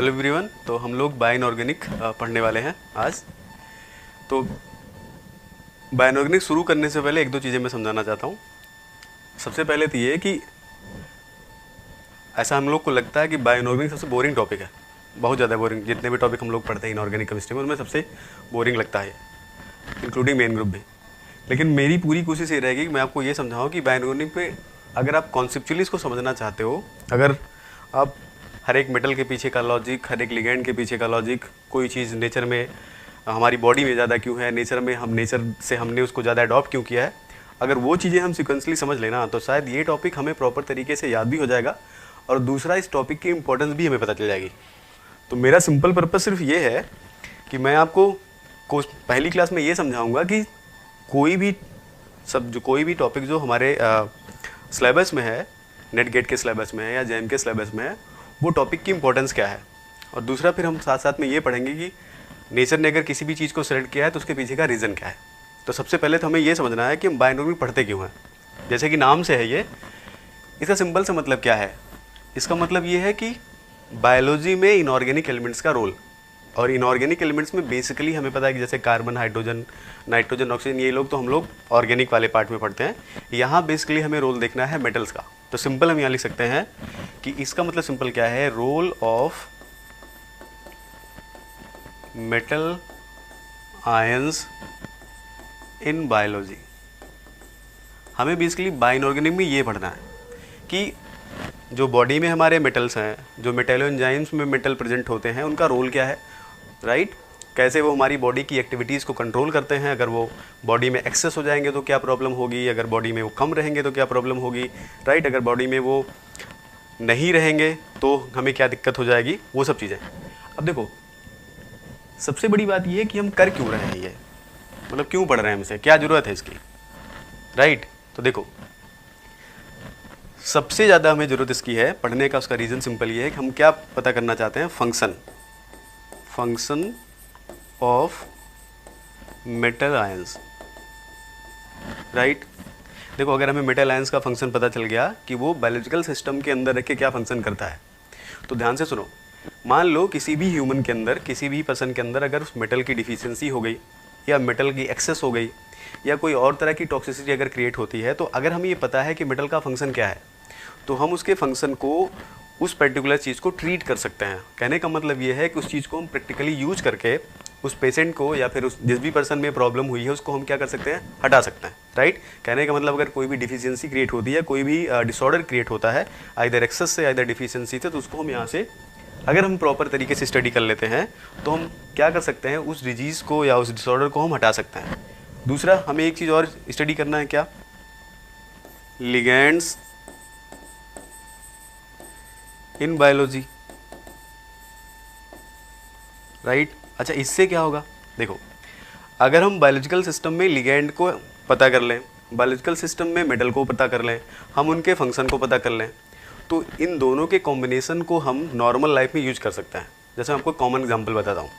Hello everyone. तो हम लोग बायो इनऑर्गेनिक पढ़ने वाले हैं आज। तो बायो इनऑर्गेनिक शुरू करने से पहले एक दो चीज़ें मैं समझाना चाहता हूँ। सबसे पहले तो ये कि ऐसा हम लोग को लगता है कि बायो इनऑर्गेनिक सबसे बोरिंग टॉपिक है, बहुत ज़्यादा बोरिंग। जितने भी टॉपिक हम लोग पढ़ते हैं इनऑर्गेनिक केमिस्ट्री में, उनमें सबसे बोरिंग लगता है, इंक्लूडिंग मेन ग्रुप भी। लेकिन मेरी पूरी कोशिश ये रहेगी कि मैं आपको ये समझाऊँ कि बायो इनऑर्गेनिक पे अगर आप कॉन्सेप्चुअली इसको समझना चाहते हो, अगर आप हर एक मेटल के पीछे का लॉजिक, हर एक लिगेंड के पीछे का लॉजिक, कोई चीज़ नेचर में हमारी बॉडी में ज़्यादा क्यों है, नेचर में नेचर से हमने उसको ज़्यादा अडॉप्ट क्यों किया है, अगर वो चीज़ें हम सिक्वेंसली समझ लेना तो शायद ये टॉपिक हमें प्रॉपर तरीके से याद भी हो जाएगा और दूसरा इस टॉपिक की इंपॉर्टेंस भी हमें पता चल जाएगी। तो मेरा सिंपल पर्पस सिर्फ ये है कि मैं आपको पहली क्लास में ये समझाऊंगा कि कोई भी टॉपिक जो हमारे सिलेबस में है, नेट गेट के सिलेबस में है या जेएम के सिलेबस में है, वो टॉपिक की इंपॉर्टेंस क्या है। और दूसरा फिर हम साथ साथ में ये पढ़ेंगे कि नेचर ने अगर किसी भी चीज़ को सेलेक्ट किया है तो उसके पीछे का रीज़न क्या है। तो सबसे पहले तो हमें ये समझना है कि हम बायो इनऑर्गेनिक पढ़ते क्यों हैं। जैसे कि नाम से है ये, इसका सिंपल सा मतलब क्या है। इसका मतलब ये है कि बायोलॉजी में इनऑर्गेनिक एलिमेंट्स का रोल, और इनऑर्गेनिक एलिमेंट्स में बेसिकली हमें पता है कि जैसे कार्बन, हाइड्रोजन, नाइट्रोजन, ऑक्सीजन, ये लोग तो हम लोग ऑर्गेनिक वाले पार्ट में पढ़ते हैं। यहाँ बेसिकली हमें रोल देखना है मेटल्स का। तो सिंपल हम यहाँ लिख सकते हैं कि इसका मतलब सिंपल क्या है, role of metal ions in biology. हमें बेसिकली बायो इनऑर्गेनिक में ये पढ़ना है कि जो बॉडी में हमारे मेटल्स हैं, जो मेटेलो एंजाइम्स में मेटल प्रेजेंट होते हैं, उनका रोल क्या है, राइट। कैसे वो हमारी बॉडी की एक्टिविटीज़ को कंट्रोल करते हैं। अगर वो बॉडी में एक्सेस हो जाएंगे तो क्या प्रॉब्लम होगी, अगर बॉडी में वो कम रहेंगे तो क्या प्रॉब्लम होगी, राइट। अगर बॉडी में वो नहीं रहेंगे तो हमें क्या दिक्कत हो जाएगी, वो सब चीज़ें। अब देखो, सबसे बड़ी बात ये है कि हम कर क्यों रहे हैं, ये मतलब क्यों पढ़ रहे हैं, हमसे क्या ज़रूरत है इसकी, राइट। तो देखो, सबसे ज़्यादा हमें ज़रूरत इसकी है पढ़ने का। उसका रीज़न सिंपल ये है कि हम क्या पता करना चाहते हैं, function of metal ions, right. देखो, अगर हमें मेटल आयंस का फंक्शन पता चल गया कि वो बायोलॉजिकल सिस्टम के अंदर रख के क्या फंक्शन करता है, तो ध्यान से सुनो। मान लो किसी भी ह्यूमन के अंदर, किसी भी पर्सन के अंदर अगर उस मेटल की डिफिशियंसी हो गई या मेटल की एक्सेस हो गई या कोई और तरह की टॉक्सिसिटी अगर क्रिएट होती है, तो अगर हमें ये पता है कि मेटल का फंक्शन क्या है, तो हम उसके फंक्शन को, उस पर्टिकुलर चीज़ को ट्रीट कर सकते हैं। कहने का मतलब ये है कि उस चीज़ को हम प्रैक्टिकली यूज करके उस पेशेंट को या फिर उस जिस भी पर्सन में प्रॉब्लम हुई है उसको हम क्या कर सकते हैं, हटा सकते हैं, राइट। कहने का मतलब अगर कोई भी डिफिशियंसी क्रिएट होती है, कोई भी डिसऑर्डर क्रिएट होता है आइदर एक्सेस से आइदर डिफिशियंसी से, तो उसको हम यहाँ से अगर हम प्रॉपर तरीके से स्टडी कर लेते हैं तो हम क्या कर सकते हैं, उस डिजीज़ को या उस डिसऑर्डर को हम हटा सकते हैं। दूसरा, हमें एक चीज़ और स्टडी करना है, क्या, लिगेंड्स इन बायोलॉजी, राइट। अच्छा, इससे क्या होगा, देखो, अगर हम बायोलॉजिकल सिस्टम में लिगेंड को पता कर लें, बायोलॉजिकल सिस्टम में मेटल को पता कर लें, हम उनके फंक्शन को पता कर लें, तो इन दोनों के कॉम्बिनेशन को हम नॉर्मल लाइफ में यूज कर सकते हैं। जैसे मैं आपको कॉमन एग्जांपल बताता हूँ।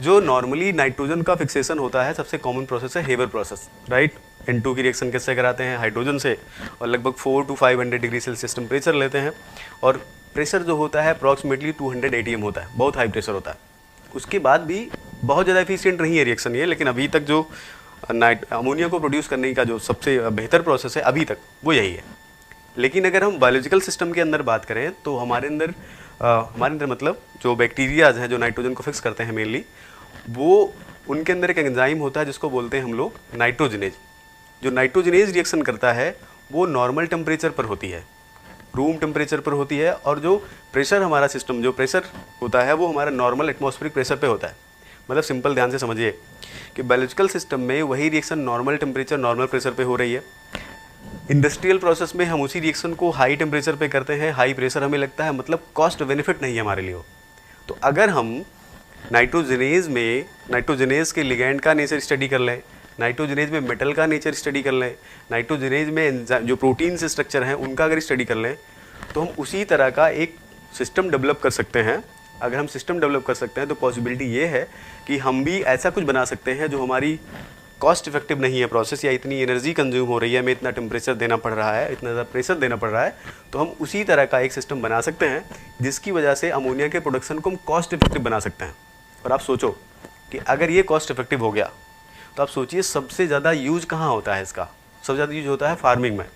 जो नॉर्मली नाइट्रोजन का फिक्सेशन होता है, सबसे कॉमन प्रोसेस है हेबर प्रोसेस, राइट। N2 की रिएक्शन किससे कराते हैं, हाइड्रोजन से, और लगभग 400 to 500 डिग्री सेल्सियस टेम्परेचर लेते हैं, और प्रेशर जो होता है अप्रॉक्सीमेटली 200 ATM होता है, बहुत हाई प्रेशर होता है। उसके बाद भी बहुत ज़्यादा एफिशिएंट नहीं है रिएक्शन ये, लेकिन अभी तक जो अमोनिया को प्रोड्यूस करने का जो सबसे बेहतर प्रोसेस है अभी तक, वो यही है। लेकिन अगर हम बायोलॉजिकल सिस्टम के अंदर बात करें तो हमारे अंदर मतलब जो बैक्टीरियाज हैं जो नाइट्रोजन को फिक्स करते हैं मेनली, वो उनके अंदर एक एंजाइम होता है जिसको बोलते हैं हम लोग नाइट्रोजनेज। जो नाइट्रोजनेज रिएक्शन करता है वो नॉर्मल टेम्परेचर पर होती है, रूम टेम्परेचर पर होती है, और जो प्रेशर हमारा सिस्टम जो प्रेशर होता है वो हमारा नॉर्मल एटमॉस्फेरिक प्रेशर पे होता है। मतलब सिंपल ध्यान से समझिए कि बायोलॉजिकल सिस्टम में वही reaction normal temperature normal pressure पे हो रही है। इंडस्ट्रियल प्रोसेस में हम उसी रिएक्शन को हाई टेम्परेचर पे करते हैं, हाई प्रेशर हमें लगता है, मतलब कॉस्ट बेनिफिट नहीं है हमारे लिए। तो अगर हम नाइट्रोजनेज के लिगेंड का नेचर स्टडी कर लें, नाइट्रोजनेज में मेटल का नेचर स्टडी कर लें, नाइट्रोजनेज में जो प्रोटीन से स्ट्रक्चर हैं उनका अगर स्टडी कर लें, तो हम उसी तरह का एक सिस्टम डेवलप कर सकते हैं। अगर हम सिस्टम डेवलप कर सकते हैं तो पॉसिबिलिटी ये है कि हम भी ऐसा कुछ बना सकते हैं जो हमारी कॉस्ट इफेक्टिव नहीं है प्रोसेस, या इतनी एनर्जी कंज्यूम हो रही है, हमें इतना टेम्परेचर देना पड़ रहा है, इतना ज़्यादा प्रेशर देना पड़ रहा है, तो हम उसी तरह का एक सिस्टम बना सकते हैं जिसकी वजह से अमोनिया के प्रोडक्शन को हम कॉस्ट इफेक्टिव बना सकते हैं। और आप सोचो कि अगर ये कॉस्ट इफेक्टिव हो गया तो आप सोचिए सबसे ज़्यादा यूज कहाँ होता है इसका। सबसे ज़्यादा यूज होता है फार्मिंग में,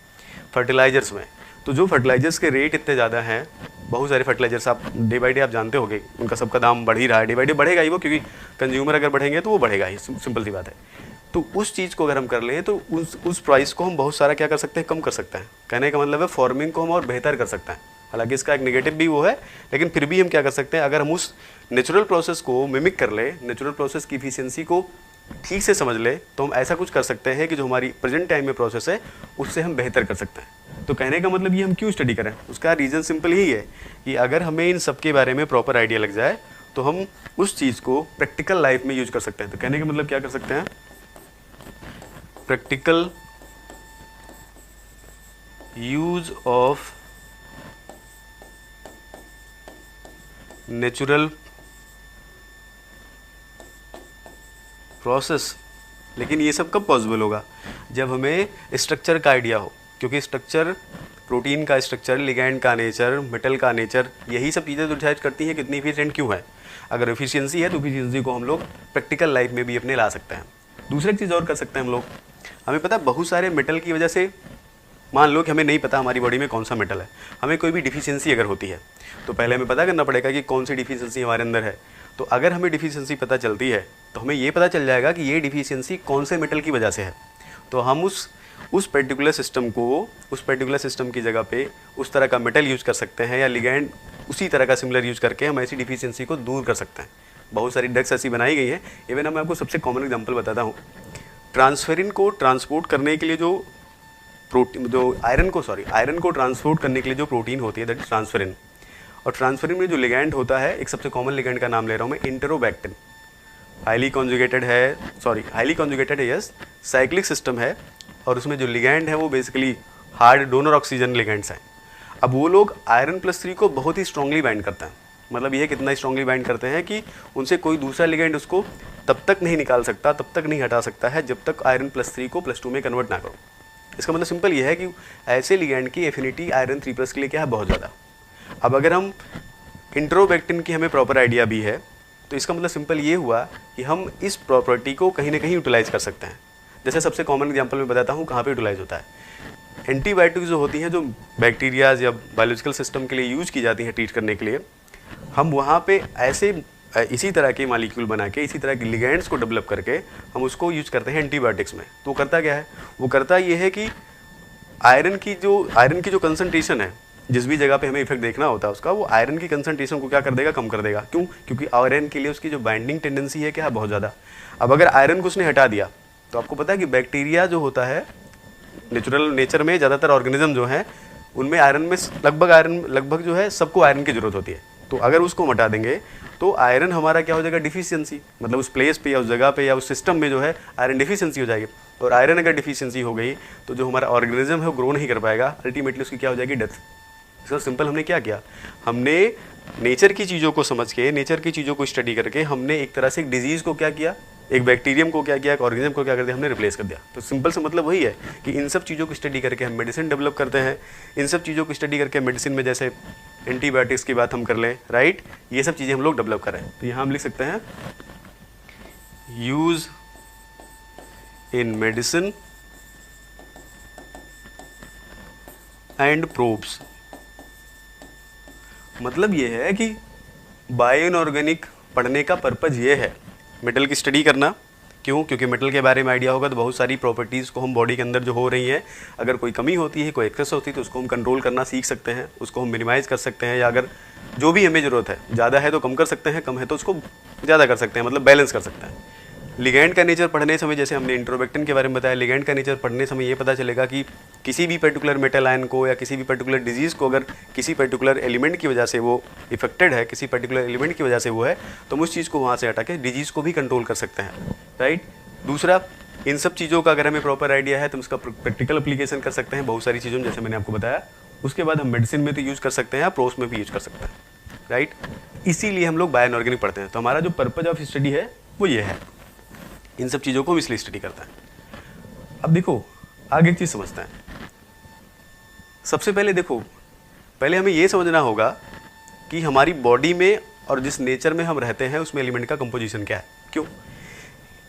फर्टिलाइजर्स में। तो जो फर्टिलाइजर्स के रेट इतने ज़्यादा हैं, बहुत सारे फर्टिलाइजर्स आप डे बाई डे आप जानते होंगे उनका सबका दाम बढ़ ही रहा है, डे बाई डे बढ़ेगा ही वो, क्योंकि कंज्यूमर अगर बढ़ेंगे तो वो बढ़ेगा ही, सिंपल सी बात है। तो उस चीज़ को अगर हम कर लें तो उस प्राइस को हम बहुत सारा क्या कर सकते हैं, कम कर सकते हैं। कहने का मतलब है फार्मिंग को हम और बेहतर कर सकते हैं। हालांकि इसका एक नेगेटिव भी वो है, लेकिन फिर भी हम क्या कर सकते हैं, अगर हम उस नेचुरल प्रोसेस को मिमिक कर ले, नेचुरल प्रोसेस की इफिशियंसी को ठीक से समझ ले, तो हम ऐसा कुछ कर सकते हैं कि जो हमारी प्रेजेंट टाइम में प्रोसेस है उससे हम बेहतर कर सकते हैं। तो कहने का मतलब ये हम क्यों स्टडी करें, उसका रीज़न सिंपल ही है कि अगर हमें इन सब के बारे में प्रॉपर आइडिया लग जाए तो हम उस चीज़ को प्रैक्टिकल लाइफ में यूज कर सकते हैं। तो कहने का मतलब क्या कर सकते हैं, practical use of natural process. लेकिन ये सब कब पॉसिबल होगा, जब हमें स्ट्रक्चर का आइडिया हो, क्योंकि स्ट्रक्चर, प्रोटीन का स्ट्रक्चर, लिगैंड का नेचर, मेटल का नेचर, यही सब चीज़ें तो डिसाइड करती हैं कितनी एफिशिएंट क्यों है। अगर एफिशिएंसी है तो एफिशिएंसी को हम लोग प्रैक्टिकल लाइफ में भी अपने ला सकते हैं। दूसरी चीज़ और कर सकते हैं हम लोग, हमें पता है बहुत सारे मेटल की वजह से, मान लो कि हमें नहीं पता हमारी बॉडी में कौन सा मेटल है, हमें कोई भी डिफिशियंसी अगर होती है तो पहले हमें पता करना पड़ेगा कि कौन सी डिफिशियंसी हमारे अंदर है। तो अगर हमें डिफिशियंसी पता चलती है तो हमें ये पता चल जाएगा कि ये डिफिशियंसी कौन से मेटल की वजह से है। तो हम उस पर्टिकुलर सिस्टम को, उस पर्टिकुलर सिस्टम की जगह पे उस तरह का मेटल यूज़ कर सकते हैं, या लिगैंड उसी तरह का सिमिलर यूज़ करके हम ऐसी डिफिशियंसी को दूर कर सकते हैं। बहुत सारी ड्रग्स ऐसी बनाई गई हैं। इवन मैं आपको सबसे कॉमन एग्जांपल बताता हूँ, ट्रांसफेरिन को ट्रांसपोर्ट करने के लिए जो प्रोटीन, जो आयरन को ट्रांसपोर्ट करने के लिए जो प्रोटीन होती है, दैट इज ट्रांसफेरिन। और ट्रांसफेरिन में जो लिगैंड होता है, एक सबसे कॉमन लिगैंड का नाम ले रहा हूँ मैं, इंटरोबैक्टिन। हाईली कॉन्जुगेटेड है, यस, साइक्लिक सिस्टम है, और उसमें जो लिगैंड है वो basically hard donor oxygen ligands हैं। अब वो लोग आयरन+3 को बहुत ही स्ट्रांगली बाइंड करते हैं। मतलब ये कितना स्ट्रांगली बाइंड करते हैं कि उनसे कोई दूसरा लिगैंड उसको तब तक नहीं निकाल सकता, तब तक नहीं हटा सकता है जब तक आयरन+3 को +2 में कन्वर्ट ना करो। इसका मतलब सिंपल ये है कि ऐसे लिगैंड की एफिनिटी आयरन 3+ के लिए क्या है, बहुत ज़्यादा। अब अगर हम इंट्रोबैक्टिन की हमें प्रॉपर आइडिया भी है तो इसका मतलब सिंपल ये हुआ कि हम इस प्रॉपर्टी को कहीं ना कहीं यूटिलाइज कर सकते हैं। जैसे सबसे कॉमन एग्जांपल मैं बताता हूँ कहाँ पे यूटिलाइज होता है। एंटीबायोटिक्स जो होती हैं, जो बैक्टीरियाज या बायोलॉजिकल सिस्टम के लिए यूज़ की जाती हैं ट्रीट करने के लिए, हम वहाँ पे ऐसे इसी तरह के मॉलिक्यूल बना के, इसी तरह के लिगैंड्स को डेवलप करके हम उसको यूज करते हैं एंटीबायोटिक्स में। तो वो करता क्या है, वो करता ये है कि आयरन की जो कंसंट्रेशन है, जिस भी जगह पे हमें इफेक्ट देखना होता है उसका, वो आयरन की कंसंट्रेशन को क्या कर देगा, कम कर देगा। क्यों? क्योंकि आयरन के लिए उसकी जो बाइंडिंग टेंडेंसी है क्या है, बहुत ज़्यादा। अब अगर आयरन को उसने हटा दिया तो आपको पता है कि बैक्टीरिया जो होता है, नेचर में ज़्यादातर ऑर्गेनिज्म जो है उनमें आयरन में लगभग जो है सबको आयरन की जरूरत होती है। तो अगर उसको हटा देंगे तो आयरन हमारा क्या हो जाएगा, डिफिशियंसी। मतलब उस प्लेस पे या उस जगह पे या उस सिस्टम में जो है आयरन डिफिशियंसी हो जाएगी। और आयरन अगर डिफिशियंसी हो गई तो जो हमारा ऑर्गेनिज्म है वो ग्रो नहीं कर पाएगा, अल्टीमेटली उसकी क्या हो जाएगी, डेथ। इसका सिंपल हमने क्या किया, हमने नेचर की चीज़ों को समझ के, नेचर की चीज़ों को स्टडी करके हमने एक तरह से एक डिजीज़ को क्या किया, एक बैक्टीरियम को क्या किया, एक ऑर्गेनिज्म को क्या कर दिया, हमने रिप्लेस कर दिया। तो सिंपल से मतलब वही है कि इन सब चीज़ों को स्टडी करके हम मेडिसिन डेवलप करते हैं। इन सब चीज़ों को स्टडी करके मेडिसिन में जैसे एंटीबायोटिक्स की बात हम कर लें, राइट, ये सब चीज़ें हम लोग डेवलप करें। तो यहाँ हम लिख सकते हैं use in medicine and probes. मतलब ये है कि बायो इनऑर्गेनिक पढ़ने का पर्पज़ ये है मेटल की स्टडी करना। क्यों? क्योंकि मेटल के बारे में आइडिया होगा तो बहुत सारी प्रॉपर्टीज़ को हम बॉडी के अंदर जो हो रही हैं, अगर कोई कमी होती है, कोई एक्सेस होती है, तो उसको हम कंट्रोल करना सीख सकते हैं, उसको हम मिनिमाइज़ कर सकते हैं, या अगर जो भी हमें ज़रूरत है, ज़्यादा है तो कम कर सकते हैं, कम है तो उसको ज़्यादा कर सकते हैं, मतलब बैलेंस कर सकते हैं। लिगैंड का नेचर पढ़ने समय, जैसे हमने इंट्रोबैक्टिन के बारे में बताया, लिगैंड का नेचर पढ़ने समय ये पता चलेगा कि किसी भी पर्टिकुलर मेटल आयन को या किसी भी पर्टिकुलर डिजीज़ को अगर किसी पर्टिकुलर एलिमेंट की वजह से वो इफेक्टेड है, किसी पर्टिकुलर एलिमेंट की वजह से वो है, तो हम उस चीज़ को वहाँ से हटा के डिजीज़ को भी कंट्रोल कर सकते हैं, राइट। दूसरा, इन सब चीज़ों का अगर हमें प्रॉपर आइडिया है तो हम इसका प्रैक्टिकल एप्लीकेशन कर सकते हैं बहुत सारी चीज़ों में, जैसे मैंने आपको बताया। उसके बाद हम मेडिसिन में तो यूज़ कर सकते हैं, प्रोस में भी यूज़ कर सकते हैं, राइट। इसीलिए हम लोग बायो इनऑर्गेनिक पढ़ते हैं। तो हमारा जो पर्पज ऑफ स्टडी है वो ये है। इन सब चीज़ों को हम इसलिए स्टडी करते हैं। अब देखो आगे एक चीज़ समझते हैं। सबसे पहले देखो, पहले हमें ये समझना होगा कि हमारी बॉडी में और जिस नेचर में हम रहते हैं उसमें एलिमेंट का कंपोजिशन क्या है। क्यों?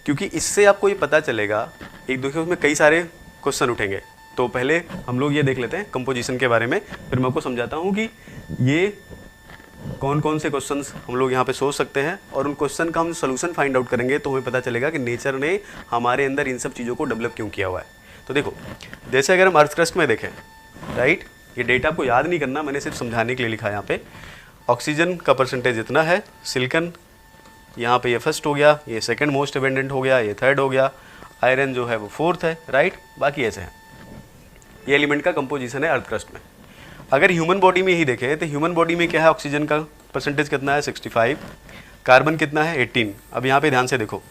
क्योंकि इससे आपको ये पता चलेगा, एक देखिए उसमें कई सारे क्वेश्चन उठेंगे। तो पहले हम लोग ये देख लेते हैं कंपोजिशन के बारे में, फिर मैं आपको समझाता हूँ कि ये कौन कौन से क्वेश्चंस हम लोग यहाँ पे सोच सकते हैं, और उन क्वेश्चन का हम सोल्यूशन फाइंड आउट करेंगे तो हमें पता चलेगा कि नेचर ने हमारे अंदर इन सब चीज़ों को डेवलप क्यों किया हुआ है। तो देखो, जैसे अगर हम अर्थ क्रस्ट में देखें, राइट, ये डेटा आपको याद नहीं करना, मैंने सिर्फ समझाने के लिए लिखा है यहाँ पे। ऑक्सीजन का परसेंटेज इतना है, सिलिकॉन यहाँ पे ये फर्स्ट हो गया, ये सेकंड मोस्ट अबेंडेंट हो गया, ये थर्ड हो गया, आयरन जो है वो फोर्थ है, राइट, बाकी ऐसे हैं। ये एलिमेंट का कंपोजिशन है अर्थ क्रस्ट में। अगर ह्यूमन बॉडी में ही देखें तो ह्यूमन बॉडी में क्या है, ऑक्सीजन का परसेंटेज कितना है 65, कार्बन कितना है 18। अब यहाँ पे ध्यान से देखो,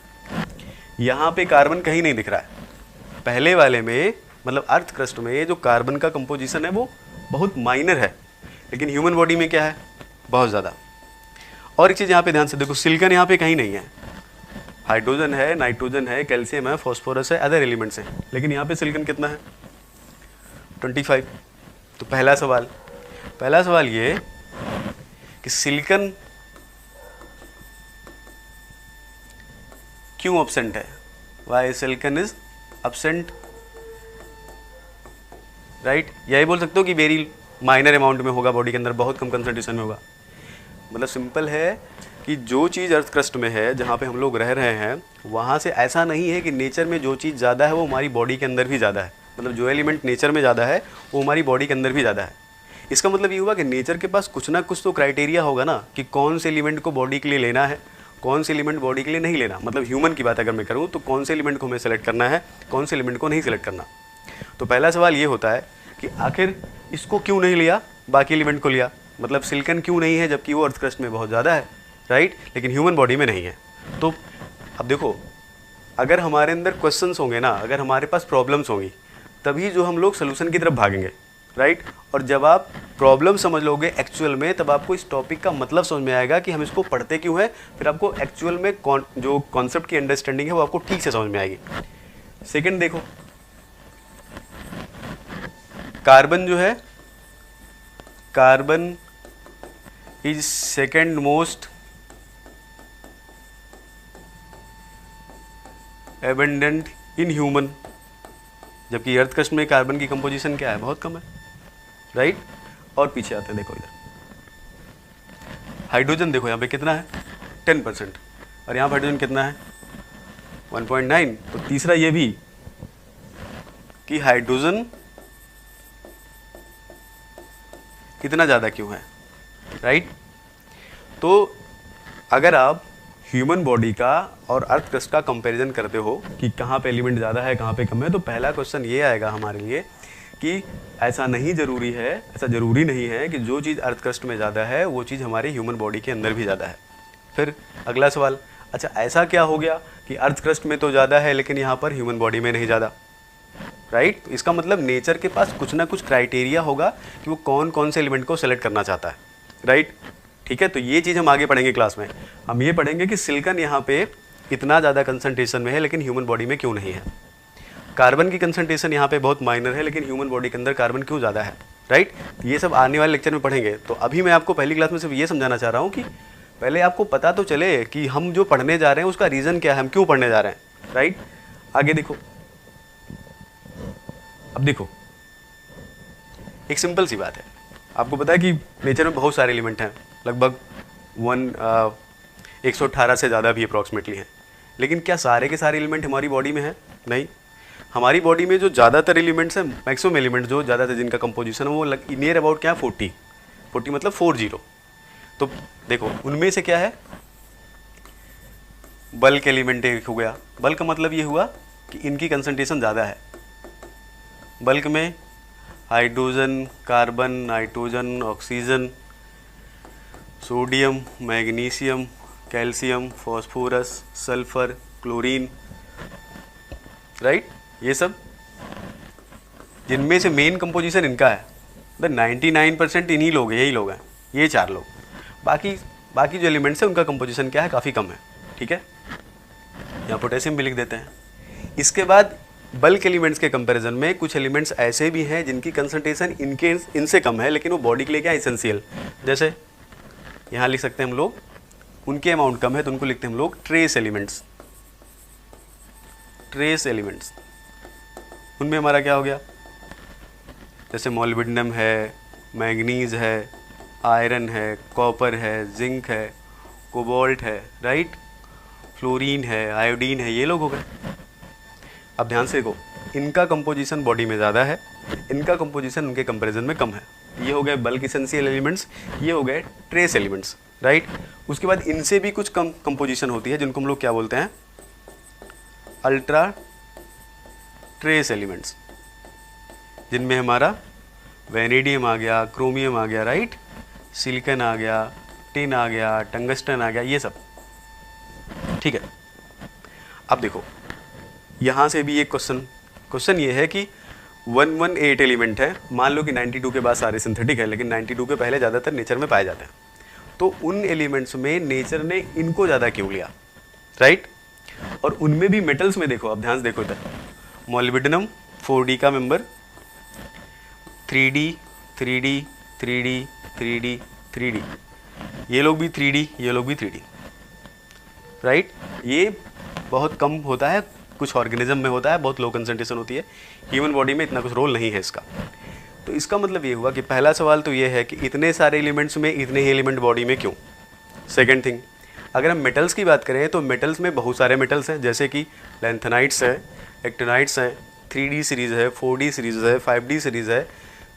यहाँ पे कार्बन कहीं नहीं दिख रहा है। पहले वाले में मतलब अर्थ क्रस्ट में जो कार्बन का कंपोजिशन है वो बहुत माइनर है, लेकिन ह्यूमन बॉडी में क्या है, बहुत ज़्यादा। और एक चीज़ यहाँ पे ध्यान से देखो, सिलिकॉन यहाँ पे कहीं नहीं है, हाइड्रोजन है, नाइट्रोजन है, कैल्शियम है, फॉस्फोरस है, अदर एलिमेंट्स हैं, लेकिन यहाँ पे सिलिकॉन कितना है 25। तो पहला सवाल ये कि सिलिकॉन क्यों एब्सेंट है, why silicon is absent, right. यही बोल सकते हो कि वेरी माइनर अमाउंट में होगा, बॉडी के अंदर बहुत कम कंसंट्रेशन में होगा। मतलब सिंपल है कि जो चीज़ अर्थ क्रस्ट में है, जहाँ पे हम लोग रह रहे हैं, वहाँ से ऐसा नहीं है कि नेचर में जो चीज़ ज़्यादा है वो हमारी बॉडी के अंदर भी ज़्यादा है। मतलब जो एलिमेंट नेचर में ज़्यादा है वो हमारी बॉडी के अंदर भी ज़्यादा है। इसका मतलब ये हुआ कि नेचर के पास कुछ ना कुछ तो क्राइटेरिया होगा ना कि कौन से एलिमेंट को बॉडी के लिए लेना है, कौन से एलिमेंट बॉडी के लिए नहीं लेना। मतलब ह्यूमन की बात अगर मैं करूँ तो कौन से एलिमेंट को हमें सेलेक्ट करना है, कौन से एलिमेंट को नहीं सेलेक्ट करना। तो पहला सवाल ये होता है कि आखिर इसको क्यों नहीं लिया, बाकी एलिमेंट को लिया। मतलब सिलिकॉन क्यों नहीं है जबकि वो अर्थ क्रस्ट में बहुत ज़्यादा है, राइट, लेकिन ह्यूमन बॉडी में नहीं है। तो अब देखो, अगर हमारे अंदर क्वेश्चंस होंगे ना, अगर हमारे पास प्रॉब्लम्स होंगी, तभी जो हम लोग सोल्यूशन की तरफ भागेंगे, राइट। और जब आप प्रॉब्लम समझ लोगे एक्चुअल में, तब आपको इस टॉपिक का मतलब समझ में आएगा कि हम इसको पढ़ते क्यों है, फिर आपको एक्चुअल में जो कॉन्सेप्ट की अंडरस्टैंडिंग है वो आपको ठीक से समझ में आएगी। सेकेंड देखो, कार्बन जो है, carbon is second most abundant in human, जबकि अर्थ क्रस्ट में कार्बन की कंपोजिशन क्या है, बहुत कम है, राइट। और पीछे आते हैं, देखो इधर हाइड्रोजन देखो यहाँ पे कितना है 10%, और यहाँ पर हाइड्रोजन कितना है 1.9। तो तीसरा ये भी कि हाइड्रोजन कितना ज़्यादा क्यों है, राइट। तो अगर आप ह्यूमन बॉडी का और अर्थ क्रस्ट का कंपैरिजन करते हो कि कहाँ पे एलिमेंट ज़्यादा है कहाँ पे कम है, तो पहला क्वेश्चन ये आएगा हमारे लिए कि ऐसा ज़रूरी नहीं है कि जो चीज़ अर्थ क्रस्ट में ज़्यादा है वो चीज़ हमारे ह्यूमन बॉडी के अंदर भी ज़्यादा है। फिर अगला सवाल, अच्छा ऐसा क्या हो गया कि अर्थ क्रस्ट में तो ज़्यादा है लेकिन यहाँ पर ह्यूमन बॉडी में नहीं ज़्यादा, राइट। तो इसका मतलब नेचर के पास कुछ ना कुछ क्राइटेरिया होगा कि वो कौन कौन से एलिमेंट को सेलेक्ट करना चाहता है, राइट। ठीक है, तो ये चीज़ हम आगे पढ़ेंगे क्लास में। हम ये पढ़ेंगे कि सिलिकॉन यहाँ पे इतना ज़्यादा कंसंट्रेशन में है लेकिन ह्यूमन बॉडी में क्यों नहीं है। कार्बन की कंसंट्रेशन यहाँ पे बहुत माइनर है लेकिन ह्यूमन बॉडी के अंदर कार्बन क्यों ज़्यादा है, राइट। ये सब आने वाले लेक्चर में पढ़ेंगे। तो अभी मैं आपको पहली क्लास में सिर्फ ये समझाना चाह रहा हूँ कि पहले आपको पता तो चले कि हम जो पढ़ने जा रहे हैं उसका रीज़न क्या है, हम क्यों पढ़ने जा रहे हैं, राइट। आगे देखो, अब देखो एक सिंपल सी बात है, आपको पता है कि नेचर में बहुत सारे एलिमेंट हैं, लगभग 118 से ज़्यादा भी अप्रॉक्सीमेटली हैं। लेकिन क्या सारे के सारे एलिमेंट हमारी बॉडी में हैं? नहीं। हमारी बॉडी में जो ज़्यादातर एलिमेंट्स हैं, मैक्सिमम एलिमेंट जो ज़्यादातर जिनका कंपोजिशन है वो नियर अबाउट क्या है 40 मतलब 40। तो देखो उनमें से क्या है, बल्क एलिमेंट एक हो गया। बल्क का मतलब ये हुआ कि इनकी कंसंट्रेशन ज़्यादा है। बल्क में hydrogen, carbon, nitrogen, oxygen, sodium, magnesium, calcium, phosphorus, sulphur, chlorine, right. ये सब जिनमें से मेन कंपोजिशन इनका है, 99% इन्हीं लोग हैं, यही लोग हैं, ये चार लोग। बाकी जो एलिमेंट्स हैं उनका कंपोजिशन क्या है, काफ़ी कम है, ठीक है। यहाँ पोटेशियम भी लिख देते हैं। इसके बाद बल्क एलिमेंट्स के कंपैरिजन में कुछ एलिमेंट्स ऐसे भी हैं जिनकी कंसंट्रेशन इनसे कम है, लेकिन वो बॉडी के लिए क्या इसेंशियल, जैसे यहाँ लिख सकते हैं हम लोग, उनके अमाउंट कम है तो उनको लिखते हैं हम लोग ट्रेस एलिमेंट्स। ट्रेस एलिमेंट्स उनमें हमारा क्या हो गया, जैसे मोलिब्डेनम है, मैंगनीज है, आयरन है, कॉपर है, जिंक है, कोबाल्ट है, राइट, फ्लोरीन है, आयोडीन है, ये लोग हो गए। अब ध्यान से देखो, इनका कंपोजिशन बॉडी में ज़्यादा है, इनका कंपोजिशन उनके कंपैरिजन में कम है। ये हो गए बल्क इसेंशियल एलिमेंट्स, ये हो गए ट्रेस एलिमेंट्स, राइट। उसके बाद इनसे भी कुछ कम कंपोजिशन होती है जिनको हम लोग क्या बोलते हैं, अल्ट्रा ट्रेस एलिमेंट्स, जिनमें हमारा वेनेडियम आ गया, क्रोमियम आ गया, राइट, सिलिकॉन आ गया, टिन आ गया, टंगस्टन आ गया, ये सब, ठीक है। अब देखो यहाँ से भी एक क्वेश्चन ये है कि 118 एलिमेंट है, मान लो कि 92 के बाद सारे सिंथेटिक है, लेकिन 92 के पहले ज़्यादातर नेचर में पाए जाते हैं, तो उन एलिमेंट्स में नेचर ने इनको ज़्यादा क्यों लिया, राइट। और उनमें भी मेटल्स में देखो, अब ध्यान से देखो इधर, मोलिब्डेनम 4D का member, 3D 3D 3D 3D 3D, ये लोग भी 3D, ये लोग भी 3D, राइट। ये बहुत कम होता है, कुछ ऑर्गेनिज्म में होता है, बहुत लो कंसंट्रेशन होती है, ह्यूमन बॉडी में इतना कुछ रोल नहीं है इसका। तो इसका मतलब ये हुआ कि पहला सवाल तो ये है कि इतने सारे एलिमेंट्स में इतने ही एलिमेंट बॉडी में क्यों। सेकेंड थिंग, अगर हम मेटल्स की बात करें तो मेटल्स में बहुत सारे मेटल्स हैं, जैसे कि लैंथेनाइट्स हैं, एक्टिनाइट्स हैं, 3D सीरीज़ है, 4D सीरीज़ है, 5D सीरीज़ है,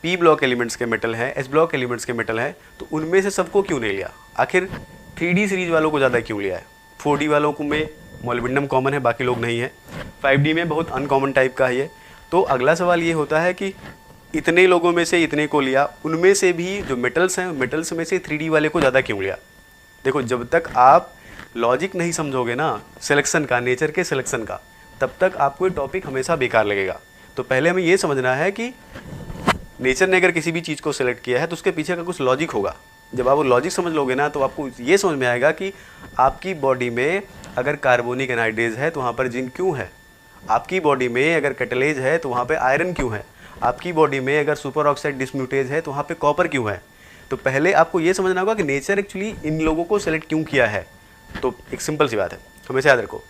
P ब्लॉक एलिमेंट्स के मेटल हैं, S ब्लॉक एलिमेंट्स के मेटल हैं, तो उनमें से सबको क्यों नहीं लिया, आखिर 3D सीरीज़ वालों को ज़्यादा क्यों लिया है। 4D वालों को में मोलिब्डेनम कॉमन है, बाकी लोग नहीं है, 5D में बहुत अनकॉमन टाइप का है ये। तो अगला सवाल ये होता है कि इतने लोगों में से इतने को लिया, उनमें से भी जो मेटल्स हैं, मेटल्स में से 3D वाले को ज़्यादा क्यों लिया। देखो, जब तक आप लॉजिक नहीं समझोगे ना सिलेक्शन का, नेचर के सिलेक्शन का, तब तक आपको ये टॉपिक हमेशा बेकार लगेगा। तो पहले हमें ये समझना है कि नेचर ने अगर किसी भी चीज़ को सिलेक्ट किया है तो उसके पीछे का कुछ लॉजिक होगा। जब आप वो लॉजिक समझ लोगे ना तो आपको ये समझ में आएगा कि आपकी बॉडी में अगर कार्बोनिक एनहाइड्रेज है तो वहाँ पर जिंक क्यों है, आपकी बॉडी में अगर कैटलेज है तो वहाँ पे आयरन क्यों है, आपकी बॉडी में अगर सुपर ऑक्साइड डिस्म्यूटेज है तो वहाँ पे कॉपर क्यों है। तो पहले आपको ये समझना होगा कि नेचर एक्चुअली इन लोगों को सेलेक्ट क्यों किया है। तो एक सिंपल सी बात है, हमेशा याद रखो,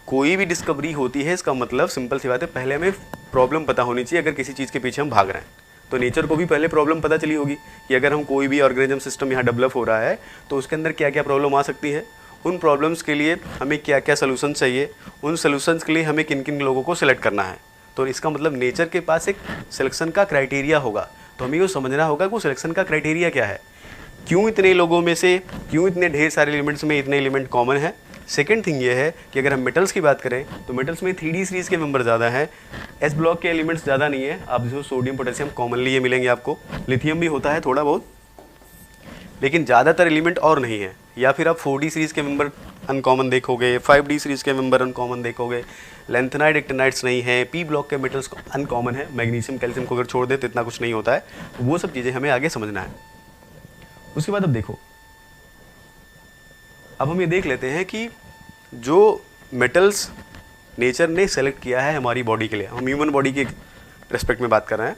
कोई भी डिस्कवरी होती है इसका मतलब सिंपल सी बात है, पहले हमें प्रॉब्लम पता होनी चाहिए। अगर किसी चीज़ के पीछे हम भाग रहे हैं तो नेचर को भी पहले प्रॉब्लम पता चली होगी कि अगर हम कोई भी ऑर्गेनिज्म सिस्टम यहाँ डेवलप हो रहा है तो उसके अंदर क्या क्या प्रॉब्लम आ सकती है, उन प्रॉब्लम्स के लिए हमें क्या क्या सलूशन चाहिए, उन सलूशंस के लिए हमें किन किन लोगों को सिलेक्ट करना है। तो इसका मतलब नेचर के पास एक सिलेक्शन का क्राइटेरिया होगा, तो हमें ये समझना होगा कि वो सिलेक्शन का क्राइटेरिया क्या है, क्यों इतने लोगों में से, क्यों इतने ढेर सारे एलिमेंट्स में इतने एलिमेंट कॉमन है। सेकेंड थिंग ये है कि अगर हम मेटल्स की बात करें तो मेटल्स में 3D सीरीज़ के मेंबर ज़्यादा हैं, एस ब्लॉक के एलिमेंट्स ज़्यादा नहीं है। आप जो सोडियम पोटेशियम कॉमनली ये मिलेंगे आपको, लिथियम भी होता है थोड़ा बहुत, लेकिन ज़्यादातर एलिमेंट और नहीं है। या फिर आप 4D सीरीज़ के मेंबर अनकॉमन देखोगे, 5D सीरीज़ के मेंबर अनकॉमन देखोगे, लैंथेनाइट एक्टिनाइट्स नहीं है, P ब्लॉक के मेटल्स अनकॉमन है, मैग्नीशियम कैल्शियम को अगर छोड़ दे तो इतना कुछ नहीं होता है। तो वो सब चीज़ें हमें आगे समझना है। उसके बाद अब देखो, अब हम ये देख लेते हैं कि जो मेटल्स नेचर ने सेलेक्ट किया है हमारी बॉडी के लिए, हम ह्यूमन बॉडी के रेस्पेक्ट में बात कर रहे हैं,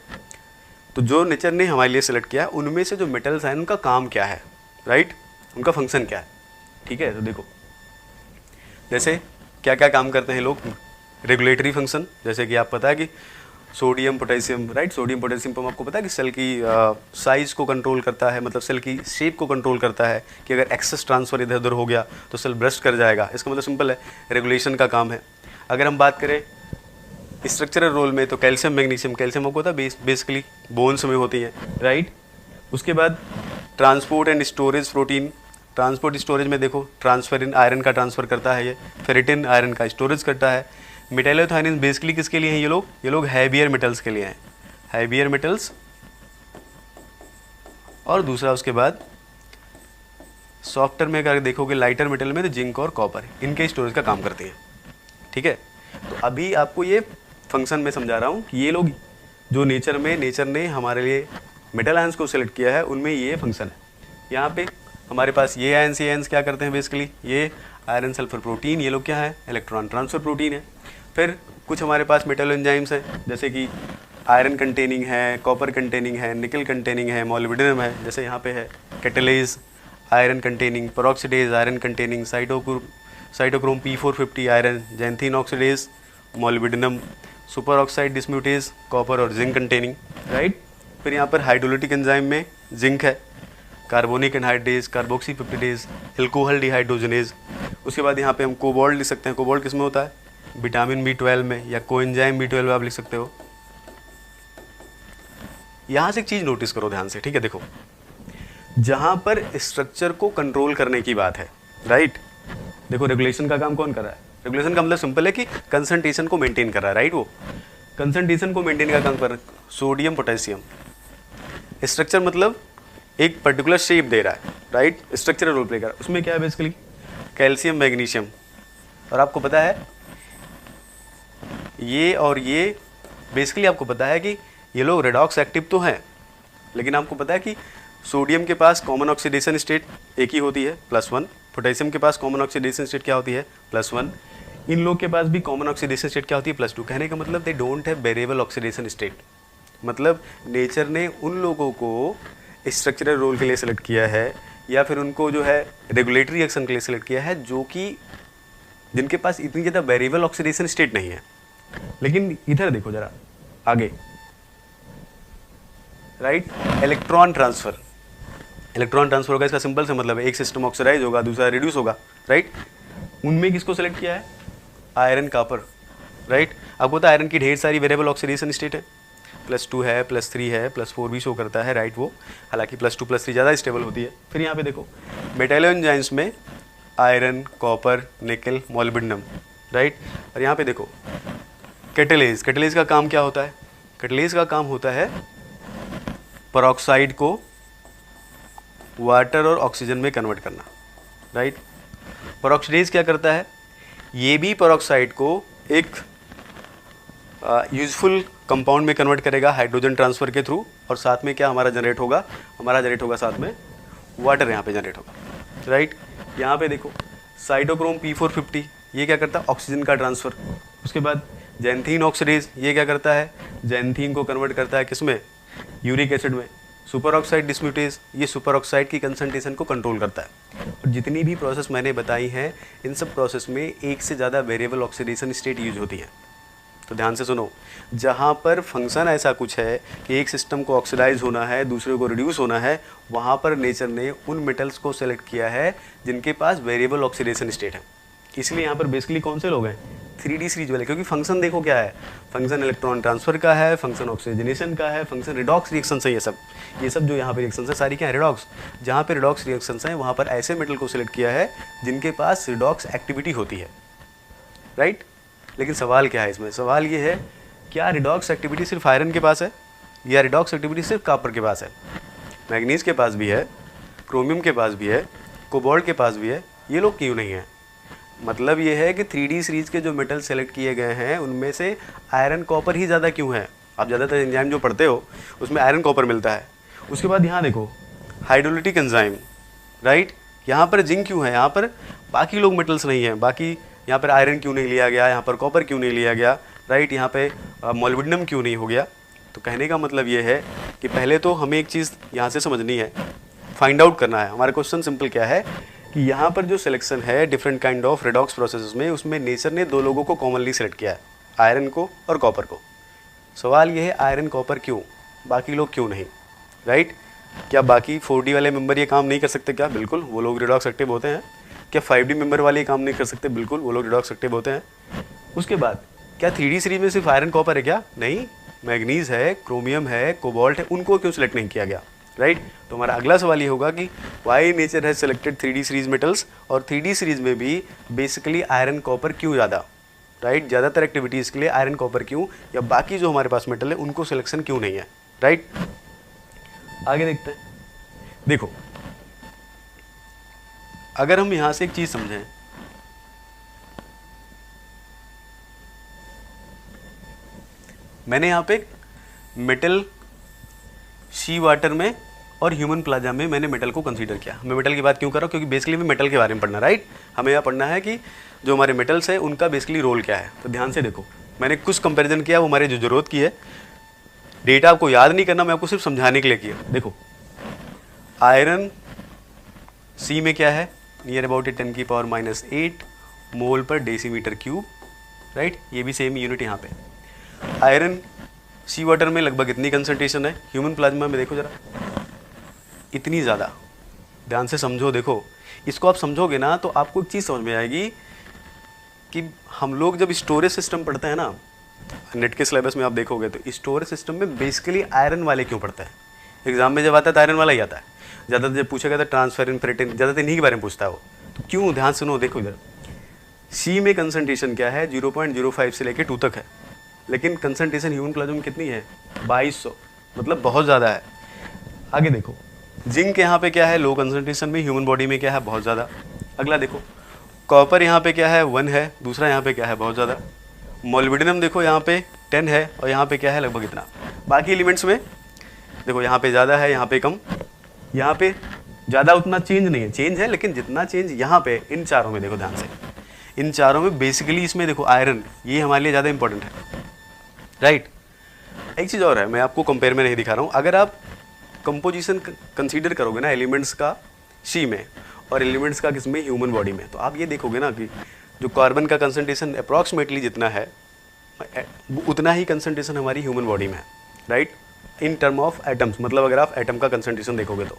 तो जो नेचर ने हमारे लिए सेलेक्ट किया है उनमें से जो मेटल्स हैं उनका काम क्या है, राइट, उनका फंक्शन क्या है। ठीक है, तो देखो जैसे क्या क्या काम करते हैं लोग, रेगुलेटरी फंक्शन, जैसे कि आप पता है कि sodium potassium, right, sodium potassium pump आपको पता है कि सेल की साइज़ को कंट्रोल करता है, मतलब सेल की शेप को कंट्रोल करता है कि अगर एक्सेस ट्रांसफ़र इधर उधर हो गया तो सेल ब्रस्ट कर जाएगा। इसका मतलब सिंपल है, रेगुलेशन का काम है। अगर हम बात करें स्ट्रक्चरल रोल में तो कैल्शियम मैग्नीशियम, कैल्शियम आपको पता है बेसिकली बोन्स में होती है, राइट। उसके बाद transport and storage protein, transport storage में देखो ट्रांसफेरिन आयरन का ट्रांसफ़र करता है, ये फेरिटिन आयरन का स्टोरेज करता है। मेटालोथायनिन बेसिकली किसके लिए हैं ये लोग हैवियर मेटल्स के लिए हैं, हैवियर मेटल्स। और दूसरा उसके बाद सॉफ्टवेयर में अगर देखोगे लाइटर मेटल में तो जिंक और कॉपर, इनके स्टोरेज का काम करते हैं। ठीक है, तो अभी आपको ये फंक्शन में समझा रहा हूँ कि ये लोग जो नेचर ने हमारे लिए मेटल आयंस को सिलेक्ट किया है उनमें ये फंक्शन है। यहाँ पे हमारे पास ये आयंस क्या करते हैं बेसिकली, ये आयरन सल्फर प्रोटीन, ये लोग क्या है, इलेक्ट्रॉन ट्रांसफर प्रोटीन है। फिर कुछ हमारे पास मेटल एंजाइम्स हैं, जैसे कि आयरन कंटेनिंग है, कॉपर कंटेनिंग है, निकल कंटेनिंग है, मोलिब्डेनम है, जैसे यहाँ पे है catalase iron containing, peroxidase iron containing, cytochrome P450 iron, xanthine oxidase molybdenum, super oxide dismutase copper और जिंक कंटेनिंग, राइट। फिर यहाँ पर हाइड्रोलिटिक एंजाइम में जिंक है, carbonic anhydrase, carboxypeptidase, alcohol dehydrogenase. उसके बाद यहाँ पे हम कोबाल्ट लिख सकते हैं। कोबाल्ट किस में होता है, विटामिन B12 में, या कोएंजाइम B12 आप लिख सकते हो। यहाँ से एक चीज़ नोटिस करो ध्यान से, ठीक है। देखो, जहाँ पर स्ट्रक्चर को कंट्रोल करने की बात है, राइट। देखो रेगुलेशन का काम कौन कर रहा है, रेगुलेशन का मतलब सिंपल है कि कंसंट्रेशन को मेंटेन कर रहा है, राइट। वो कंसंट्रेशन को मेंटेन का काम कर रहा है सोडियम पोटेशियम। स्ट्रक्चर मतलब एक पर्टिकुलर शेप दे रहा है, राइट, स्ट्रक्चरल रोल प्ले कर रहा है। उसमें क्या है बेसिकली, कैल्शियम मैग्नीशियम। और आपको पता है ये और ये बेसिकली आपको पता है कि ये लोग रेडॉक्स एक्टिव तो हैं, लेकिन आपको पता है कि सोडियम के पास कॉमन ऑक्सीडेशन स्टेट एक ही होती है +1, पोटेशियम के पास कॉमन ऑक्सीडेशन स्टेट क्या होती है +1, इन लोग के पास भी कॉमन ऑक्सीडेशन स्टेट क्या होती है +2। कहने का मतलब they don't have variable oxidation state. मतलब नेचर ने उन लोगों को स्ट्रक्चरल रोल के लिए सेलेक्ट किया है, या फिर उनको जो है रेगुलेटरी एक्शन के लिए सेलेक्ट किया है, जो कि जिनके पास इतनी ज़्यादा वेरिएबल ऑक्सीडेशन स्टेट नहीं है। लेकिन इधर देखो जरा आगे, right, electron transfer. Electron transfer होगा, इसका सिंपल से मतलब है एक सिस्टम ऑक्सीडाइज होगा, दूसरा रिड्यूस होगा, राइट। उनमें किसको सेलेक्ट किया है, आयरन कॉपर, राइट। आपको पता है आयरन की ढेर सारी वेरिएबल ऑक्सीडेशन स्टेट है, +2 है, +3 है, +4 भी शो करता है, राइट। वो हालांकि +2 +3 ज़्यादा स्टेबल होती है। फिर यहाँ पे देखो मेटल एंजाइम्स में आयरन, कॉपर, निकल, मोलिब्डेनम, राइट। और यहाँ पे देखो कैटलेज। कैटलेज का काम क्या होता है, कैटलेज का काम होता है पेरोक्साइड को वाटर और ऑक्सीजन में कन्वर्ट करना, राइट। पेरोक्सीडेज क्या करता है, ये भी पेरोक्साइड को एक यूजफुल कंपाउंड में कन्वर्ट करेगा हाइड्रोजन ट्रांसफर के थ्रू, और साथ में क्या हमारा जनरेट होगा, हमारा जनरेट होगा साथ में वाटर यहाँ पे जनरेट होगा, राइट। यहाँ पे देखो साइटोक्रोम P450, ये क्या करता है, ऑक्सीजन का ट्रांसफ़र। उसके बाद जैंथीन ऑक्सीडेज, ये क्या करता है, जैंथीन को कन्वर्ट करता है किसमें, यूरिक एसिड में। सुपर ऑक्साइड डिस्म्यूटेज, ये सुपर ऑक्साइड की कंसंट्रेशन को कंट्रोल करता है। और जितनी भी प्रोसेस मैंने बताई हैं, इन सब प्रोसेस में एक से ज़्यादा वेरिएबल ऑक्सीडेशन स्टेट यूज होती है। तो ध्यान से सुनो, जहाँ पर फंक्शन ऐसा कुछ है कि एक सिस्टम को ऑक्सीडाइज होना है, दूसरे को रिड्यूस होना है, वहाँ पर नेचर ने उन मेटल्स को सेलेक्ट किया है जिनके पास वेरिएबल ऑक्सीडेशन स्टेट है। इसलिए यहाँ पर बेसिकली कौन से लोग हैं, 3D सीरीज वाले, क्योंकि फंक्शन देखो क्या है, फंक्शन इलेक्ट्रॉन ट्रांसफर का है, फंक्शन ऑक्सीजनेशन का है, फंक्शन रिडॉक्स रिएक्शन है। ये सब जो यहाँ पे रिएक्शन है सारी क्या है, रिडॉक्स। जहाँ पे रिडॉक्स रिएक्शन है वहाँ पर ऐसे मेटल को सिलेक्ट किया है जिनके पास रिडॉक्स एक्टिविटी होती है, राइट। लेकिन सवाल क्या है इसमें, सवाल ये है क्या रिडॉक्स एक्टिविटी सिर्फ आयरन के पास है, या रिडॉक्स एक्टिविटी सिर्फ कॉपर के पास है। मैग्नीज के पास भी है, क्रोमियम के पास भी है, कोबाल्ट के पास भी है, ये लोग क्यों नहीं है। मतलब ये है कि 3D सीरीज के जो मेटल सेलेक्ट किए गए हैं उनमें से आयरन कॉपर ही ज़्यादा क्यों है। आप ज़्यादातर एंजाइम जो पढ़ते हो उसमें आयरन कॉपर मिलता है। उसके बाद यहाँ देखो हाइड्रोलिटिक एंजाइम, राइट, यहाँ पर जिंक क्यों है, यहाँ पर बाकी लोग मेटल्स नहीं हैं, बाकी यहाँ पर आयरन क्यों नहीं लिया गया, यहाँ पर कॉपर क्यों नहीं लिया गया, राइट, यहाँ पे मोलिब्डेनम क्यों नहीं हो गया। तो कहने का मतलब ये है कि पहले तो हमें एक चीज़ यहाँ से समझनी है, फाइंड आउट करना है। हमारा क्वेश्चन सिंपल क्या है कि यहाँ पर जो सिलेक्शन है different kind of redox processes में, उसमें नेचर ने दो लोगों को कॉमनली सेलेक्ट किया है, आयरन को और कॉपर को। सवाल ये है आयरन कॉपर क्यों, बाकी लोग क्यों नहीं, राइट। क्या बाकी 4D वाले मेंबर ये काम नहीं कर सकते क्या, बिल्कुल, वो लोग रिडॉक्स एक्टिव होते हैं। क्या 5D मेंबर वाले ये काम नहीं कर सकते, बिल्कुल, वो लोग रिडॉक्स एक्टिव होते हैं। उसके बाद क्या 3D सीरीज में सिर्फ आयरन कॉपर है क्या, नहीं, मैग्नीज है, क्रोमियम है, कोबाल्ट है, उनको क्यों सिलेक्ट नहीं किया गया, राइट। तो हमारा अगला सवाल ये होगा कि Y nature has selected 3D series metals, और 3D सीरीज में भी बेसिकली आयरन कॉपर क्यों ज़्यादा, राइट, ज़्यादातर एक्टिविटीज़ के लिए आयरन कॉपर क्यों, या बाकी जो हमारे पास मेटल है उनको सिलेक्शन क्यों नहीं है, राइट। आगे देखते हैं। देखो अगर हम यहाँ से एक चीज़ समझें, मैंने यहाँ पे मेटल सी वाटर में और ह्यूमन प्लाज्मा में मैंने मेटल को कंसीडर किया। मैं मेटल की बात क्यों कर रहा हूँ, क्योंकि बेसिकली हमें मेटल के बारे में पढ़ना, राइट। हमें यह पढ़ना है कि जो हमारे मेटल्स है उनका बेसिकली रोल क्या है। तो ध्यान से देखो, मैंने कुछ कंपेरिजन किया, वो हमारे जो जरूरत की है। डेटा आपको याद नहीं करना, मैं आपको सिर्फ समझाने के लिए किया। देखो आयरन सी में क्या है, नियर अबाउट 10⁻⁸ मोल पर डेसीमीटर क्यूब, राइट। ये भी सेम यूनिट यहाँ पे। आयरन सी वाटर में लगभग इतनी कंसंट्रेशन है, ह्यूमन प्लाज्मा में देखो जरा इतनी ज़्यादा। ध्यान से समझो, देखो इसको आप समझोगे ना तो आपको एक चीज़ समझ में आएगी कि हम लोग जब स्टोरेज सिस्टम पढ़ते हैं ना, नेट के सिलेबस में आप देखोगे तो स्टोरेज सिस्टम में बेसिकली आयरन वाले क्यों पढ़ता है। एग्जाम में जब आता है तो आयरन वाला ही आता है। ज़्यादातर जब पूछा गया था ट्रांसफेरिन, फेरेटिन, ज़्यादातर इन्हीं के बारे में पूछता है वो। तो क्यों, ध्यान सुनो, देखो इधर सी में कंसंट्रेशन क्या है, 0.05 से लेकर 2 तक है, लेकिन कंसंट्रेशन ह्यूमन प्लाज्मा में कितनी है, 2200, मतलब बहुत ज़्यादा है। आगे देखो जिंक यहाँ पे क्या है, लो कंसंट्रेशन में, ह्यूमन बॉडी में क्या है, बहुत ज़्यादा। अगला देखो कॉपर यहाँ पे क्या है, 1 है, दूसरा यहाँ पे क्या है, बहुत ज़्यादा। मोलिब्डेनम देखो यहाँ पे 10 है और यहाँ पे क्या है, लगभग इतना। बाकी एलिमेंट्स में देखो यहाँ पे ज़्यादा है, यहाँ पे कम, यहाँ पे ज़्यादा उतना चेंज नहीं है, चेंज है लेकिन जितना चेंज यहाँ पे इन चारों में देखो ध्यान से, इन चारों में बेसिकली इसमें देखो आयरन ये हमारे लिए ज़्यादा इंपॉर्टेंट है, राइट। एक चीज़ और है, मैं आपको कंपेयर में नहीं दिखा रहा हूँ। अगर आप कंपोजिशन कंसीडर करोगे ना एलिमेंट्स का सी में और एलिमेंट्स का किसमें, ह्यूमन बॉडी में, तो आप ये देखोगे ना कि जो कार्बन का कंसंट्रेशन अप्रॉक्सीमेटली जितना है उतना ही कंसंट्रेशन हमारी ह्यूमन बॉडी में है, right, in term of atoms. मतलब अगर आप एटम का कंसंट्रेशन देखोगे तो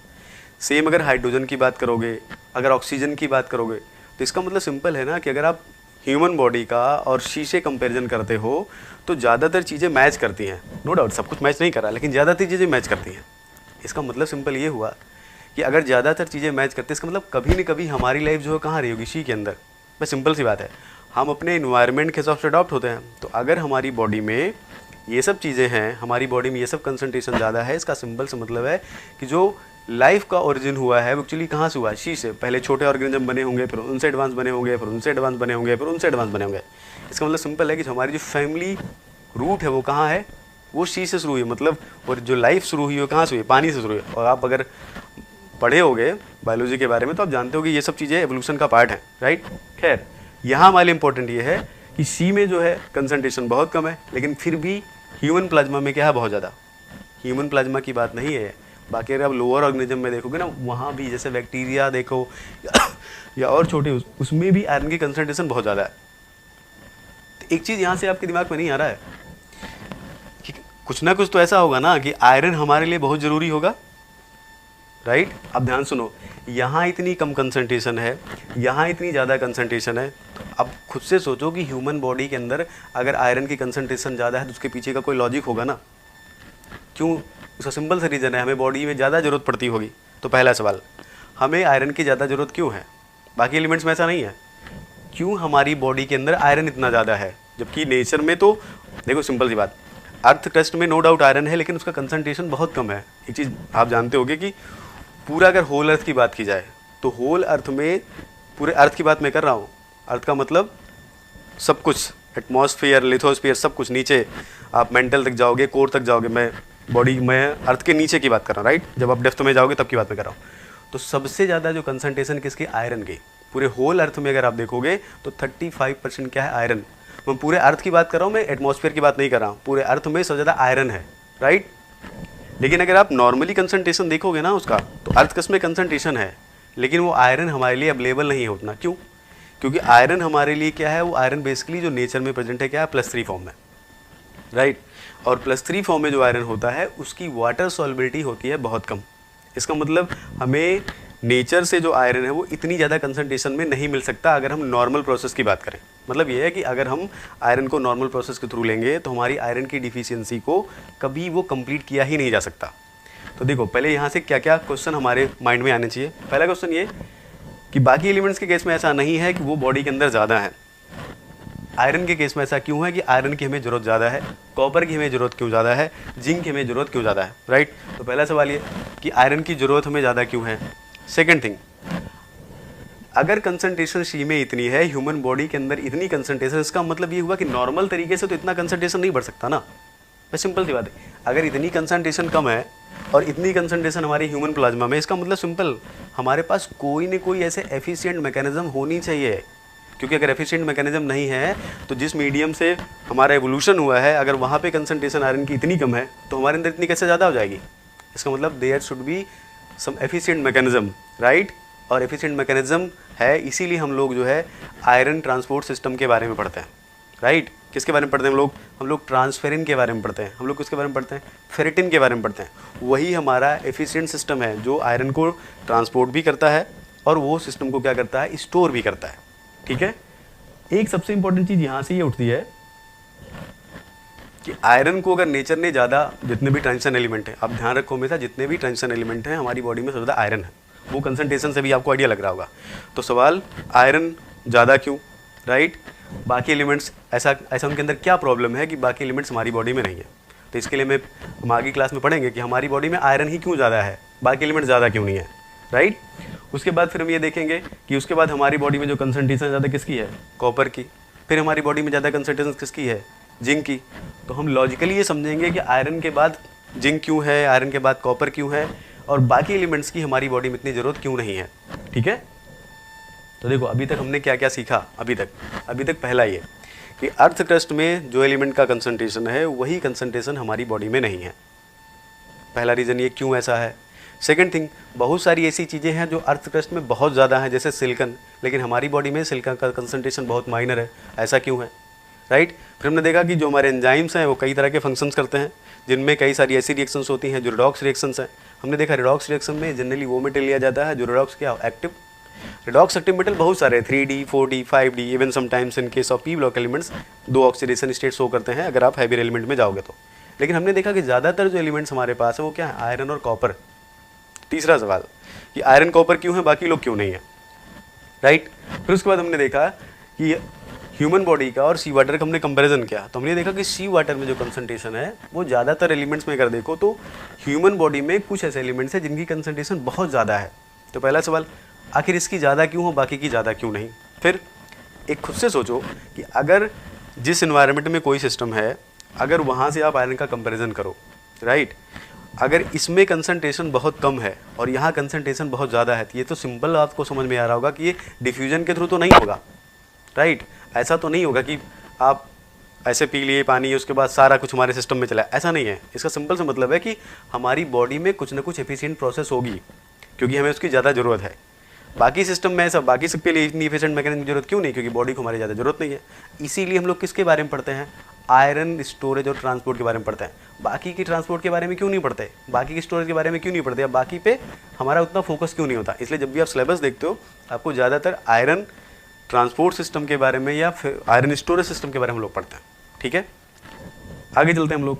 सेम। अगर हाइड्रोजन की बात करोगे, अगर ऑक्सीजन की बात करोगे, तो इसका मतलब सिंपल है ना कि अगर आप ह्यूमन बॉडी का और शी से कंपेरिजन करते हो तो ज़्यादातर चीज़ें मैच करती हैं। नो डाउट सब कुछ मैच नहीं कर रहा, लेकिन ज़्यादातर चीज़ें मैच करती हैं। इसका मतलब सिंपल ये हुआ कि अगर ज़्यादातर चीज़ें मैच करती हैं, इसका मतलब कभी न कभी हमारी लाइफ जो है कहाँ रही होगी, शी के अंदर। बस सिंपल सी बात है, हम अपने इन्वायरमेंट के हिसाब से अडॉप्ट होते हैं। तो अगर हमारी बॉडी में ये सब चीज़ें हैं, हमारी बॉडी में ये सब कंसंट्रेशन ज़्यादा है, इसका सिंपल से मतलब है कि जो लाइफ का ओरिजिन हुआ है वो एक्चुअली कहाँ से हुआ है, शी से। पहले छोटे ऑर्गेनिज्म बने होंगे, फिर उनसे एडवांस बने होंगे, फिर उनसे एडवांस बने होंगे, फिर उनसे एडवांस बने होंगे। इसका मतलब सिंपल है कि हमारी जो फैमिली रूट है वो कहाँ है, वो शी से शुरू हुई। मतलब और जो लाइफ शुरू हुई है कहाँ से हुई, पानी से शुरू हुई। और आप अगर पढ़े होगे बायोलॉजी के बारे में तो आप जानते हो कि ये सब चीज़ें एवोल्यूशन का पार्ट है, राइट। खैर यहाँ हमारे इंपॉर्टेंट ये है कि सी में जो है कंसंट्रेशन बहुत कम है, लेकिन फिर भी ह्यूमन प्लाज्मा में क्या है, बहुत ज़्यादा। ह्यूमन प्लाज्मा की बात नहीं है, बाकी अगर आप लोअर ऑर्गेनिज्म में देखोगे ना, वहाँ भी जैसे बैक्टीरिया देखो या और छोटे उसमें भी आयरन की कंसंट्रेशन बहुत ज़्यादा है। तो एक चीज़ यहाँ से आपके दिमाग में नहीं आ रहा है कि कुछ ना कुछ तो ऐसा होगा ना कि आयरन हमारे लिए बहुत ज़रूरी होगा, राइट। अब ध्यान सुनो, यहाँ इतनी कम कंसंट्रेशन है, यहाँ इतनी ज़्यादा कंसंट्रेशन है। तो अब खुद से सोचो कि ह्यूमन बॉडी के अंदर अगर आयरन की कंसंट्रेशन ज़्यादा है तो उसके पीछे का कोई लॉजिक होगा ना। क्यों, उसका सिंपल सा रीज़न है, हमें बॉडी में ज़्यादा ज़रूरत पड़ती होगी। तो पहला सवाल, हमें आयरन की ज़्यादा ज़रूरत क्यों है, बाकी एलिमेंट्स में ऐसा नहीं है। क्यों हमारी बॉडी के अंदर आयरन इतना ज़्यादा है, जबकि नेचर में तो देखो सिंपल सी बात, अर्थ क्रस्ट में नो डाउट आयरन है, लेकिन उसका कंसंट्रेशन बहुत कम है। एक चीज़ आप जानते होगे कि पूरा अगर होल अर्थ की बात की जाए तो होल अर्थ में, पूरे अर्थ की बात मैं कर रहा हूँ, अर्थ का मतलब सब कुछ, एटमॉस्फेयर, लिथोस्फीयर, सब कुछ नीचे, आप मेंटल तक जाओगे, कोर तक जाओगे, मैं बॉडी में अर्थ के नीचे की बात कर रहा हूँ, राइट। जब आप डेप्थ में जाओगे तब की बात मैं कर रहा हूँ। तो सबसे ज़्यादा जो कंसंट्रेशन किसकी, आयरन की। पूरे होल अर्थ में अगर आप देखोगे तो 35% क्या है, आयरन। मैं पूरे अर्थ की बात कर रहा हूँ, मैं एटमॉस्फेयर की बात नहीं कर रहा हूँ। पूरे अर्थ में सबसे ज़्यादा आयरन है, राइट। लेकिन अगर आप नॉर्मली कंसंट्रेशन देखोगे ना उसका, तो अर्थ क्रस्ट में कंसंट्रेशन है, लेकिन वो आयरन हमारे लिए अवेलेबल नहीं है उतना। क्यों, क्योंकि आयरन हमारे लिए क्या है, वो आयरन बेसिकली जो नेचर में प्रेजेंट है क्या है, +3 फॉर्म में, राइट। और +3 फॉर्म में जो आयरन होता है उसकी वाटर सॉल्युबिलिटी होती है बहुत कम। इसका मतलब हमें नेचर से जो आयरन है वो इतनी ज़्यादा कंसंट्रेशन में नहीं मिल सकता अगर हम नॉर्मल प्रोसेस की बात करें। मतलब ये है कि अगर हम आयरन को नॉर्मल प्रोसेस के थ्रू लेंगे तो हमारी आयरन की डिफिशियंसी को कभी वो कंप्लीट किया ही नहीं जा सकता। तो देखो पहले यहाँ से क्या क्या क्वेश्चन हमारे माइंड में आने चाहिए। पहला क्वेश्चन ये कि बाकी एलिमेंट्स के केस में ऐसा नहीं है कि वो बॉडी के अंदर ज़्यादा है, आयरन के केस में ऐसा क्यों है कि आयरन की हमें ज़रूरत ज़्यादा है, कॉपर की हमें ज़रूरत क्यों ज़्यादा है, जिंक की हमें ज़रूरत क्यों ज़्यादा है, राइट। तो पहला सवाल ये कि आयरन की ज़रूरत हमें ज़्यादा क्यों है। सेकेंड थिंग, अगर कंसंट्रेशन सी में इतनी है, ह्यूमन बॉडी के अंदर इतनी कंसंट्रेशन, इसका मतलब ये हुआ कि नॉर्मल तरीके से तो इतना कंसंट्रेशन नहीं बढ़ सकता ना, बस सिंपल सी बात है, अगर इतनी कंसंट्रेशन कम है और इतनी कंसंट्रेशन हमारी ह्यूमन प्लाज्मा में, इसका मतलब सिंपल, हमारे पास कोई न कोई ऐसे एफिशिएंट मैकेनिज्म होनी चाहिए। क्योंकि अगर एफिशिएंट मैकेनिज्म नहीं है तो जिस मीडियम से हमारा एवोल्यूशन हुआ है, अगर वहाँ पे कंसंट्रेशन आयरन की इतनी कम है तो हमारे अंदर इतनी कैसे ज़्यादा हो जाएगी। इसका मतलब there should be some efficient mechanism, right. और एफिशिएंट मैकेनिज्म है, इसीलिए हम लोग जो है आयरन ट्रांसपोर्ट सिस्टम के बारे में पढ़ते हैं, राइट। किसके बारे में पढ़ते हैं हम लोग ट्रांसफेरिन के बारे में पढ़ते हैं, हम लोग किसके बारे में पढ़ते हैं, फेरिटिन के बारे में पढ़ते हैं। वही हमारा एफिशिएंट सिस्टम है जो आयरन को ट्रांसपोर्ट भी करता है और वो सिस्टम को क्या करता है, स्टोर भी करता है, ठीक है। एक सबसे इंपॉर्टेंट चीज़ यहाँ से ये उठती है कि आयरन को अगर नेचर ने ज़्यादा, जितने भी ट्रांजिशन एलिमेंट हैं, आप ध्यान रखो हमेशा, जितने भी ट्रांजिशन एलिमेंट हैं हमारी बॉडी में सबसे ज़्यादा आयरन है, वो कंसंट्रेशन से भी आपको आइडिया लग रहा होगा। तो सवाल आयरन ज़्यादा क्यों, राइट। बाकी एलिमेंट्स, ऐसा उनके अंदर क्या प्रॉब्लम है कि बाकी एलिमेंट्स हमारी बॉडी में नहीं है। तो इसके लिए हम आगे क्लास में पढ़ेंगे कि हमारी बॉडी में आयरन ही क्यों ज़्यादा है, बाकी एलिमेंट ज़्यादा क्यों नहीं है, राइट। उसके बाद फिर हम ये देखेंगे कि उसके बाद हमारी बॉडी में जो कंसंट्रेशन ज़्यादा किसकी है, कॉपर की। फिर हमारी बॉडी में ज़्यादा कंसंट्रेशन किसकी है, जिंक की। तो हम लॉजिकली ये समझेंगे कि आयरन के बाद जिंक क्यों है, आयरन के बाद कॉपर क्यों है, और बाकी एलिमेंट्स की हमारी बॉडी में इतनी ज़रूरत क्यों नहीं है, ठीक है। तो देखो अभी तक हमने क्या क्या सीखा। अभी तक पहला ये कि अर्थ क्रस्ट में जो एलिमेंट का कंसंट्रेशन है वही कंसंट्रेशन हमारी बॉडी में नहीं है। पहला रीज़न ये क्यों ऐसा है। सेकंड थिंग, बहुत सारी ऐसी चीज़ें हैं जो अर्थ क्रस्ट में बहुत ज़्यादा हैं, जैसे सिलिकन, लेकिन हमारी बॉडी में सिलिकन का कंसंट्रेशन बहुत माइनर है, ऐसा क्यों है, राइट। फिर हमने देखा कि जो हमारे एंजाइम्स हैं वो कई तरह के फंक्शंस करते हैं, जिनमें कई सारी ऐसी रिएक्शंस होती हैं जो रिडॉक्स रिएक्शंस हैं। हमने देखा रिडॉक्स रिएक्शन में जनरली वो मेटल लिया जाता है जो रिडॉक्स क्या एक्टिव, रिडॉक्स एक्टिव मेटल बहुत सारे 3D 4D 5D, even sometimes in case of P block elements 2 oxidation state show करते हैं अगर आप हैवी एलिमेंट में जाओगे तो। लेकिन हमने देखा कि ज़्यादातर जो एलिमेंट्स हमारे पास है वो क्या है, आयरन और कॉपर। तीसरा सवाल कि आयरन कॉपर क्यों है, बाकी लोग क्यों नहीं है, राइट। फिर उसके बाद हमने देखा कि ह्यूमन बॉडी का और सी वाटर का हमने कंपैरिजन किया, तो हमने देखा कि सी वाटर में जो कंसंट्रेशन है वो ज़्यादातर एलिमेंट्स में अगर देखो तो ह्यूमन बॉडी में कुछ ऐसे एलिमेंट्स हैं जिनकी कंसंट्रेशन बहुत ज़्यादा है। तो पहला सवाल, आखिर इसकी ज़्यादा क्यों हो, बाकी की ज़्यादा क्यों नहीं। फिर एक खुद से सोचो कि अगर जिस इन्वायरमेंट में कोई सिस्टम है, अगर वहाँ से आप आयरन का कंपैरिजन करो, राइट, अगर इसमें कंसंट्रेशन बहुत कम है और यहाँ कंसंट्रेशन बहुत ज़्यादा है, तो ये तो सिंपल आपको समझ में आ रहा होगा कि ये डिफ्यूजन के थ्रू तो नहीं होगा, राइट। ऐसा तो नहीं होगा कि आप ऐसे पी लिए पानी उसके बाद सारा कुछ हमारे सिस्टम में चला, ऐसा नहीं है। इसका सिंपल सा मतलब है कि हमारी बॉडी में कुछ ना कुछ एफिशिएंट प्रोसेस होगी, क्योंकि हमें उसकी ज़्यादा ज़रूरत है। बाकी सिस्टम में ऐसा, बाकी सबके लिए इतनी एफिशिएंट मैकेनिज्म की जरूरत क्यों नहीं, क्योंकि बॉडी को हमारी ज़्यादा जरूरत नहीं है। इसीलिए हम लोग किसके बारे में पढ़ते हैं, आयरन स्टोरेज और ट्रांसपोर्ट के बारे में पढ़ते हैं। बाकी की ट्रांसपोर्ट के बारे में क्यों नहीं पढ़ते, बाकी की स्टोरेज के बारे में क्यों नहीं पढ़ते, या बाकी पे हमारा उतना फोकस क्यों नहीं होता। इसलिए जब भी आप सिलेबस देखते हो आपको ज़्यादातर आयरन ट्रांसपोर्ट सिस्टम के बारे में या फिर आयरन स्टोरेज सिस्टम के बारे में हम लोग पढ़ते हैं, ठीक है। आगे चलते हैं हम लोग।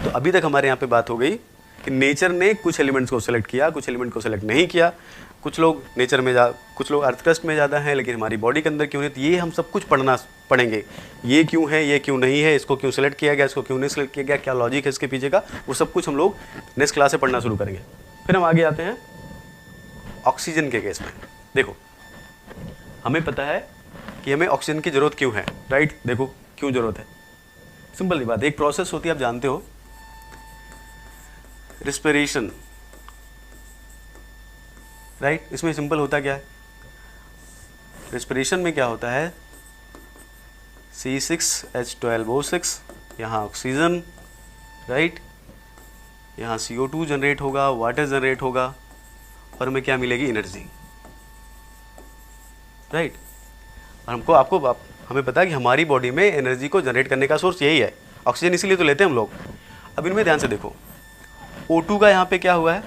तो अभी तक हमारे यहाँ पे बात हो गई कि नेचर ने कुछ एलिमेंट्स को सिलेक्ट किया, कुछ एलिमेंट को सिलेक्ट नहीं किया। कुछ लोग नेचर में कुछ लोग अर्थ क्रस्ट में ज़्यादा हैं, लेकिन हमारी बॉडी के अंदर क्यों नहीं, तो ये हम सब कुछ पढ़ेंगे। ये क्यों है, ये क्यों नहीं है, इसको क्यों सिलेक्ट किया गया, इसको क्यों नहीं सिलेक्ट किया गया, क्या लॉजिक है इसके पीछे का, वो सब कुछ हम लोग नेक्स्ट क्लास से पढ़ना शुरू करेंगे। फिर हम आगे आते हैं ऑक्सीजन के केस में। देखो हमें पता है कि हमें ऑक्सीजन की ज़रूरत क्यों है, राइट। देखो क्यों ज़रूरत है, सिंपल सी बात, एक प्रोसेस होती है, आप जानते हो, रिस्पिरेशन, राइट। इसमें सिंपल होता क्या है, रिस्पिरेशन में क्या होता है, C6H12O6, यहाँ ऑक्सीजन, राइट, यहाँ CO2 जनरेट होगा, वाटर जनरेट होगा, और हमें क्या मिलेगी, एनर्जी, राइट। और हमें पता है कि हमारी बॉडी में एनर्जी को जनरेट करने का सोर्स यही है, ऑक्सीजन, इसीलिए तो लेते हैं हम लोग। अब इनमें ध्यान से देखो, O2 का यहाँ पे क्या हुआ है,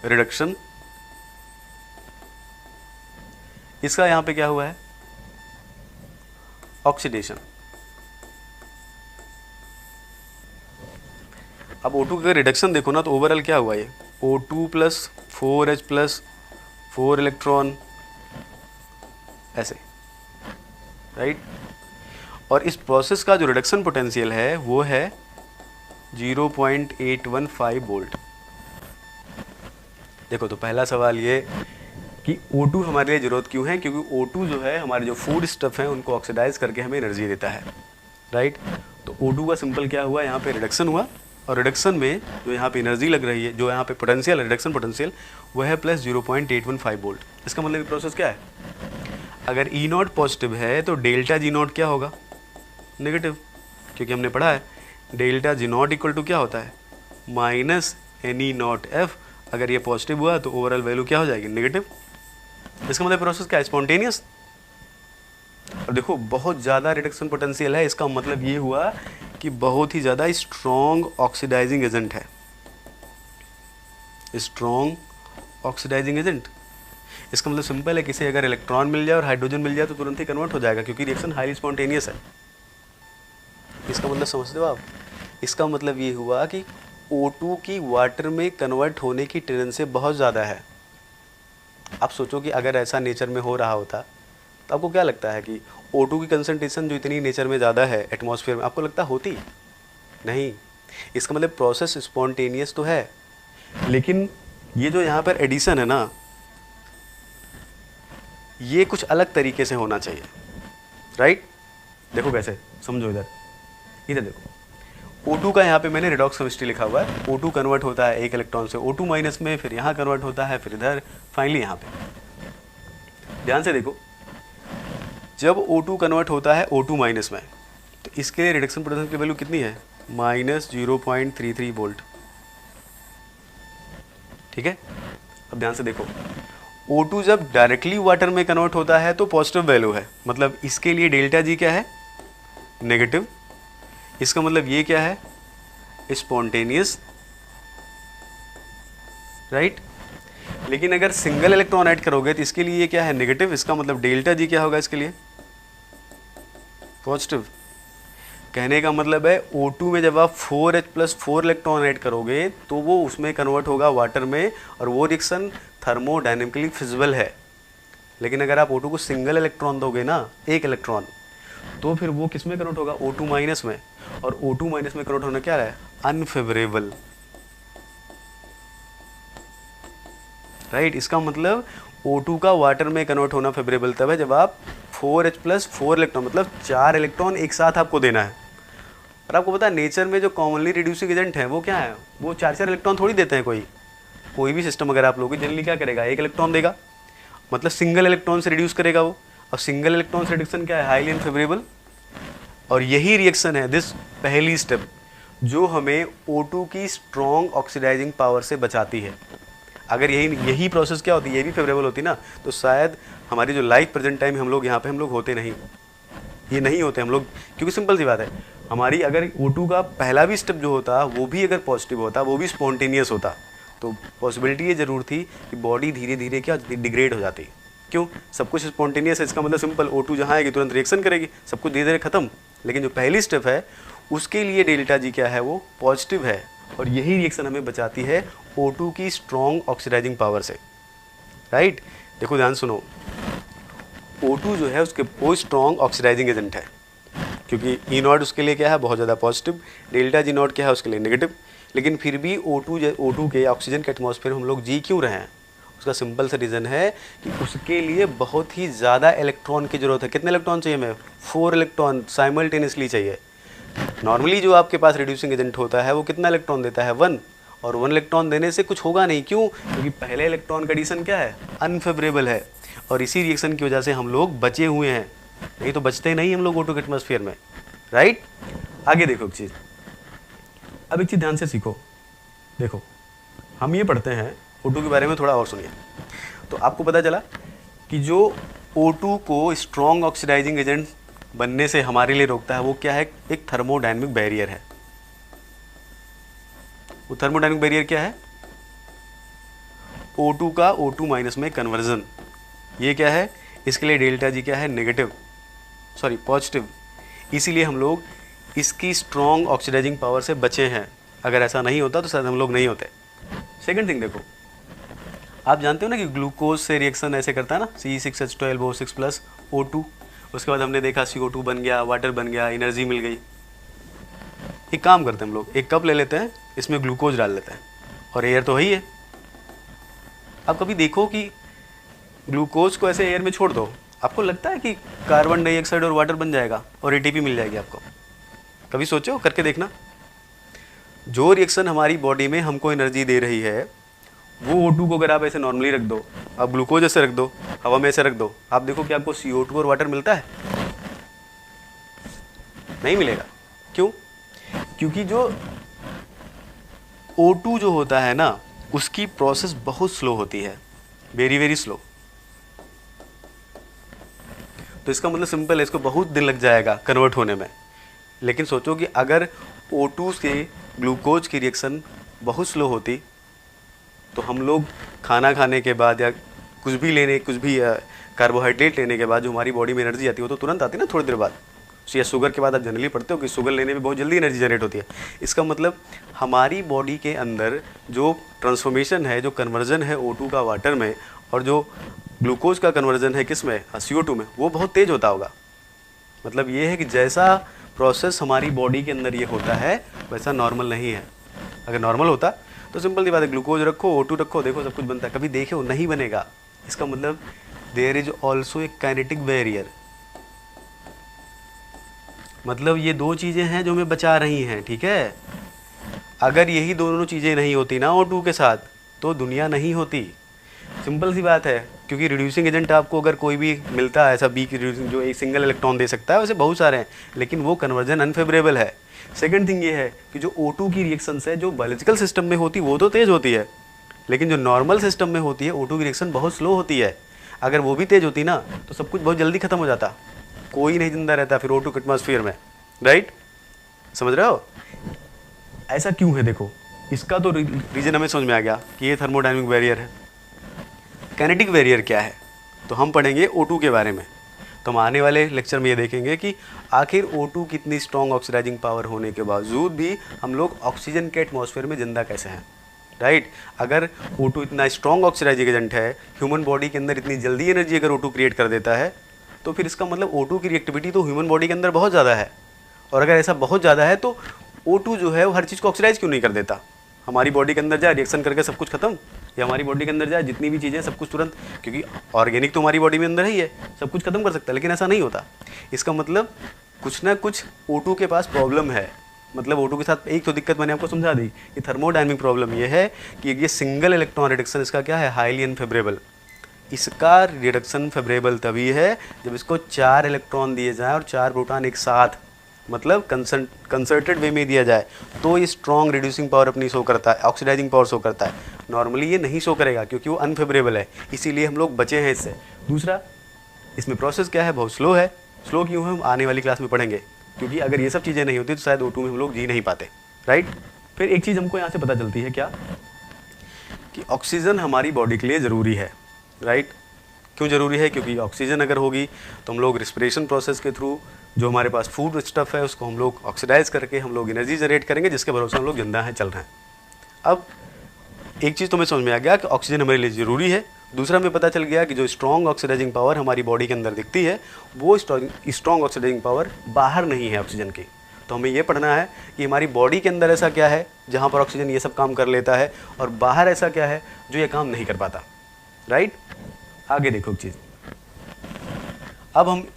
रिडक्शन, इसका यहाँ पे क्या हुआ है, ऑक्सीडेशन। अब O2 का रिडक्शन देखो ना, तो ओवरऑल क्या हुआ, ये O2 + 4H + 4 इलेक्ट्रॉन, ऐसे, राइट। और इस प्रोसेस का जो रिडक्शन पोटेंशियल है वो है 0.815 वोल्ट। देखो तो पहला सवाल ये कि O2 हमारे लिए ज़रूरत क्यों है, क्योंकि O2 जो है हमारे जो फूड स्टफ हैं उनको ऑक्सीडाइज करके हमें एनर्जी देता है, राइट। तो O2 का सिंपल क्या हुआ, यहाँ पे रिडक्शन हुआ, और रिडक्शन में जो यहाँ पे एनर्जी लग रही है, जो यहाँ पे पोटेंशियल रिडक्शन पोटेंशियल, वो है प्लस 0.815 वोल्ट। इसका मतलब ये प्रोसेस क्या है, अगर E नॉट पॉजिटिव है तो डेल्टा जी नॉट क्या होगा, नेगेटिव, क्योंकि हमने पढ़ा है delta G naught equal to क्या होता है, minus n E naught F. अगर ये पॉजिटिव हुआ तो ओवरऑल वैल्यू क्या हो जाएगी, नेगेटिव। इसका मतलब प्रोसेस क्या है, स्पॉन्टेनियस। और देखो बहुत ज़्यादा रिडक्शन पोटेंशियल है, इसका मतलब ये हुआ कि बहुत ही ज़्यादा स्ट्रॉन्ग ऑक्सीडाइजिंग एजेंट है, स्ट्रॉन्ग ऑक्सीडाइजिंग एजेंट। इसका मतलब सिंपल है, किसी अगर इलेक्ट्रॉन मिल जाए और हाइड्रोजन मिल जाए तो तुरंत ही कन्वर्ट हो जाएगा, क्योंकि रिएक्शन हाईली स्पॉन्टेनियस है। इसका मतलब समझते हो आप, इसका मतलब ये हुआ कि O2 की वाटर में कन्वर्ट होने की टेंडेंसी बहुत ज़्यादा है। आप सोचो कि अगर ऐसा नेचर में हो रहा होता तो आपको क्या लगता है कि O2 की कंसंट्रेशन जो इतनी नेचर में ज़्यादा है एटमॉस्फेयर में, आपको लगता होती नहीं। इसका मतलब प्रोसेस स्पॉन्टेनियस तो है, लेकिन ये जो यहाँ पर एडिशन है ना, ये कुछ अलग तरीके से होना चाहिए, राइट। देखो कैसे, समझो इधर, इधर देखो, O2 का यहाँ पे मैंने रिडॉक्स केमिस्ट्री लिखा हुआ है। O2 कन्वर्ट होता है एक इलेक्ट्रॉन से O2 माइनस में, फिर यहाँ कन्वर्ट होता है, फिर इधर, फाइनली यहाँ पे। ध्यान से देखो, जब O2 कन्वर्ट होता है O2 माइनस में, तो इसके लिए रिडक्शन पोटेंशियल की वैल्यू कितनी है, माइनस 0.33 वोल्ट। ठीक है, अब ध्यान से देखो, O2 जब डायरेक्टली वाटर में कन्वर्ट होता है तो पॉजिटिव वैल्यू है, मतलब इसके लिए डेल्टा जी क्या है, नेगेटिव। इसका मतलब ये क्या है, स्पॉन्टेनियस, राइट। लेकिन अगर सिंगल इलेक्ट्रॉन ऐड करोगे तो इसके लिए ये क्या है, नेगेटिव। इसका मतलब डेल्टा जी क्या होगा इसके लिए, पॉजिटिव। कहने का मतलब है O2 में जब आप 4H+4 इलेक्ट्रॉन ऐड करोगे तो वो उसमें कन्वर्ट होगा वाटर में, और वो रिएक्शन थर्मोडायनेमिकली फिजिबल है। लेकिन अगर आप O2 को सिंगल इलेक्ट्रॉन दोगे ना, एक इलेक्ट्रॉन, तो फिर वो किस में कन्वर्ट होगा, O2 माइनस में, और O2 माइनस में कन्वर्ट होना क्या है, अनफेवरेबल, राइट। इसका मतलब O2 का वाटर में कन्वर्ट होना फेवरेबल तब है जब आप 4H+4 इलेक्ट्रॉन, मतलब 4 इलेक्ट्रॉन एक साथ आपको देना है। और आपको पता है नेचर में जो कॉमनली रिड्यूसिंग एजेंट है वो क्या है, वो 4 इलेक्ट्रॉन थोड़ी देते हैं। कोई भी सिस्टम अगर आप लोगे जनरली क्या करेगा, एक इलेक्ट्रॉन देगा, मतलब सिंगल इलेक्ट्रॉन से रिड्यूस करेगा वो। और सिंगल इलेक्ट्रॉन से रिडक्शन क्या है, हाईली अनफेवरेबल। और यही रिएक्शन है दिस पहली स्टेप जो हमें O2 की स्ट्रॉन्ग ऑक्सीडाइजिंग पावर से बचाती है। अगर यही प्रोसेस क्या होती है, ये भी फेवरेबल होती ना, तो शायद हमारी जो लाइफ प्रेजेंट टाइम हम लोग यहाँ पे हम लोग होते नहीं, ये नहीं होते हम लोग। क्योंकि सिंपल सी बात है, हमारी अगर O2 का पहला भी स्टेप जो होता वो भी अगर पॉजिटिव होता, वो भी स्पॉन्टेनियस होता, तो पॉसिबिलिटी ये जरूर थी कि बॉडी धीरे धीरे क्या डिग्रेड हो जाती। क्यों, सब कुछ स्पॉन्टेनियस है, इसका मतलब सिंपल O2 जहाँ आएगी तुरंत रिएक्शन करेगी, सब कुछ धीरे धीरे खत्म। लेकिन जो पहली स्टेप है उसके लिए डेल्टा जी क्या है, वो पॉजिटिव है, और यही रिएक्शन हमें बचाती है O2 की स्ट्रॉन्ग ऑक्सीडाइजिंग पावर से, राइट। देखो ध्यान सुनो, O2 जो है उसके वो स्ट्रॉन्ग ऑक्सीडाइजिंग एजेंट है, क्योंकि E नॉट उसके लिए क्या है, बहुत ज़्यादा पॉजिटिव, डेल्टा जी नॉट क्या है उसके लिए नेगेटिव। लेकिन फिर भी O2 के ऑक्सीजन के एटमॉस्फेयर हम लोग जी क्यों रहे हैं, उसका सिंपल सा रीज़न है कि उसके लिए बहुत ही ज़्यादा इलेक्ट्रॉन की ज़रूरत है। कितने इलेक्ट्रॉन चाहिए हमें, 4 इलेक्ट्रॉन साइमल्टेनियसली चाहिए। नॉर्मली जो आपके पास रिड्यूसिंग एजेंट होता है वो कितना इलेक्ट्रॉन देता है, 1, और 1 इलेक्ट्रॉन देने से कुछ होगा नहीं। क्यों, क्योंकि पहले इलेक्ट्रॉन का एडिशन क्या है, अनफेवरेबल है, और इसी रिएक्शन की वजह से हम लोग बचे हुए हैं, नहीं तो बचते नहीं हम लोग O2 के एटमॉस्फेयर में, राइट। आगे देखो एक चीज़, अब एक चीज़ ध्यान से सीखो। देखो हम ये पढ़ते हैं O2 के बारे में, थोड़ा और सुनिए, तो आपको पता चला कि जो O2 को स्ट्रॉन्ग ऑक्सीडाइजिंग एजेंट बनने से हमारे लिए रोकता है वो क्या है, एक थर्मोडायनेमिक बैरियर है। वो थर्मोडायनेमिक बैरियर क्या है, O2 का O2 माइनस में कन्वर्जन। ये क्या है, इसके लिए डेल्टा जी क्या है, नेगेटिव, सॉरी पॉजिटिव। इसीलिए हम लोग इसकी स्ट्रॉन्ग ऑक्सीडाइजिंग पावर से बचे हैं। अगर ऐसा नहीं होता तो शायद हम लोग नहीं होते। सेकंड थिंग देखो, आप जानते हो ना कि ग्लूकोज से रिएक्शन ऐसे करता है ना, C6H12O6 प्लस O2, उसके बाद हमने देखा CO2 बन गया, वाटर बन गया, एनर्जी मिल गई। एक काम करते हैं हम लोग, एक कप ले लेते हैं, इसमें ग्लूकोज डाल लेते हैं, और एयर तो वही है। अब कभी देखो कि ग्लूकोज को ऐसे एयर में छोड़ दो, आपको लगता है कि कार्बन डाइऑक्साइड और वाटर बन जाएगा और ATP मिल जाएगी आपको, कभी सोचो, करके देखना। जो रिएक्शन हमारी बॉडी में हमको एनर्जी दे रही है, वो O2 को अगर आप ऐसे नॉर्मली रख दो, आप ग्लूकोज ऐसे रख दो, हवा में ऐसे रख दो, आप देखो कि आपको CO2 और वाटर मिलता है? नहीं मिलेगा। क्यों? क्योंकि जो O2 जो होता है ना, उसकी प्रोसेस बहुत स्लो होती है, वेरी वेरी स्लो। तो इसका मतलब सिंपल है, इसको बहुत दिन लग जाएगा कन्वर्ट होने में। लेकिन सोचो कि अगर O2 से ग्लूकोज की रिएक्शन बहुत स्लो होती, तो हम लोग खाना खाने के बाद या कुछ भी कार्बोहाइड्रेट लेने के बाद जो हमारी बॉडी में एनर्जी आती है वो तो तुरंत आती है ना, थोड़ी देर बाद। या शुगर के बाद आप जनरली पढ़ते हो कि शुगर लेने में बहुत जल्दी एनर्जी जनरेट होती है। इसका मतलब हमारी बॉडी के अंदर जो ट्रांसफॉर्मेशन है, जो कन्वर्जन है O2 का वाटर में, और जो ग्लूकोज का कन्वर्जन है किस में, CO2 में, वो बहुत तेज़ होता होगा। मतलब ये है कि जैसा प्रोसेस हमारी बॉडी के अंदर ये होता है वैसा नॉर्मल नहीं है। अगर नॉर्मल होता तो सिंपल सी बात है, ग्लूकोज रखो, O2 रखो, देखो सब कुछ बनता है। कभी देखे हो? नहीं बनेगा। इसका मतलब there is also a kinetic barrier. मतलब ये दो चीज़ें हैं जो हमें बचा रही हैं, ठीक है। अगर यही दोनों चीज़ें नहीं होती ना O2 के साथ, तो दुनिया नहीं होती। सिंपल सी बात है। क्योंकि रिड्यूसिंग एजेंट आपको अगर कोई भी मिलता है ऐसा वीक रिड्यूसिंग जो एक सिंगल इलेक्ट्रॉन दे सकता है, वैसे बहुत सारे हैं, लेकिन वो कन्वर्जन अनफेवरेबल है। सेकंड थिंग ये है कि जो O2 की रिएक्शंस है जो बायोलॉजिकल सिस्टम में होती वो तो तेज़ होती है, लेकिन जो नॉर्मल सिस्टम में होती है O2 की रिएक्शन बहुत स्लो होती है। अगर वो भी तेज़ होती ना तो सब कुछ बहुत जल्दी खत्म हो जाता, कोई नहीं जिंदा रहता फिर O2 के एटमॉस्फेयर में, राइट। समझ रहे हो? ऐसा क्यों है? देखो, इसका तो रीजन हमें समझ में आ गया कि ये थर्मोडायनेमिक बैरियर है। काइनेटिक बैरियर क्या है? तो हम पढ़ेंगे O2 के बारे में। तो हम आने वाले लेक्चर में ये देखेंगे कि आखिर O2 कितनी स्ट्रॉन्ग ऑक्सीडाइजिंग पावर होने के बावजूद भी हम लोग ऑक्सीजन के एटमॉस्फेयर में जिंदा कैसे हैं, राइट। अगर O2 इतना स्ट्रॉन्ग ऑक्सीडाइजिंग एजेंट है, ह्यूमन बॉडी के अंदर इतनी जल्दी एनर्जी अगर O2 क्रिएट कर देता है, तो फिर इसका मतलब O2 की रिएक्टिविटी तो ह्यूमन बॉडी के अंदर बहुत ज़्यादा है। और अगर ऐसा बहुत ज़्यादा है तो O2 जो है वो हर चीज़ को ऑक्सीडाइज क्यों नहीं कर देता? हमारी बॉडी के अंदर जाए, रिएक्शन करके सब कुछ खत्म, या हमारी बॉडी के अंदर जाए जितनी भी चीज़ें सब कुछ तुरंत, क्योंकि ऑर्गेनिक तो हमारी बॉडी में अंदर ही है, सब कुछ खत्म कर सकता है, लेकिन ऐसा नहीं होता। इसका मतलब कुछ ना कुछ O2 के पास प्रॉब्लम है। मतलब O2 के साथ एक तो दिक्कत मैंने आपको समझा दी, ये थर्मोडायनेमिक प्रॉब्लम ये है कि ये सिंगल इलेक्ट्रॉन रिडक्शन इसका क्या है, हाईली अनफेवरेबल। इसका रिडक्शन फेवरेबल तभी है जब इसको 4 इलेक्ट्रॉन दिए जाएँ और 4 प्रोटॉन एक साथ, मतलब कंसर्टेड वे में दिया जाए, तो ये स्ट्रॉन्ग रिड्यूसिंग पावर अपनी शो करता है, ऑक्सीडाइजिंग पावर शो करता है। नॉर्मली ये नहीं शो करेगा क्योंकि वो अनफेवरेबल है, इसीलिए हम लोग बचे हैं इससे। दूसरा, इसमें प्रोसेस क्या है, बहुत स्लो है। स्लो क्यों है हम आने वाली क्लास में पढ़ेंगे, क्योंकि अगर ये सब चीज़ें नहीं होती तो शायद O2 में हम लोग जी नहीं पाते, राइट। फिर एक चीज़ हमको यहाँ से पता चलती है क्या, कि ऑक्सीजन हमारी बॉडी के लिए ज़रूरी है, राइट। क्यों ज़रूरी है? क्योंकि ऑक्सीजन अगर होगी तो हम लोग रिस्पिरेशन प्रोसेस के थ्रू जो हमारे पास फूड स्टफ़ है उसको हम लोग ऑक्सीडाइज करके हम लोग एनर्जी जनरेट करेंगे, जिसके भरोसे हम लोग जिंदा हैं, चल रहे हैं। अब एक चीज़ तो हमें समझ में आ गया कि ऑक्सीजन हमारे लिए ज़रूरी है। दूसरा हमें पता चल गया कि जो स्ट्रॉन्ग ऑक्सीडाइजिंग पावर हमारी बॉडी के अंदर दिखती है, वो स्ट्रॉन्ग ऑक्सीडाइजिंग पावर बाहर नहीं है ऑक्सीजन की। तो हमें ये पढ़ना है कि हमारी बॉडी के अंदर ऐसा क्या है जहाँ पर ऑक्सीजन ये सब काम कर लेता है, और बाहर ऐसा क्या है जो ये काम नहीं कर पाता, राइट। आगे देखो एक चीज़, अब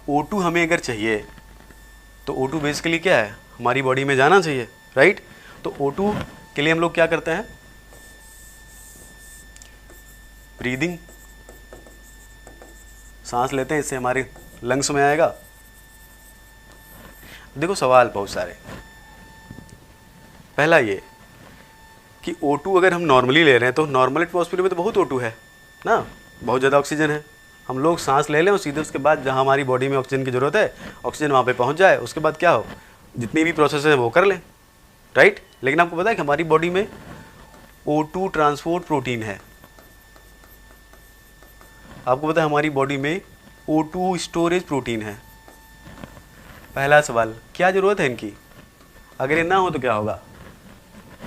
O2 हमें अगर चाहिए तो O2 बेसिकली क्या है, हमारी बॉडी में जाना चाहिए, राइट। तो O2 के लिए हम लोग क्या करते हैं, ब्रीदिंग, सांस लेते हैं, इससे हमारे लंग्स में आएगा। देखो सवाल बहुत सारे। पहला ये कि O2 अगर हम नॉर्मली ले रहे हैं तो नॉर्मल एटमॉस्फेयर में तो बहुत O2 है ना, बहुत ज़्यादा ऑक्सीजन है। हम लोग सांस ले लें और सीधे उसके बाद जहाँ हमारी बॉडी में ऑक्सीजन की ज़रूरत है, ऑक्सीजन वहाँ पे पहुँच जाए, उसके बाद क्या हो, जितनी भी प्रोसेस है वो कर लें, राइट। लेकिन आपको पता है कि हमारी बॉडी में O2 ट्रांसपोर्ट प्रोटीन है। आपको पता है हमारी बॉडी में O2 स्टोरेज प्रोटीन है। पहला सवाल, क्या ज़रूरत है इनकी? अगर ये ना हो तो क्या होगा?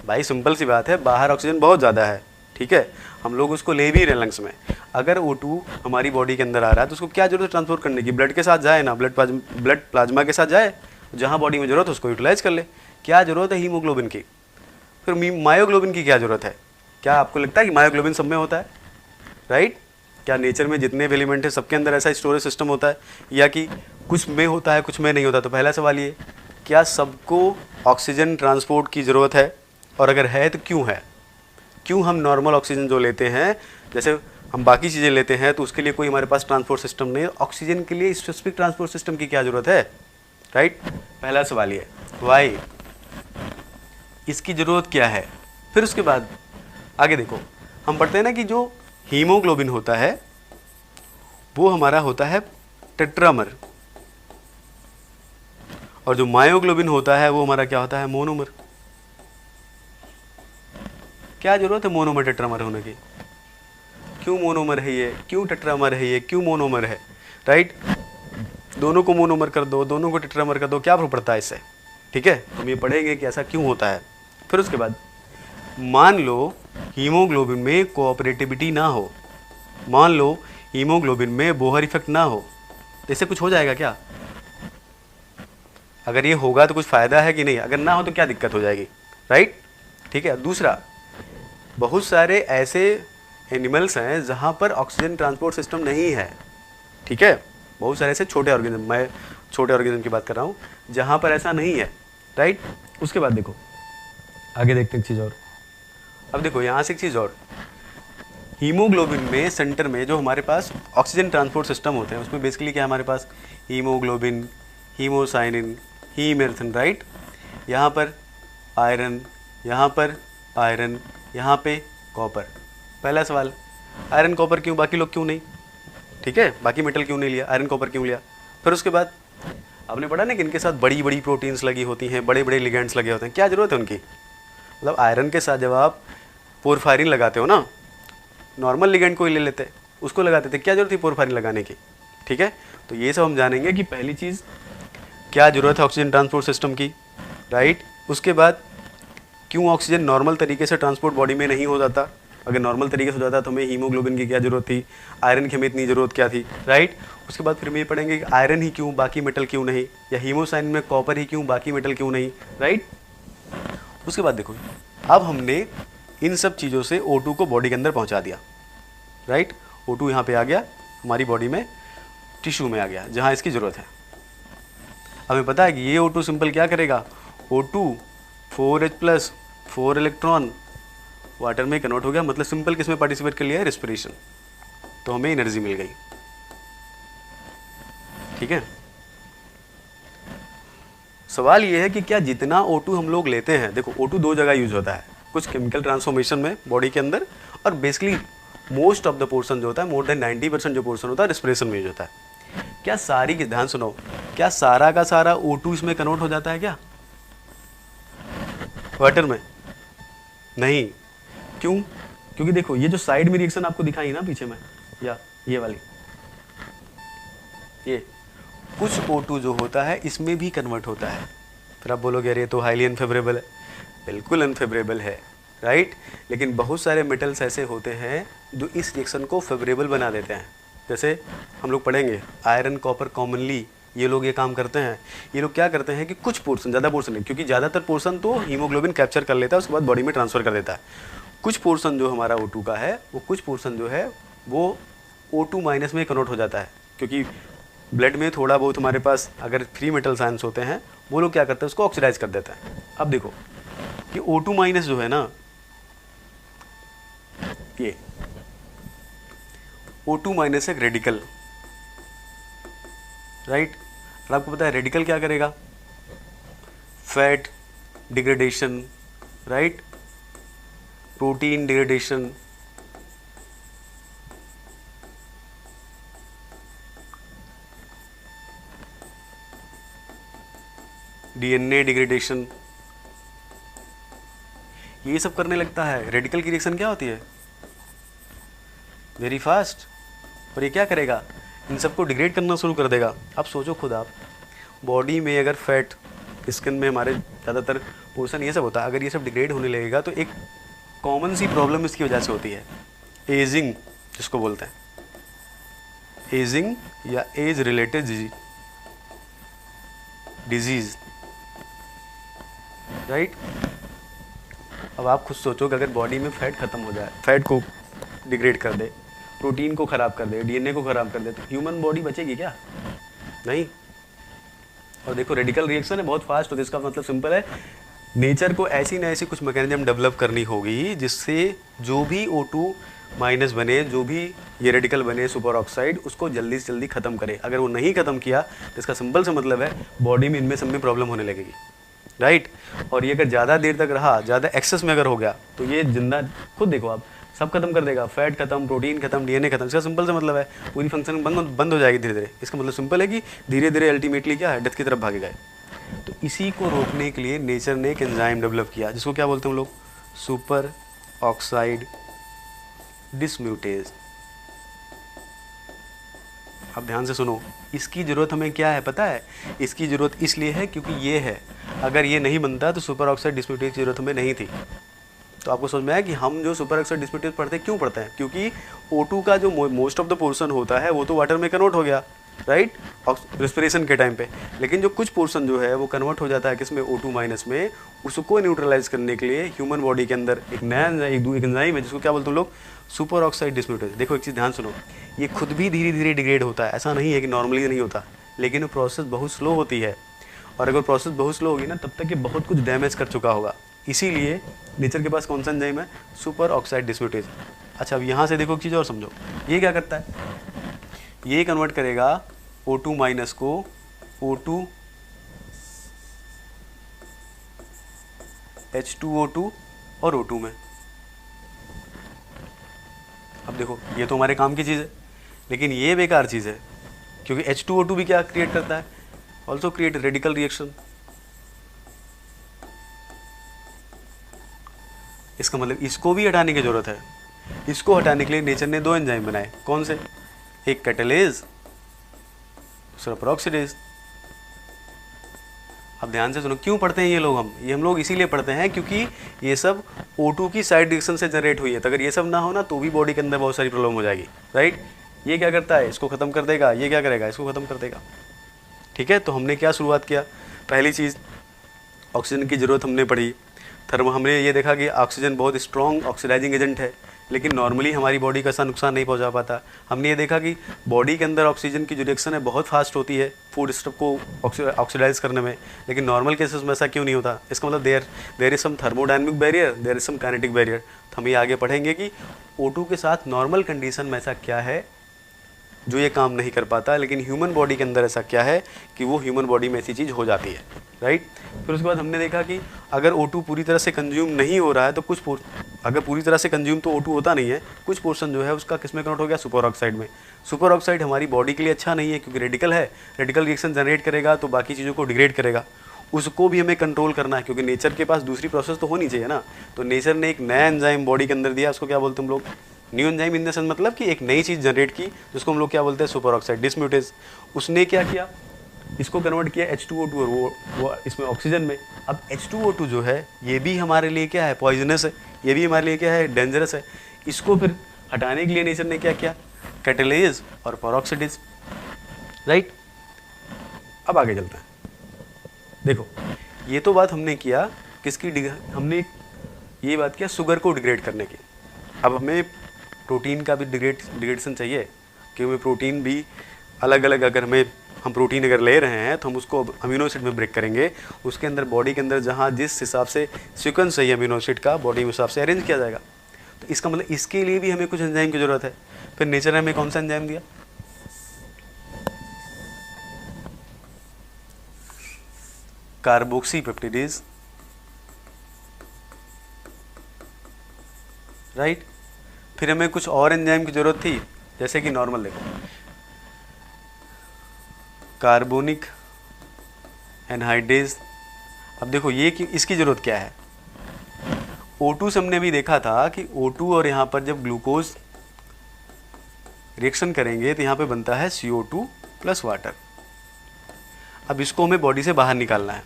भाई सिंपल सी बात है, बाहर ऑक्सीजन बहुत ज़्यादा है, ठीक है, हम लोग उसको ले भी रहे लंग्स में। अगर O2 हमारी बॉडी के अंदर आ रहा है तो उसको क्या जरूरत है ट्रांसपोर्ट करने की? ब्लड के साथ जाए ना, ब्लड प्लाज्मा के साथ जाए, जहाँ बॉडी में ज़रूरत है उसको यूटिलाइज कर ले। क्या ज़रूरत है हीमोग्लोबिन की? फिर मायोग्लोबिन की क्या ज़रूरत है? क्या आपको लगता है कि मायोग्लोबिन सब में होता है, राइट? क्या नेचर में जितने भी एलिमेंट है सबके अंदर ऐसा स्टोरेज सिस्टम होता है, या कि कुछ में होता है कुछ में नहीं होता? तो पहला सवाल ये क्या सबको ऑक्सीजन ट्रांसपोर्ट की ज़रूरत है, और अगर है तो क्यों है? क्यों हम नॉर्मल ऑक्सीजन जो लेते हैं, जैसे हम बाकी चीज़ें लेते हैं, तो उसके लिए कोई हमारे पास ट्रांसपोर्ट सिस्टम नहीं है, ऑक्सीजन के लिए स्पेसिफिक ट्रांसपोर्ट सिस्टम की क्या ज़रूरत है? राइट, पहला सवाल ये वाई, इसकी ज़रूरत क्या है? फिर उसके बाद आगे देखो, हम पढ़ते हैं ना कि जो हीमोग्लोबिन होता है वो हमारा होता है टेट्रामर, और जो मायोग्लोबिन होता है वो हमारा क्या होता है? मोनोमर। क्या जरूरत है मोनोमर टेट्रामर होने की? क्यों मोनोमर है ये, क्यों टेट्रामर है ये, क्यों मोनोमर है? राइट, दोनों को मोनोमर कर दो, दोनों को टेट्रामर कर दो, क्या फर्क पड़ता है इससे? ठीक है, हम ये पढ़ेंगे कि ऐसा क्यों होता है। फिर उसके बाद मान लो हीमोग्लोबिन में कोऑपरेटिविटी ना हो, मान लो हीमोग्लोबिन में बोहर इफेक्ट ना हो, तो इससे कुछ हो जाएगा क्या? अगर ये होगा तो कुछ फ़ायदा है कि नहीं? अगर ना हो तो क्या दिक्कत हो जाएगी? राइट, ठीक है। दूसरा, बहुत सारे ऐसे एनिमल्स हैं जहाँ पर ऑक्सीजन ट्रांसपोर्ट सिस्टम नहीं है, ठीक है, बहुत सारे ऐसे छोटे ऑर्गेनिज्म, मैं छोटे ऑर्गेनिज्म की बात कर रहा हूँ, जहाँ पर ऐसा नहीं है। राइट, उसके बाद देखो आगे देखते हैं एक चीज़ और। अब देखो यहाँ से एक चीज़ और, हीमोग्लोबिन में सेंटर में जो हमारे पास ऑक्सीजन ट्रांसपोर्ट सिस्टम होते हैं उसमें बेसिकली क्या है हमारे पास? Haemoglobin, haemocyanin, haemerythrin. राइट, यहाँ पर आयरन, यहाँ पर आयरन, यहाँ पे कॉपर। पहला सवाल, आयरन कॉपर क्यों, बाकी लोग क्यों नहीं? ठीक है, बाकी मेटल क्यों नहीं लिया, आयरन कॉपर क्यों लिया? फिर उसके बाद आपने पढ़ा ना कि इनके साथ बड़ी बड़ी प्रोटीन्स लगी होती हैं, बड़े बड़े लिगेंड्स लगे होते हैं, क्या ज़रूरत है उनकी? मतलब आयरन के साथ जब आप पोरफायरिन लगाते हो ना, नॉर्मल लिगेंड को ही ले लेते, उसको लगाते थे, क्या जरूरत थी पोरफायरिन लगाने की? ठीक है, तो ये सब हम जानेंगे कि पहली चीज़ क्या ज़रूरत है ऑक्सीजन ट्रांसपोर्ट सिस्टम की। राइट, उसके बाद क्यों ऑक्सीजन नॉर्मल तरीके से ट्रांसपोर्ट बॉडी में नहीं हो जाता, अगर नॉर्मल तरीके से हो जाता तो हमें हीमोग्लोबिन की क्या ज़रूरत थी, आयरन की हमें इतनी ज़रूरत क्या थी। राइट, उसके बाद फिर हम ये पढ़ेंगे कि आयरन ही क्यों, बाकी मेटल क्यों नहीं, या हीमोसाइन में कॉपर ही क्यों, बाकी मेटल क्यों नहीं। राइट, उसके बाद देखो अब हमने इन सब चीज़ों से O2 को बॉडी के अंदर पहुँचा दिया। राइट, O2 यहाँ पे आ गया हमारी बॉडी में, टिश्यू में आ गया जहाँ इसकी ज़रूरत है। हमें पता है कि ये O2 सिंपल क्या करेगा, O2 4H+, 4 इलेक्ट्रॉन वाटर में कन्वर्ट हो गया, मतलब सिंपल किस में पार्टिसिपेट कर लिया है, रेस्पिरेशन, तो हमें एनर्जी मिल गई। ठीक है, सवाल ये है कि क्या जितना O2 हम लोग लेते हैं, देखो O2 दो जगह यूज होता है, कुछ केमिकल ट्रांसफॉर्मेशन में बॉडी के अंदर, और basically most of the portion जो होता है, मोर देन 90% जो पोर्शन होता है रेस्पिरेशन में यूज होता है। क्या सारी की, ध्यान सुनो, क्या सारा का सारा O2 इसमें कन्वर्ट हो जाता है क्या वाटर में? नहीं, क्यों? क्योंकि देखो ये जो साइड में रिएक्शन आपको दिखाई ना पीछे में, या ये वाली, ये कुछ O2 जो होता है इसमें भी कन्वर्ट होता है। फिर आप बोलोगे अरे ये तो हाईली अनफेवरेबल है, बिल्कुल अनफेवरेबल है। राइट, लेकिन बहुत सारे मेटल्स ऐसे होते हैं जो इस रिएक्शन को फेवरेबल बना देते हैं। जैसे हम लोग पढ़ेंगे आयरन कॉपर कॉमनली ये लोग ये काम करते हैं। ये लोग क्या करते हैं कि कुछ पोर्शन, ज़्यादा पोर्शन नहीं, क्योंकि ज़्यादातर पोर्शन तो हीमोग्लोबिन कैप्चर कर लेता है, उसके बाद बॉडी में ट्रांसफ़र कर देता है। कुछ पोर्शन जो हमारा O2 का है, वो कुछ पोर्शन जो है वो O2- में कन्वर्ट हो जाता है, क्योंकि ब्लड में थोड़ा बहुत हमारे पास अगर फ्री मेटल आयंस होते हैं, वो लोग क्या करते हैं, उसको ऑक्सीडाइज कर देते हैं। अब देखो कि O2- जो है ना, ये O2- एक रेडिकल। राइट, और आपको पता है रेडिकल क्या करेगा, fat degradation, right, protein degradation, DNA degradation, ये सब करने लगता है। रेडिकल की रिएक्शन क्या होती है, वेरी फास्ट, और ये क्या करेगा, इन सबको डिग्रेड करना शुरू कर देगा। अब सोचो खुद आप, बॉडी में अगर फैट, स्किन में हमारे ज़्यादातर पोर्शन ये सब होता है, अगर ये सब डिग्रेड होने लगेगा तो एक कॉमन सी प्रॉब्लम इसकी वजह से होती है, एजिंग जिसको बोलते हैं, एजिंग या एज रिलेटेड डिजीज़। राइट, अब आप खुद सोचो कि अगर बॉडी में फैट खत्म हो जाए, फैट को डिग्रेड कर दे, प्रोटीन को ख़राब कर दे, DNA को ख़राब कर दे, तो ह्यूमन बॉडी बचेगी क्या? नहीं। और देखो रेडिकल रिएक्शन है बहुत फास्ट होती है, इसका मतलब सिंपल है, नेचर को ऐसी न ऐसी कुछ मैकेनिज्म डेवलप करनी होगी जिससे जो भी O2 माइनस बने, जो भी ये रेडिकल बने सुपर ऑक्साइड, उसको जल्दी से जल्दी ख़त्म करे। अगर वो नहीं ख़त्म किया तो इसका सिंपल सा मतलब है बॉडी में इनमें सब में प्रॉब्लम होने लगेगी, राइट। और ये अगर ज़्यादा देर तक रहा, ज़्यादा एक्सेस में अगर हो गया तो ये जिंदा, खुद देखो आप, सब खत्म कर देगा, फैट खत्म, प्रोटीन खत्म, DNA खत्म। इसका सिंपल सा मतलब है पूरी फंक्शन बंद हो जाएगी धीरे धीरे। इसका मतलब सिंपल है कि धीरे धीरे अल्टीमेटली क्या है, डेथ की तरफ भागेगा। तो इसी को रोकने के लिए नेचर ने एक एंजाइम डेवलप किया जिसको क्या बोलते हैं हम लोग, सुपर ऑक्साइड डिसम्यूटेज। अब ध्यान से सुनो, इसकी ज़रूरत हमें क्या है पता है, इसकी ज़रूरत इसलिए है क्योंकि ये है, अगर ये नहीं बनता तो सुपर ऑक्साइड डिसम्यूटेज की ज़रूरत हमें नहीं थी। तो आपको समझ में आया कि हम जो सुपर ऑक्साइड डिसम्यूटेज पढ़ते हैं क्यों पढ़ते हैं, क्योंकि O2 का जो मोस्ट ऑफ द पोर्शन होता है वो तो वाटर में कन्वर्ट हो गया, राइट, रेस्पिरेशन के टाइम पे। लेकिन जो कुछ पोर्शन जो है वो कन्वर्ट हो जाता है किसमें, O2 माइनस में। उसको न्यूट्रलाइज करने के लिए ह्यूमन बॉडी के अंदर एक नया एंजाइम है जिसको क्या बोलते हैं लोग, सुपर ऑक्साइड डिसम्यूटेज। देखो एक चीज़ ध्यान सुनो, ये खुद भी धीरे धीरे डिग्रेड होता है, ऐसा नहीं है कि नॉर्मली नहीं होता, लेकिन वो प्रोसेस बहुत स्लो होती है। और अगर प्रोसेस बहुत स्लो होगी ना, तब तक ये बहुत कुछ डैमेज कर चुका होगा। इसीलिए नेचर के पास कौन सा एंजाइम है, सुपर ऑक्साइड डिसम्यूटेज। अच्छा, अब यहाँ से देखो एक चीज़ और समझो, ये क्या करता है, ये कन्वर्ट करेगा O2 माइनस को O2 H2O2 और O2 में। अब देखो ये तो हमारे काम की चीज़ है, लेकिन ये बेकार चीज़ है, क्योंकि H2O2 भी क्या क्रिएट करता है, ऑल्सो क्रिएट रेडिकल रिएक्शन। इसका मतलब इसको भी हटाने की ज़रूरत है। इसको हटाने के लिए नेचर ने दो एंजाइम बनाए, कौन से, एक कैटालेज, दूसरा पेरोक्सीडेज। अब ध्यान से सुनो, क्यों पढ़ते हैं ये लोग, हम लोग इसीलिए पढ़ते हैं क्योंकि ये सब O2 की साइड रिएक्शन से जनरेट हुई है। तो अगर ये सब ना हो ना तो भी बॉडी के अंदर बहुत सारी प्रॉब्लम हो जाएगी, राइट। ये क्या करता है, इसको ख़त्म कर देगा, ये क्या करेगा, इसको ख़त्म कर देगा, ठीक है। तो हमने क्या शुरुआत किया, पहली चीज़ ऑक्सीजन की ज़रूरत हमने पढ़ी। हमने ये देखा कि ऑक्सीजन बहुत स्ट्रॉन्ग ऑक्सीडाइजिंग एजेंट है, लेकिन नॉर्मली हमारी बॉडी का ऐसा नुकसान नहीं पहुंचा पाता। हमने ये देखा कि बॉडी के अंदर ऑक्सीजन की जो रिएक्शन है बहुत फास्ट होती है फूड स्टफ को ऑक्सीडाइज करने में, लेकिन नॉर्मल केसेस में ऐसा क्यों नहीं होता। इसका मतलब there is some thermodynamic barrier, there is some kinetic barrier. तो हम ये आगे पढ़ेंगे कि O2 के साथ नॉर्मल कंडीशन में ऐसा क्या है जो ये काम नहीं कर पाता, लेकिन ह्यूमन बॉडी के अंदर ऐसा क्या है कि वो ह्यूमन बॉडी में ऐसी चीज़ हो जाती है, राइट। फिर उसके बाद हमने देखा कि अगर O2 पूरी तरह से कंज्यूम नहीं हो रहा है तो अगर पूरी तरह से कंज्यूम तो O2 होता नहीं है, कुछ पोर्शन जो है उसका किस में कन्वर्ट हो गया, सुपर ऑक्साइड में। सुपर ऑक्साइड हमारी बॉडी के लिए अच्छा नहीं है क्योंकि रेडिकल है, रेडिकल रिएक्शन जनरेट करेगा तो बाकी चीज़ों को डिग्रेड करेगा। उसको भी हमें कंट्रोल करना है क्योंकि नेचर के पास दूसरी प्रोसेस तो होनी चाहिए ना। तो नेचर ने एक नया एंजाइम बॉडी के अंदर दिया, उसको क्या बोलते हैं हम लोग, new enzyme in the sense मतलब कि एक नई चीज़ जनरेट की जिसको हम लोग क्या बोलते हैं, सुपर ऑक्साइड डिसम्यूटेज। उसने क्या किया, इसको कन्वर्ट किया H2O2 और वो इसमें ऑक्सीजन में। अब H2O2 जो है ये भी हमारे लिए क्या है, पॉइजनस है, ये भी हमारे लिए क्या है, डेंजरस है। इसको फिर हटाने के लिए नेचर ने क्या किया, कैटालेज और पेरोक्सीडेज, राइट। अब आगे चलते हैं। देखो ये तो बात हमने किया किसकी, हमने ये बात किया शुगर को डिग्रेड करने की। अब हमें प्रोटीन का भी डिग्रेडेशन चाहिए कि हमें प्रोटीन भी अलग अलग, अगर हम प्रोटीन अगर ले रहे हैं तो हम उसको अमीनो एसिड में ब्रेक करेंगे, उसके अंदर बॉडी के अंदर जहाँ जिस हिसाब से सीक्वेंस चाहिए अमीनो एसिड का बॉडी के हिसाब से अरेंज किया जाएगा। तो इसका मतलब इसके लिए भी हमें कुछ एंजाइम की ज़रूरत है। फिर नेचर ने हमें कौन सा एंजाइम दिया, कार्बोक्सीपेप्टिडेज, राइट। फिर हमें कुछ और एंजाइम की ज़रूरत थी, जैसे कि नॉर्मल देखो कार्बोनिक एनहाइड्रेज। अब देखो ये कि इसकी ज़रूरत क्या है, O2 से हमने भी देखा था कि O2 और यहाँ पर जब ग्लूकोज रिएक्शन करेंगे तो यहाँ पे बनता है CO2 प्लस वाटर। अब इसको हमें बॉडी से बाहर निकालना है।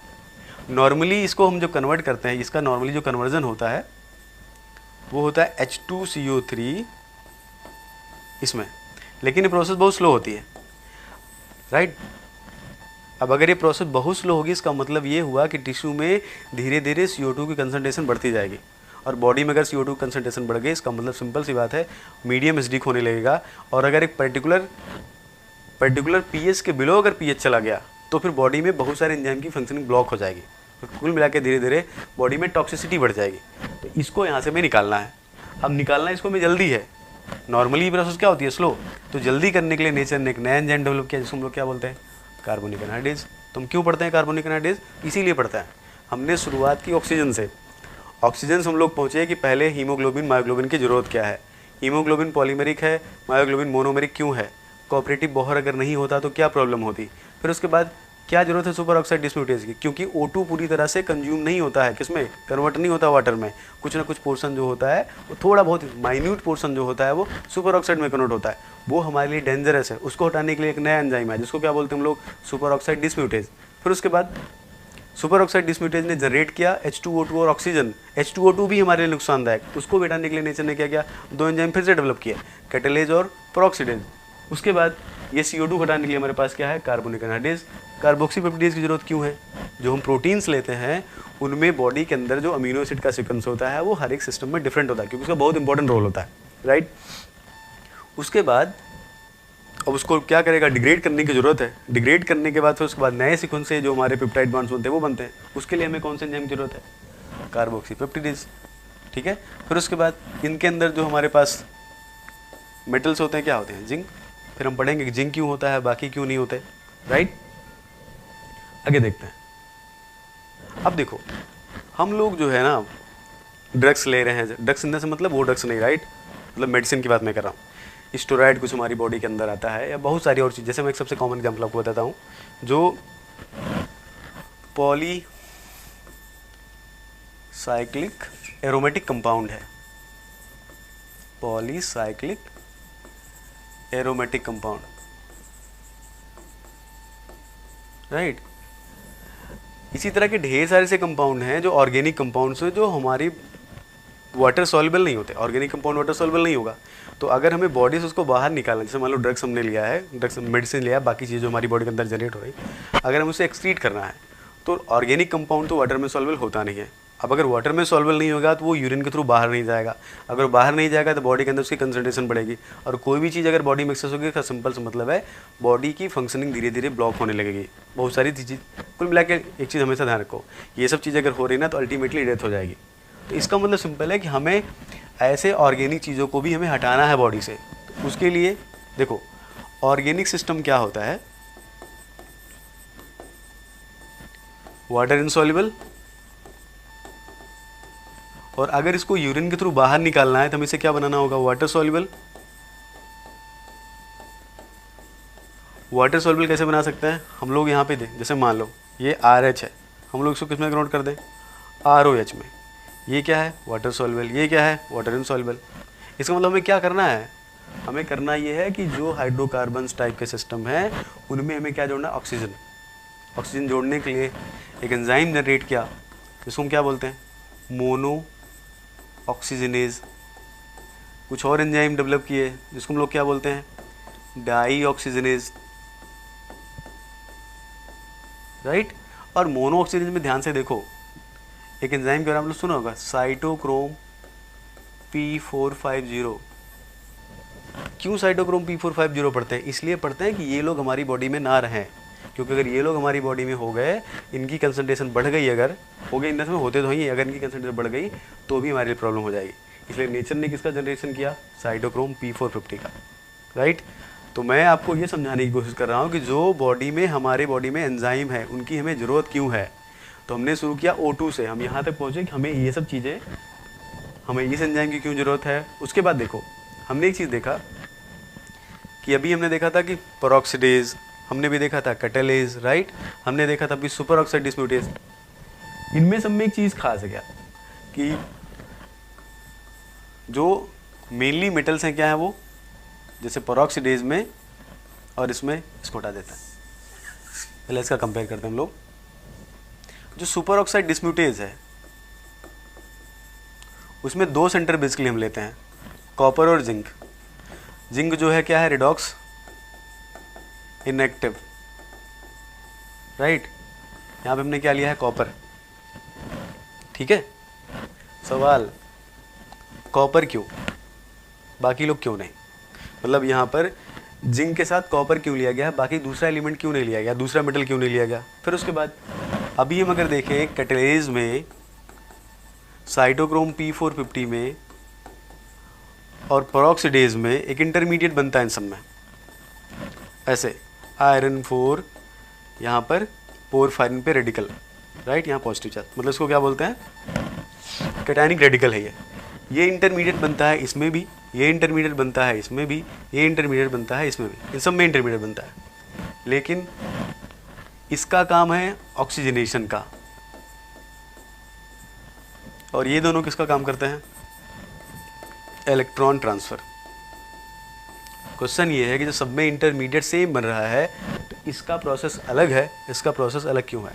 नॉर्मली इसको हम जब कन्वर्ट करते हैं, इसका नॉर्मली जो कन्वर्जन होता है वो होता है H2CO3 इसमें, लेकिन ये प्रोसेस बहुत स्लो होती है, राइट। अब अगर ये प्रोसेस बहुत स्लो होगी इसका मतलब ये हुआ कि टिश्यू में धीरे धीरे CO2 की कंसंट्रेशन बढ़ती जाएगी, और बॉडी में अगर CO2 कंसंट्रेशन बढ़ गई इसका मतलब सिंपल सी बात है मीडियम एसिडिक होने लगेगा। और अगर एक पर्टिकुलर pH के बिलो अगर pH चला गया तो फिर बॉडी में बहुत सारे एंजाइम की फंक्शनिंग ब्लॉक हो जाएगी, तो कुल मिला के धीरे धीरे बॉडी में टॉक्सिसिटी बढ़ जाएगी। तो इसको यहाँ से हमें निकालना है। अब निकालना इसको में जल्दी है, नॉर्मली प्रोसेस क्या होती है स्लो, तो जल्दी करने के लिए नेचर ने एक नया एंजाइम डेवलप किया जिसको हम लोग क्या बोलते हैं, कार्बोनिक एनहाइड्रेज। तो हम क्यों पढ़ते हैं कार्बोनिक एनहाइड्रेज, इसीलिए पढ़ता है। हमने शुरुआत की ऑक्सीजन से, ऑक्सीजन से हम लोग पहुँचे कि पहले हीमोग्लोबिन मायोग्लोबिन की ज़रूरत क्या है, हीमोग्लोबिन पॉलीमेरिक है, मायोग्लोबिन मोनोमेरिक क्यों है, कोऑपरेटिव बॉहर अगर नहीं होता तो क्या प्रॉब्लम होती, फिर उसके बाद क्या जरूरत है सुपर ऑक्साइड डिस्म्यूटेज की, क्योंकि O2 पूरी तरह से कंज्यूम नहीं होता है, किसमें कन्वर्ट नहीं होता वाटर में, कुछ ना कुछ पोर्शन जो होता है वो थोड़ा बहुत माइन्यूट पोर्शन जो होता है वो सुपर ऑक्साइड में कन्वर्ट होता है, वो हमारे लिए डेंजरस है। उसको हटाने के लिए एक नया एंजाइम है जिसको क्या बोलते हैं हम लोग, सुपर ऑक्साइड डिस्म्यूटेज। फिर उसके बाद सुपर ऑक्साइड डिस्म्यूटेज ने जनरेट किया H2O2 और ऑक्सीजन। H2O2 भी हमारे लिए नुकसानदायक, उसको हटाने के लिए नेचर ने क्या किया, दो एंजाइम फिर से डेवलप किया, कैटलेज और पेरोक्सिडेज। उसके बाद ये CO2 हटाने के लिए हमारे पास क्या है, कार्बोनिक एनहाइड्रेज। कार्बोक्सीपेप्टिडेज की जरूरत क्यों है, जो हम प्रोटीन्स लेते हैं उनमें बॉडी के अंदर जो अमीनो एसिड का सीक्वेंस होता है वो हर एक सिस्टम में डिफरेंट होता है, क्योंकि उसका बहुत इंपॉर्टेंट रोल होता है, राइट। उसके बाद अब उसको क्या करेगा, डिग्रेड करने की जरूरत है। डिग्रेड करने के बाद फिर उसके बाद नए सीक्वेंस से जो हमारे पेप्टाइड बॉन्ड्स बनते हैं वो बनते हैं। उसके लिए हमें कौन से एंजाइम की जरूरत है, कार्बोक्सीपेप्टिडेज, ठीक है। फिर उसके बाद इनके अंदर जो हमारे पास मेटल्स होते हैं क्या होते हैं, जिंक। फिर हम पढ़ेंगे कि जिंक क्यों होता है, बाकी क्यों नहीं होते, राइट। आगे देखते हैं। अब देखो हम लोग जो है ना ड्रग्स ले रहे हैं, ड्रग्स लेने से मतलब वो ड्रग्स नहीं, राइट, मतलब मेडिसिन की बात मैं कर रहा हूँ। स्टेरॉइड कुछ हमारी बॉडी के अंदर आता है या बहुत सारी और चीज़, जैसे मैं एक सबसे कॉमन एग्जांपल आपको बताता हूँ, जो पॉलीसाइक्लिक एरोमेटिक कंपाउंड है, पॉलीसाइक्लिक एरोमेटिक कंपाउंड, राइट। इसी तरह के ढेर सारे से कंपाउंड हैं जो ऑर्गेनिक कंपाउंड्स हैं, जो हमारी वाटर सॉल्युबल नहीं होते। ऑर्गेनिक कंपाउंड वाटर सॉल्युबल नहीं होगा, तो अगर हमें बॉडी से उसको बाहर निकालना, जैसे मान लो ड्रग्स हमने लिया है, ड्रग्स मेडिसिन लिया, बाकी चीज़ जो हमारी बॉडी के अंदर जनरेट हो रही, अगर हम उसे एक्सक्रीट करना है तो ऑर्गेनिक कंपाउंड तो वाटर में सॉल्युबल होता नहीं है। अब अगर वाटर में सॉल्युबल नहीं होगा तो वो यूरिन के थ्रू बाहर नहीं जाएगा, अगर बाहर नहीं जाएगा तो बॉडी के अंदर उसकी कंसंट्रेशन बढ़ेगी, और कोई भी चीज़ अगर बॉडी में एक्सेस होगी इसका सिंपल सा मतलब है बॉडी की फंक्शनिंग धीरे धीरे ब्लॉक होने लगेगी। बहुत सारी चीज़, कुल मिला के एक चीज़ हमेशा ध्यान रखो, ये सब चीज़ अगर हो रही ना तो अल्टीमेटली डेथ हो जाएगी। तो इसका मतलब सिंपल है कि हमें ऐसे ऑर्गेनिक चीज़ों को भी हमें हटाना है बॉडी से। तो उसके लिए देखो ऑर्गेनिक सिस्टम क्या होता है, वाटर इनसॉल्युबल, और अगर इसको यूरिन के थ्रू बाहर निकालना है तो हमें इसे क्या बनाना होगा, वाटर सॉल्युबल। वाटर सॉल्युबल कैसे बना सकते हैं हम लोग, यहाँ पे दें, जैसे मान लो ये RH है, हम लोग इसको किस में कन्वर्ट कर दें, ROH में। ये क्या है, वाटर सॉल्युबल, ये क्या है, वाटर इनसॉल्युबल। इसका मतलब हमें क्या करना है, हमें करना ये है कि जो हाइड्रोकार्बन्स टाइप के सिस्टम है उनमें हमें क्या जोड़ना है, ऑक्सीजन। ऑक्सीजन जोड़ने के लिए एक एंजाइम जनरेट किया जिसको हम क्या बोलते हैं, मोनो ऑक्सीजनेज। कुछ और एंजाइम डेवलप किए जिसको हम लोग क्या बोलते हैं, डाई ऑक्सीजनेज, राइट। और मोनो ऑक्सीजनेज में ध्यान से देखो, एक एंजाइम के बारे में सुना होगा, साइटोक्रोम P450। क्यों साइटोक्रोम P450 पढ़ते हैं, इसलिए पढ़ते हैं कि ये लोग हमारी बॉडी में ना रहें, क्योंकि अगर ये लोग हमारी बॉडी में हो गए, इनकी कंसंट्रेशन बढ़ गई, अगर हो गई, इंडस में होते तो ही, अगर इनकी कंसंट्रेशन बढ़ गई तो भी हमारे लिए प्रॉब्लम हो जाएगी। इसलिए नेचर ने किसका जनरेशन किया, साइटोक्रोम P450 का, राइट। तो मैं आपको ये समझाने की कोशिश कर रहा हूँ कि जो बॉडी में, हमारे बॉडी में एंजाइम है उनकी हमें ज़रूरत क्यों है। तो हमने शुरू किया O2 से, हम यहाँ तक पहुँचे कि हमें ये सब चीज़ें, हमें इस एंजाइम की क्यों ज़रूरत है। उसके बाद देखो हमने एक चीज़ देखा कि अभी हमने देखा था कि पेरोक्सिडेज, हमने भी देखा था कैटलेज, राइट। हमने देखा था अभी सुपर ऑक्साइड डिस्म्यूटेज। इनमें सब में एक चीज़ खास है क्या, कि जो मेनली मेटल्स हैं क्या है वो, जैसे पेरोक्सिडेज में और इसमें, इसको हटा देता है, पहले इसका कंपेयर करते हैं हम लोग। जो सुपर ऑक्साइड डिस्म्यूटेज है उसमें दो सेंटर बेसिकली हम लेते हैं, कॉपर और जिंक। जिंक जो है क्या है, रिडॉक्स इनएक्टिव, राइट। यहाँ पे हमने क्या लिया है, कॉपर, ठीक है। सवाल, कॉपर क्यों, बाकी लोग क्यों नहीं, मतलब यहाँ पर जिंक के साथ कॉपर क्यों लिया गया, बाकी दूसरा एलिमेंट क्यों नहीं लिया गया, दूसरा मेटल क्यों नहीं लिया गया। फिर उसके बाद अभी हम अगर देखें कैटलेज में साइटोक्रोम P450 में और पेरोक्सिडेज में एक इंटरमीडिएट बनता है इन सब में, ऐसे आयरन 4 यहाँ पर पोरफायरिन पे रेडिकल, राइट, यहाँ पॉजिटिव चार्ज, मतलब इसको क्या बोलते हैं, कैटायनिक रेडिकल है ये इंटरमीडिएट बनता है इसमें भी, ये इंटरमीडिएट बनता है इसमें भी, ये इंटरमीडिएट बनता है इसमें भी, इन सब में इंटरमीडिएट बनता है। लेकिन इसका काम है ऑक्सीजनेशन का, और ये दोनों किसका काम करते हैं, इलेक्ट्रॉन ट्रांसफ़र। क्वेश्चन ये है कि जो सब में इंटरमीडिएट सेम बन रहा है तो इसका प्रोसेस अलग है, इसका प्रोसेस अलग क्यों है,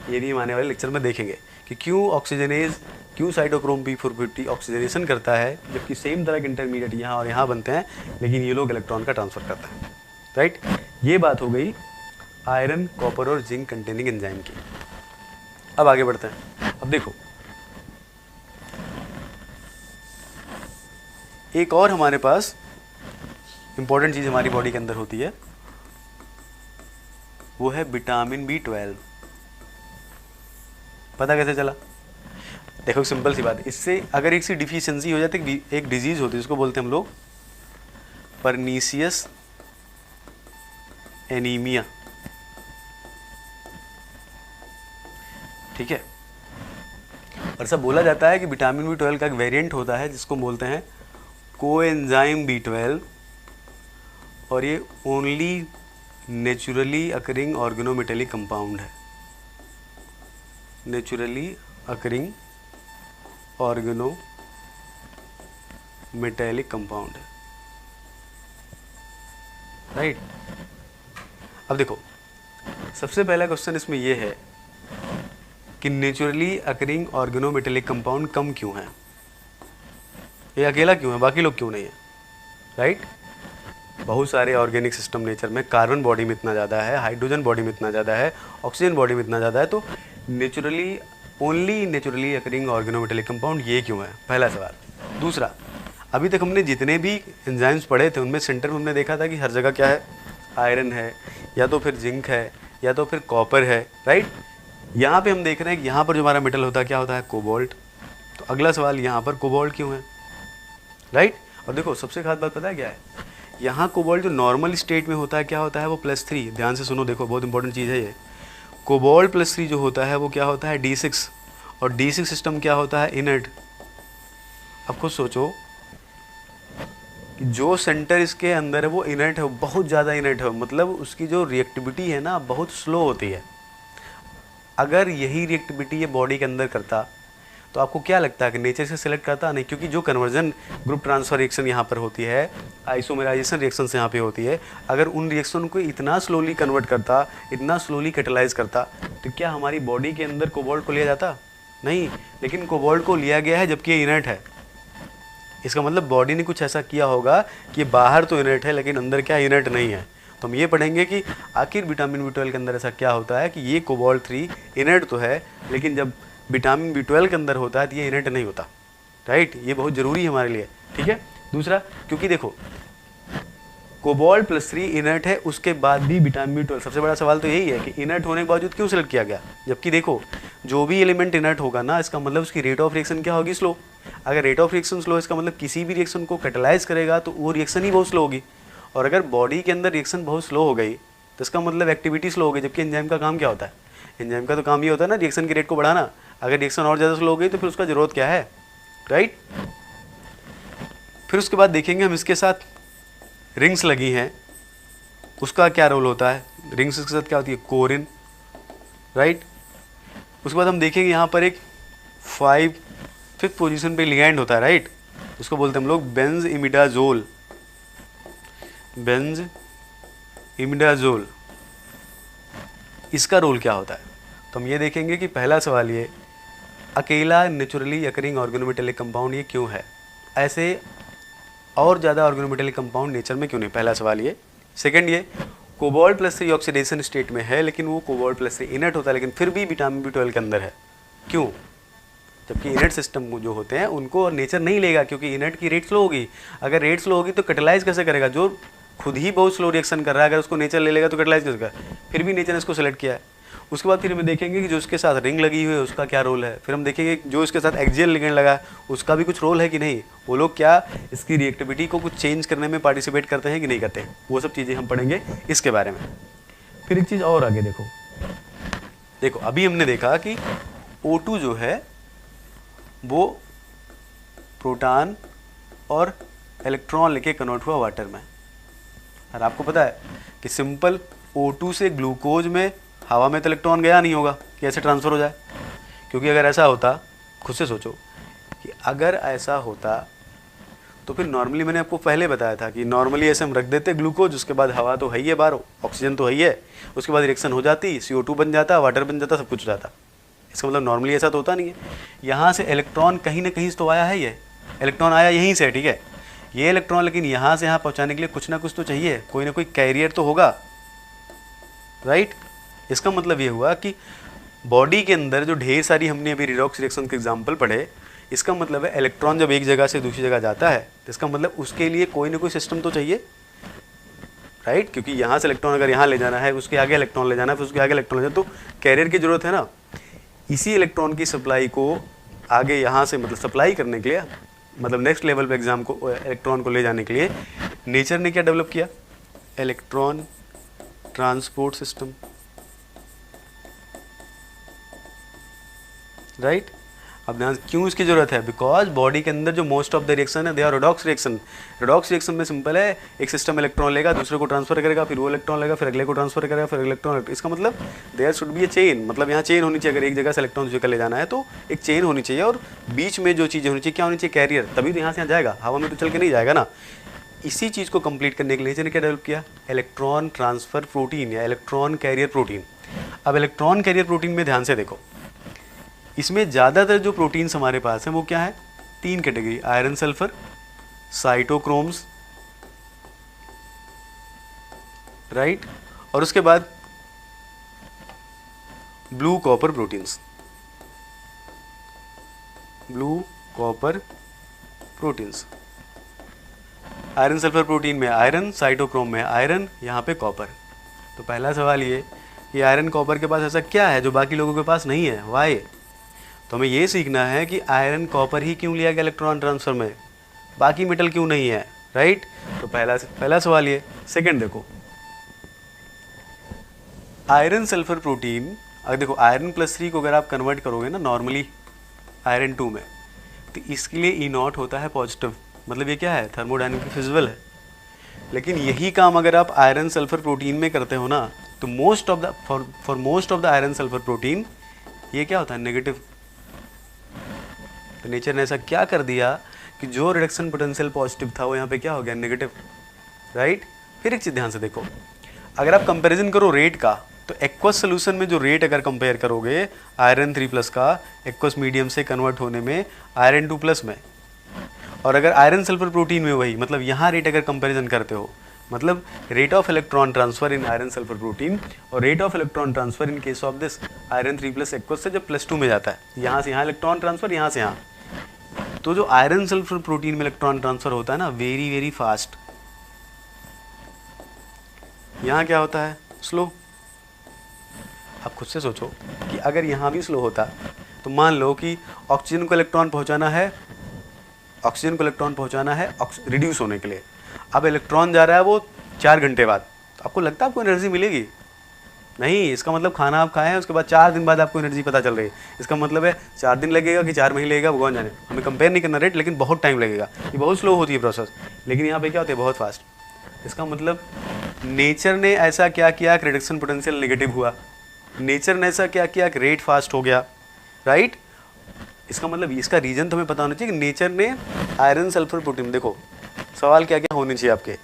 ये भी हम आने वाले लेक्चर में देखेंगे कि क्यों ऑक्सीजनेज, क्यों साइटोक्रोम P450 ऑक्सीजनेशन करता है जबकि सेम तरह के इंटरमीडिएट यहाँ और यहाँ बनते हैं, लेकिन ये लोग इलेक्ट्रॉन का ट्रांसफ़र करते हैं, राइट। ये बात हो गई आयरन, कॉपर और जिंक कंटेनिंग एंजाइम की। अब आगे बढ़ते हैं। अब देखो एक और हमारे पास इंपॉर्टेंट चीज़ हमारी बॉडी के अंदर होती है, वो है विटामिन B12। पता कैसे चला, देखो सिंपल सी बात है, इससे अगर एक सी डिफिशियंसी हो जाती है, एक डिजीज होती है जिसको बोलते हैं हम लोग परनीसियस एनीमिया, ठीक है। और सब बोला जाता है कि विटामिन B12 का एक वेरिएंट होता है जिसको बोलते हैं कोएंजाइम B12, और ये only naturally occurring organometallic compound है, नेचुरली अकरिंग ऑर्गेनोमेटेलिक कंपाउंड है, राइट। अब देखो सबसे पहला क्वेश्चन इसमें ये है कि नेचुरली अकरिंग ऑर्गेनोमेटेलिक कंपाउंड कम क्यों है, ये अकेला क्यों है, बाकी लोग क्यों नहीं है, राइट। बहुत सारे ऑर्गेनिक सिस्टम नेचर में कार्बन बॉडी में इतना ज़्यादा है, हाइड्रोजन बॉडी में इतना ज़्यादा है, ऑक्सीजन बॉडी में इतना ज़्यादा है, तो naturally only naturally occurring organometallic compound ये क्यों है, पहला सवाल। दूसरा, अभी तक हमने जितने भी एंजाइम्स पढ़े थे उनमें सेंटर में हमने देखा था कि हर जगह क्या है, आयरन है, या तो फिर जिंक है, या तो फिर कॉपर है, राइट। यहाँ पे हम देख रहे हैं कि यहाँ पर जो हमारा मेटल होता है क्या होता है, कोबाल्ट। तो अगला सवाल यहाँ पर कोबाल्ट क्यों है, राइट। और देखो सबसे खास बात पता है क्या है, यहाँ कोबाल्ट जो नॉर्मल स्टेट में होता है क्या होता है, वो +3, ध्यान से सुनो, देखो बहुत इंपॉर्टेंट चीज़ है ये। कोबाल्ट +3 जो होता है वो क्या होता है, D6, और D6 सिस्टम क्या होता है, इनर्ट। अब खुद सोचो कि जो सेंटर इसके अंदर है वो इनर्ट है, बहुत ज़्यादा इनर्ट है, मतलब उसकी जो रिएक्टिविटी है ना बहुत स्लो होती है। अगर यही रिएक्टिविटी ये बॉडी के अंदर करता तो आपको क्या लगता है कि नेचर से सिलेक्ट करता, नहीं, क्योंकि जो कन्वर्जन ग्रुप ट्रांसफर रिएक्शन यहाँ पर होती है, आइसोमेराइजेशन रिएक्शन यहाँ पे होती है, अगर उन रिएक्शन को इतना स्लोली कन्वर्ट करता, इतना स्लोली कैटेलाइज करता, तो क्या हमारी बॉडी के अंदर कोबाल्ट को लिया जाता, नहीं। लेकिन कोबाल्ट को लिया गया है जबकि ये इनर्ट है। इसका मतलब बॉडी ने कुछ ऐसा किया होगा कि बाहर तो इनर्ट है लेकिन अंदर क्या इनर्ट नहीं है। तो हम ये पढ़ेंगे कि आखिर विटामिन B12 के अंदर ऐसा क्या होता है कि ये कोबाल्ट 3 इनर्ट तो है, लेकिन जब विटामिन B12 के अंदर होता है तो ये इनर्ट नहीं होता, राइट। ये बहुत ज़रूरी है हमारे लिए, ठीक है। दूसरा, क्योंकि देखो कोबाल्ट +3 इनर्ट है, उसके बाद भी विटामिन B12, सबसे बड़ा सवाल तो यही है कि इनर्ट होने के बावजूद क्यों सिलेक्ट किया गया, जबकि देखो जो भी एलिमेंट इनर्ट होगा ना, इसका मतलब उसकी रेट ऑफ रिएक्शन क्या होगी, स्लो। अगर रेट ऑफ रिएक्शन स्लो, इसका मतलब किसी भी रिएक्शन को कैटेलाइज करेगा तो वो रिएक्शन ही बहुत स्लो होगी, और अगर बॉडी के अंदर रिएक्शन बहुत स्लो हो गई तो इसका मतलब एक्टिविटी स्लो हो गई। जबकि एंजाइम का काम क्या होता है, एंजाइम का तो काम ये होता है ना रिएक्शन की रेट को बढ़ाना। अगर रिएक्शन और ज़्यादा स्लो हो गई तो फिर उसका ज़रूरत क्या है, राइट। फिर उसके बाद देखेंगे हम इसके साथ रिंग्स लगी हैं, उसका क्या रोल होता है, रिंग्स के साथ क्या होती है, कोरिन, राइट। उसके बाद हम देखेंगे यहाँ पर एक 5th पोजीशन पे लिगैंड होता है, राइट। उसको बोलते हैं हम लोग बेंजइमिडाजोल, बेंजइमिडाजोल। इसका रोल क्या होता है, तो हम ये देखेंगे कि पहला सवाल ये, अकेला नेचुरली अकरिंग ऑर्गेनोमेटेलिक कंपाउंड ये क्यों है, ऐसे और ज़्यादा ऑर्गेनोमेटेलिक कंपाउंड नेचर में क्यों नहीं, पहला सवाल ये। सेकंड ये, कोबाल्ट +3 ऑक्सीडेशन स्टेट में है लेकिन वो कोबाल्ट +3 इनर्ट होता है, लेकिन फिर भी विटामिन B12 के अंदर है, क्यों, जबकि इनर्ट सिस्टम जो होते हैं उनको नेचर नहीं लेगा, क्योंकि इनर्ट की रेट स्लो होगी। अगर रेट स्लो होगी तो कैटेलाइज कैसे करेगा, जो खुद ही बहुत स्लो रिएक्शन कर रहा है, अगर उसको नेचर ले लेगा तो कैटलाइज किसका, फिर भी नेचर ने इसको सेलेक्ट किया है। उसके बाद फिर हम देखेंगे कि जो उसके साथ रिंग लगी हुई है उसका क्या रोल है, फिर हम देखेंगे जो इसके साथ एक्सियल लिगेंड लगा है उसका भी कुछ रोल है कि नहीं, वो लोग क्या इसकी रिएक्टिविटी को कुछ चेंज करने में पार्टिसिपेट करते हैं कि नहीं करते, वो सब चीज़ें हम पढ़ेंगे इसके बारे में। फिर एक चीज़ और आगे देखो अभी हमने देखा कि O2 जो है वो प्रोटॉन और इलेक्ट्रॉन लेके कन्वर्ट हुआ वाटर में। और आपको पता है कि सिंपल O2 से ग्लूकोज में हवा में तो इलेक्ट्रॉन गया नहीं होगा कि ऐसे ट्रांसफ़र हो जाए, क्योंकि अगर ऐसा होता, खुद से सोचो कि अगर ऐसा होता तो फिर नॉर्मली मैंने आपको पहले बताया था कि नॉर्मली ऐसे हम रख देते ग्लूकोज, उसके बाद हवा तो है ही है बाहर, ऑक्सीजन तो है ही है, उसके बाद रिएक्शन हो जाती, CO2 बन जाता, वाटर बन जाता, सब कुछ हो जाता। इसका मतलब नॉर्मली ऐसा तो होता नहीं है। यहाँ से इलेक्ट्रॉन कहीं ना कहीं से तो आया है, ये इलेक्ट्रॉन आया यहीं से, ठीक है, ये इलेक्ट्रॉन, लेकिन यहाँ से यहाँ पहुँचाने के लिए कुछ ना कुछ तो चाहिए, कोई ना कोई कैरियर तो होगा, राइट। इसका मतलब ये हुआ कि बॉडी के अंदर जो ढेर सारी हमने अभी रिडॉक्स रिएक्शन के एग्जाम्पल पढ़े, इसका मतलब है इलेक्ट्रॉन जब एक जगह से दूसरी जगह जाता है तो इसका मतलब उसके लिए कोई ना कोई सिस्टम तो चाहिए, राइट, क्योंकि यहाँ से इलेक्ट्रॉन अगर यहाँ ले जाना है, उसके आगे इलेक्ट्रॉन ले जाना है, फिर उसके आगे इलेक्ट्रॉन ले जाना, तो कैरियर की जरूरत है ना। इसी इलेक्ट्रॉन की सप्लाई को आगे यहाँ से मतलब सप्लाई करने के लिए, मतलब नेक्स्ट लेवल पे एग्जाम को इलेक्ट्रॉन को ले जाने के लिए नेचर ने क्या डेवलप किया, इलेक्ट्रॉन ट्रांसपोर्ट सिस्टम, राइट। अब ध्यान क्यों इसकी जरूरत है, बिकॉज बॉडी के अंदर जो मोस्ट ऑफ द रिएक्शन है they are redox reaction. Redox reaction में सिंपल है, एक सिस्टम इलेक्ट्रॉन लेगा, दूसरे को ट्रांसफर करेगा, फिर वो इलेक्ट्रॉन लेगा, फिर अगले को ट्रांसफर करेगा, फिर इलेक्ट्रॉन। इसका मतलब there should be a chain, मतलब यहाँ चेन होनी चाहिए। अगर एक जगह से इलेक्ट्रॉन दूसरी जगह ले जाना है तो एक चेन होनी चाहिए, और बीच में जो चीज़ें होनी चाहिए क्या होनी चाहिए, कैरियर, तभी तो यहाँ से यहाँ जाएगा, हवा में तो चल के नहीं जाएगा ना। इसी चीज़ को कंप्लीट करने के लिए नेचर ने क्या डेवलप किया, इलेक्ट्रॉन ट्रांसफर प्रोटीन या इलेक्ट्रॉन कैरियर प्रोटीन। अब इलेक्ट्रॉन कैरियर प्रोटीन में ध्यान से देखो, इसमें ज़्यादातर जो प्रोटीन्स हमारे पास हैं वो क्या है, 3 category, iron sulphur, cytochromes, right, और उसके बाद blue copper proteins, blue copper proteins. Iron sulphur protein में आयरन, साइटोक्रोम में आयरन, यहाँ पे कॉपर। तो पहला सवाल ये कि आयरन कॉपर के पास ऐसा क्या है जो बाकी लोगों के पास नहीं है, वाई। तो हमें ये सीखना है कि आयरन कॉपर ही क्यों लिया गया इलेक्ट्रॉन ट्रांसफर में, बाकी मेटल क्यों नहीं है, राइट। तो पहला सवाल ये। सेकंड देखो, आयरन सल्फर प्रोटीन, अगर देखो आयरन +3 को अगर आप कन्वर्ट करोगे ना नॉर्मली आयरन 2 में, तो इसके लिए ई नॉट होता है पॉजिटिव, मतलब ये क्या है, थर्मोडायनेमिक फिजिबल है। लेकिन यही काम अगर आप आयरन सल्फर प्रोटीन में करते हो ना, तो most of the for most of the iron sulphur protein ये क्या होता है, नेगेटिव। तो नेचर ने ऐसा क्या कर दिया कि जो रिडक्शन पोटेंशियल पॉजिटिव था वो यहाँ पे क्या हो गया, नेगेटिव, राइट। फिर एक चीज़ ध्यान से देखो, अगर आप कंपैरिजन करो रेट का, तो एक्वस सोल्यूशन में जो रेट अगर कंपेयर करोगे आयरन 3+ का एक्वस मीडियम से कन्वर्ट होने में आयरन 2+ में, और अगर आयरन सल्फर प्रोटीन में वही, मतलब यहाँ रेट अगर कंपैरिजन करते हो, मतलब rate of electron transfer in iron sulphur protein और rate of electron transfer in case of this iron 3+ aqueous से जब +2 में जाता है, यहाँ से यहाँ इलेक्ट्रॉन ट्रांसफर, यहाँ से यहाँ, तो जो आयरन सल्फर प्रोटीन में इलेक्ट्रॉन ट्रांसफर होता है ना, वेरी वेरी फास्ट। यहाँ क्या होता है, स्लो। आप खुद से सोचो कि अगर यहाँ भी स्लो होता, तो मान लो कि ऑक्सीजन को इलेक्ट्रॉन पहुँचाना है, ऑक्सीजन को इलेक्ट्रॉन पहुँचाना है रिड्यूस होने के लिए, अब इलेक्ट्रॉन जा रहा है वो 4 घंटे बाद, तो आपको लगता है आपको एनर्जी मिलेगी, नहीं। इसका मतलब खाना आप खाए हैं, उसके बाद 4 दिन बाद आपको एनर्जी पता चल रही है, इसका मतलब है 4 दिन लगेगा कि 4 महीने लगेगा, भगवान जाने। हमें कंपेयर नहीं करना रेट, लेकिन बहुत टाइम लगेगा, ये बहुत स्लो होती है प्रोसेस। लेकिन यहाँ पे क्या होता है, बहुत फास्ट। इसका मतलब नेचर ने ऐसा क्या किया कि रिडक्शन पोटेंशियल नेगेटिव हुआ, नेचर ने ऐसा क्या किया कि रेट फास्ट हो गया, राइट। इसका मतलब इसका रीज़न तो हमें पता होना चाहिए कि नेचर ने आयरन सल्फर प्रोटीन, देखो सवाल क्या क्या होने चाहिए आपके,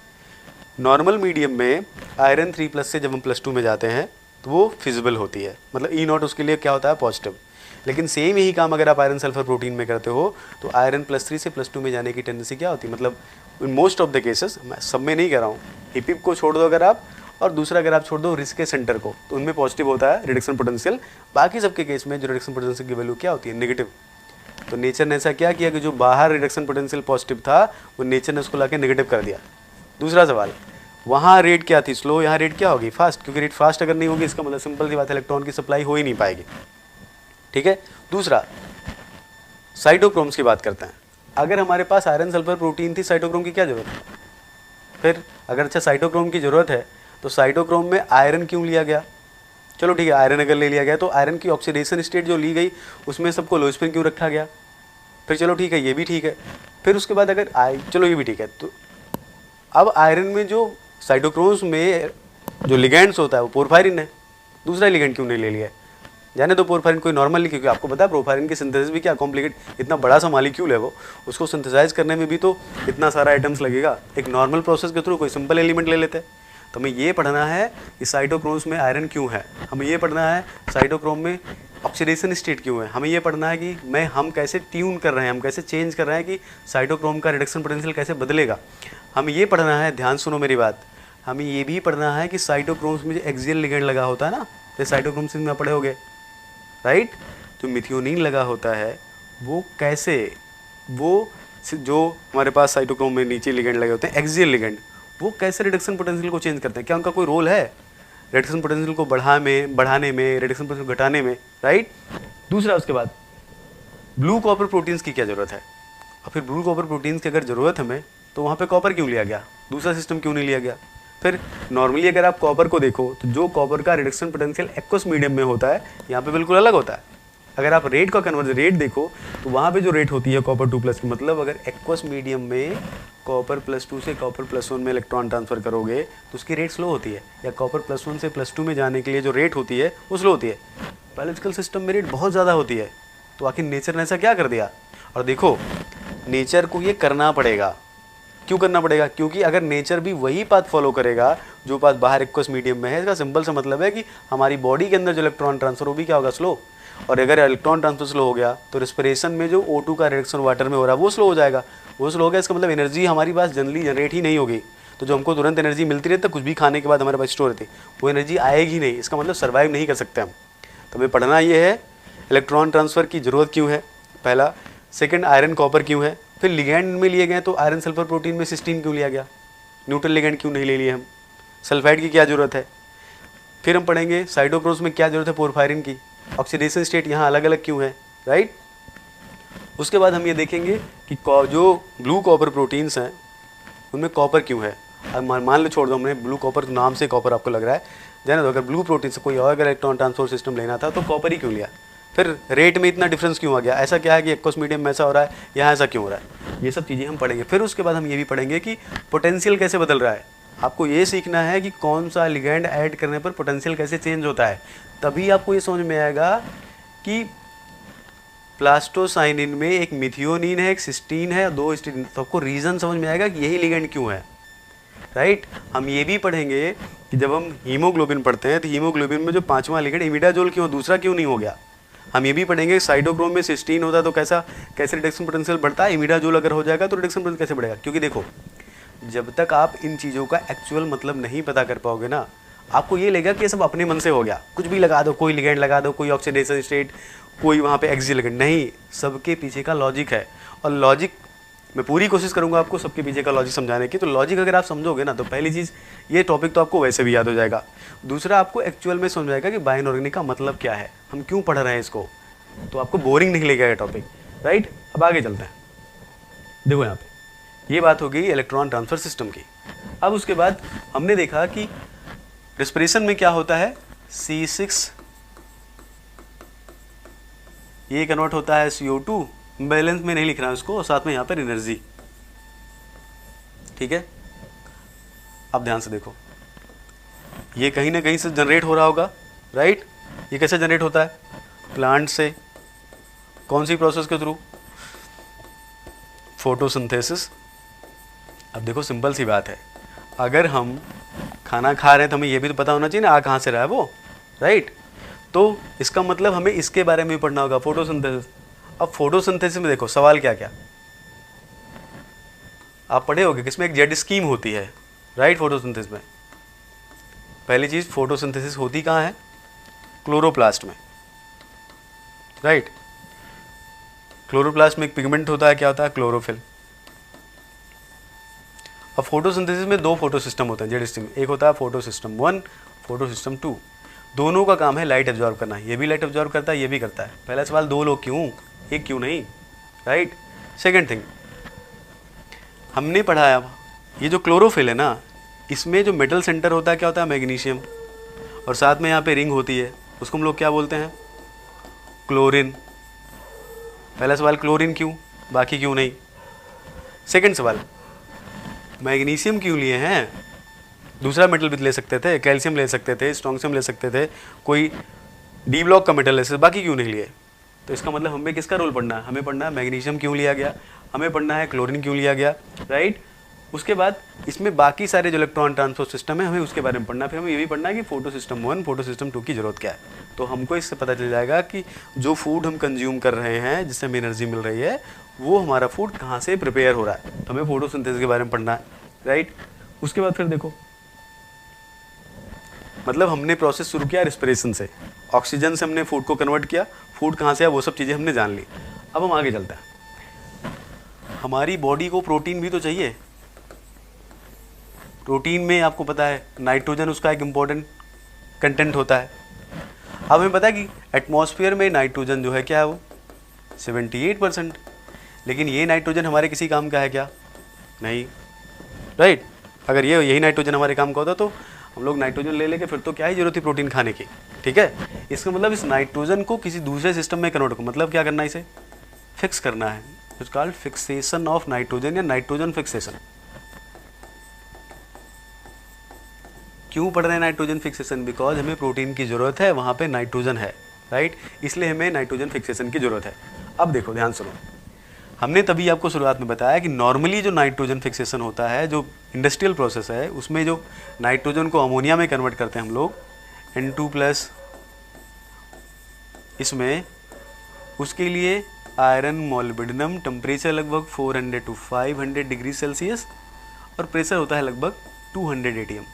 नॉर्मल मीडियम में आयरन 3+ से जब हम +2 में जाते हैं तो वो फिजिबल होती है, मतलब ई नॉट उसके लिए क्या होता है, पॉजिटिव। लेकिन सेम यही काम अगर आप आयरन सल्फर प्रोटीन में करते हो, तो आयरन +3 से +2 में जाने की टेंडेंसी क्या होती है, मतलब in most of the cases, मैं सब में नहीं कह रहा हूँ, हिपिप को छोड़ दो अगर आप, और दूसरा अगर आप छोड़ दो रिस्क के सेंटर को, तो उनमें पॉजिटिव होता है रिडक्शन पोटेंशियल। बाकी सबके केस में जो रिडक्शन पोटेंशियल की वैल्यू क्या होती है, नेगेटिव। तो नेचर ने ऐसा क्या किया कि जो बाहर रिडक्शन पोटेंशियल पॉजिटिव था, वो नेचर ने उसको लाके नेगेटिव कर दिया। दूसरा सवाल, वहाँ रेट क्या थी, स्लो, यहाँ रेट क्या होगी, फास्ट, क्योंकि रेट फास्ट अगर नहीं होगी इसका मतलब सिंपल सी बात है इलेक्ट्रॉन की सप्लाई हो ही नहीं पाएगी। ठीक है। दूसरा, साइटोक्रोम्स की बात करते हैं। अगर हमारे पास आयरन सल्फर प्रोटीन थी, साइटोक्रोम की क्या जरूरत है? फिर अगर अच्छा साइटोक्रोम की ज़रूरत है तो साइटोक्रोम में आयरन क्यों लिया गया? चलो ठीक है, आयरन अगर ले लिया गया तो आयरन की ऑक्सीडेशन स्टेट जो ली गई उसमें सबको लो स्पिन क्यों रखा गया? फिर चलो ठीक है, ये भी ठीक है। फिर उसके बाद अगर चलो ये भी ठीक है, तो अब आयरन में जो साइटोक्रोम्स में जो लिगेंड्स होता है वो पोरफायरिन है, दूसरा लिगेंड क्यों नहीं ले लिया? जाने तो पोरफायरिन कोई नॉर्मल नहीं, क्योंकि आपको पता है पोरफायरिन की सिंथेसिस भी क्या कॉम्प्लिकेट, इतना बड़ा सा मॉलिक्यूल है वो, उसको सिंथेसाइज करने में भी तो इतना सारा आइटम्स लगेगा। एक नॉर्मल प्रोसेस के थ्रू कोई सिंपल एलिमेंट ले लेते हैं। तो हमें ये पढ़ना है कि साइटोक्रोम्स में आयरन क्यों है, हमें ये पढ़ना है साइटोक्रोम में ऑक्सीडेशन स्टेट क्यों है, हमें ये पढ़ना है कि हम कैसे ट्यून कर रहे हैं, हम कैसे चेंज कर रहे हैं कि साइटोक्रोम का रिडक्शन पोटेंशियल कैसे बदलेगा। हमें ये पढ़ना है, ध्यान सुनो मेरी बात, हमें ये भी पढ़ना है कि साइटोक्रोम्स में जो एक्सियल लिगेंड लगा होता है ना, तो साइटोक्रोम्स में पढ़े होगे, राइट? जो मिथियोनिन लगा होता है वो कैसे, वो जो हमारे पास साइटोक्रोम में नीचे लिगेंड लगे होते हैं एक्सियल लिगेंड, वो कैसे रिडक्शन पोटेंशियल को चेंज करते हैं? क्या उनका कोई रोल है रिडक्शन पोटेंशियल को बढ़ाने में, रिडक्शन पोटेंशियल घटाने में, राइट? दूसरा, उसके बाद ब्लू कॉपर प्रोटीन्स की क्या ज़रूरत है? और फिर ब्लू कॉपर प्रोटीन्स की अगर ज़रूरत हमें, तो वहाँ पे कॉपर क्यों लिया गया, दूसरा सिस्टम क्यों नहीं लिया गया? फिर नॉर्मली अगर आप कॉपर को देखो तो जो कॉपर का रिडक्शन पोटेंशियल एक्वस मीडियम में होता है यहाँ पे बिल्कुल अलग होता है। अगर आप रेट का कन्वर्जन रेट देखो तो वहाँ पे जो रेट होती है कॉपर 2+ की, मतलब अगर एक्वस मीडियम में कॉपर +2 से कॉपर +1 में इलेक्ट्रॉन ट्रांसफर करोगे तो उसकी रेट स्लो होती है, या कॉपर +1 से +2 में जाने के लिए जो रेट होती है वो स्लो होती है। बायोलॉजिकल सिस्टम में रेट बहुत ज़्यादा होती है, तो आखिर नेचर ने ऐसा क्या कर दिया? और देखो, नेचर को ये करना पड़ेगा। क्यों करना पड़ेगा? क्योंकि अगर नेचर भी वही पाथ फॉलो करेगा जो पाथ बाहर एक्वस मीडियम में है, इसका सिंपल सा मतलब है कि हमारी बॉडी के अंदर जो इलेक्ट्रॉन ट्रांसफर वो भी क्या होगा, स्लो। और अगर इलेक्ट्रॉन ट्रांसफर स्लो हो गया तो रेस्पिरेशन में जो O2 का रिडक्शन वाटर में हो रहा है वो स्लो हो जाएगा। वो स्लो हो गया, इसका मतलब एनर्जी हमारी पास जनरली जनरेट ही नहीं होगी। तो जो हमको तुरंत एनर्जी मिलती रहती है कुछ भी खाने के बाद हमारे पास स्टोर रहती, वो एनर्जी आएगी नहीं, इसका मतलब सर्वाइव नहीं कर सकते हम। तो हमें पढ़ना ये है इलेक्ट्रॉन ट्रांसफ़र की ज़रूरत क्यों है, पहला। सेकंड, आयरन कॉपर क्यों है। फिर लिगेंड में लिए गए तो आयरन सल्फर प्रोटीन में सिस्टीन क्यों लिया गया, न्यूट्रल लिगेंड क्यों नहीं ले लिए हम, सल्फाइड की क्या ज़रूरत है। फिर हम पढ़ेंगे साइटोक्रोम्स में क्या ज़रूरत है पोरफायरिन की, ऑक्सीडेशन स्टेट यहाँ अलग अलग क्यों है, राइट। उसके बाद हम ये देखेंगे कि जो ब्लू कॉपर प्रोटीन्स हैं उनमें कॉपर क्यों है। अब मान लो छोड़ दो, हमने ब्लू कॉपर नाम से कॉपर आपको लग रहा है, जाने दो, अगर ब्लू प्रोटीन से कोई और अगर इलेक्ट्रॉन ट्रांसपोर्ट सिस्टम लेना था तो कॉपर ही क्यों लिया। फिर रेट में इतना डिफरेंस क्यों आ गया, ऐसा क्या है कि एक्वस मीडियम में ऐसा हो रहा है, यहाँ ऐसा क्यों हो रहा है, ये सब चीज़ें हम पढ़ेंगे। फिर उसके बाद हम ये भी पढ़ेंगे कि पोटेंशियल कैसे बदल रहा है। आपको ये सीखना है कि कौन सा लिगेंड ऐड करने पर पोटेंशियल कैसे चेंज होता है, तभी आपको ये समझ में आएगा कि प्लास्टोसाइनिन में एक मिथियोनिन है, एक सिस्टीन है, 2 हिस्टीडीन, तो आपको रीज़न समझ में आएगा कि यही लिगेंड क्यों है, राइट। हम ये भी पढ़ेंगे कि जब हम हीमोग्लोबिन पढ़ते हैं तो हीमोग्लोबिन में जो 5वां लिगेंड इमिडाजोल क्यों, दूसरा क्यों नहीं हो गया। हम ये भी पढ़ेंगे साइटोक्रोम में सिस्टीन होता है तो कैसे रिडक्शन पोटेंशियल बढ़ता है, इमिडाजोल अगर हो जाएगा तो रिडक्शन पोटेंशियल कैसे बढ़ेगा। क्योंकि देखो, जब तक आप इन चीज़ों का एक्चुअल मतलब नहीं पता कर पाओगे ना, आपको ये लगेगा कि ये सब अपने मन से हो गया, कुछ भी लगा दो, कोई लिगेंड लगा दो, कोई ऑक्सीडेशन स्टेट, कोई वहाँ पे एक्सियल लिगेंड, नहीं, सबके पीछे का लॉजिक है। और लॉजिक मैं पूरी कोशिश करूँगा आपको सबके पीछे का लॉजिक समझाने की। तो लॉजिक अगर आप समझोगे ना तो पहली चीज़ ये टॉपिक तो आपको वैसे भी याद हो जाएगा। दूसरा, आपको एक्चुअल में समझ आएगा कि बाय इनऑर्गेनिक का मतलब क्या है, हम क्यों पढ़ रहे हैं इसको, तो आपको बोरिंग नहीं लगेगा ये टॉपिक, राइट। अब आगे चलते हैं। देखो यहाँ पे ये बात हो गई इलेक्ट्रॉन ट्रांसफर सिस्टम की। अब उसके बाद हमने देखा कि रेस्पिरेशन में क्या होता है, C6 ये कन्वर्ट होता है CO2, बैलेंस में नहीं लिख रहा है उसको, और साथ में यहाँ पर एनर्जी, ठीक है। अब ध्यान से देखो, ये कहीं ना कहीं से जनरेट हो रहा होगा, राइट। ये कैसे जनरेट होता है, प्लांट से, कौन सी प्रोसेस के थ्रू, फोटोसिंथेसिस। अब देखो सिंपल सी बात है, अगर हम खाना खा रहे हैं तो हमें ये भी तो पता होना चाहिए ना आ कहाँ से रहा है वो, राइट। तो इसका मतलब हमें इसके बारे में भी पढ़ना होगा, फोटोसिंथेसिस। अब फोटोसिंथेसिस में देखो सवाल क्या क्या आप पढ़े होगे, किसमें एक जेड स्कीम होती है, राइट। फोटोसिंथेसिस में पहली चीज़, फोटोसिंथेसिस होती कहाँ है, क्लोरोप्लास्ट में, राइट। क्लोरोप्लास्ट में एक पिगमेंट होता है, क्या होता है, क्लोरोफिल। अब फोटोसिंथेसिस में दो फोटो सिस्टम होते हैं जेड स्ट्रीम, एक होता है फोटो सिस्टम 1, फोटो सिस्टम 2। दोनों का काम है लाइट एब्जॉर्ब करना, ये भी लाइट एब्जॉर्ब करता है, ये भी करता है। पहला सवाल, दो लोग क्यों, एक क्यों नहीं, राइट। सेकेंड थिंग, हमने पढ़ाया ये जो क्लोरोफिल है ना, इसमें जो मेटल सेंटर होता है क्या होता है, मैग्नीशियम, और साथ में यहाँ पे रिंग होती है, उसको हम लोग क्या बोलते हैं, क्लोरीन। पहला सवाल क्लोरीन क्यों, बाकी क्यों नहीं। सेकंड सवाल, मैग्नीशियम क्यों लिए हैं, दूसरा मेटल भी ले सकते थे, कैल्शियम ले सकते थे, स्ट्रॉन्शियम ले सकते थे, कोई डी ब्लॉक का मेटल ले सकते, बाकी क्यों नहीं लिए। तो इसका मतलब हमें किसका रोल पढ़ना है, हमें पढ़ना है मैग्नीशियम क्यों लिया गया, हमें पढ़ना है क्लोरीन क्यों लिया गया, राइट। उसके बाद इसमें बाकी सारे जो इलेक्ट्रॉन ट्रांसपोर्ट सिस्टम है हमें उसके बारे में पढ़ना है। फिर हमें ये भी पढ़ना है कि फोटो सिस्टम 1, फोटो सिस्टम 2 की ज़रूरत क्या है। तो हमको इससे पता चल जाएगा कि जो फूड हम कंज्यूम कर रहे हैं, जिससे हमें एनर्जी मिल रही है, वो हमारा फूड कहाँ से प्रिपेयर हो रहा है। तो हमें फोटोसिंथेसिस के बारे में पढ़ना है, राइट। उसके बाद फिर देखो, मतलब हमने प्रोसेस शुरू किया रेस्पिरेशन से, ऑक्सीजन से हमने फूड को कन्वर्ट किया, फूड कहाँ से है वो सब चीज़ें हमने जान ली। अब हम आगे चलते हैं। हमारी बॉडी को प्रोटीन भी तो चाहिए। प्रोटीन में आपको पता है नाइट्रोजन उसका एक इम्पॉर्टेंट कंटेंट होता है। अब हमें पता है कि एटमॉस्फेयर में नाइट्रोजन जो है क्या है, वो 78%। लेकिन ये नाइट्रोजन हमारे किसी काम का है क्या, नहीं, राइट। अगर ये यही नाइट्रोजन हमारे काम का होता तो हम लोग नाइट्रोजन ले लेके फिर तो क्या ही जरूरत थी प्रोटीन खाने की, ठीक है। इसका मतलब इस नाइट्रोजन को किसी दूसरे सिस्टम में कन्वर्ट, मतलब क्या करना है, इसे फिक्स करना है। It's called fixation of nitrogen या नाइट्रोजन फिक्सेशन। क्यों पढ़ रहे हैं नाइट्रोजन फिक्सेशन, बिकॉज हमें प्रोटीन की ज़रूरत है, वहाँ पे नाइट्रोजन है, राइट। इसलिए हमें नाइट्रोजन फिक्सेशन की ज़रूरत है। अब देखो ध्यान सुनो, हमने तभी आपको शुरुआत में बताया कि नॉर्मली जो नाइट्रोजन फिक्सेशन होता है, जो इंडस्ट्रियल प्रोसेस है, उसमें जो नाइट्रोजन को अमोनिया में कन्वर्ट करते हैं हम लोग N2+, इसमें उसके लिए आयरन मोलिब्डेनम, टेम्परेचर लगभग 400 to 500 डिग्री सेल्सियस और प्रेशर होता है लगभग 200 ATM।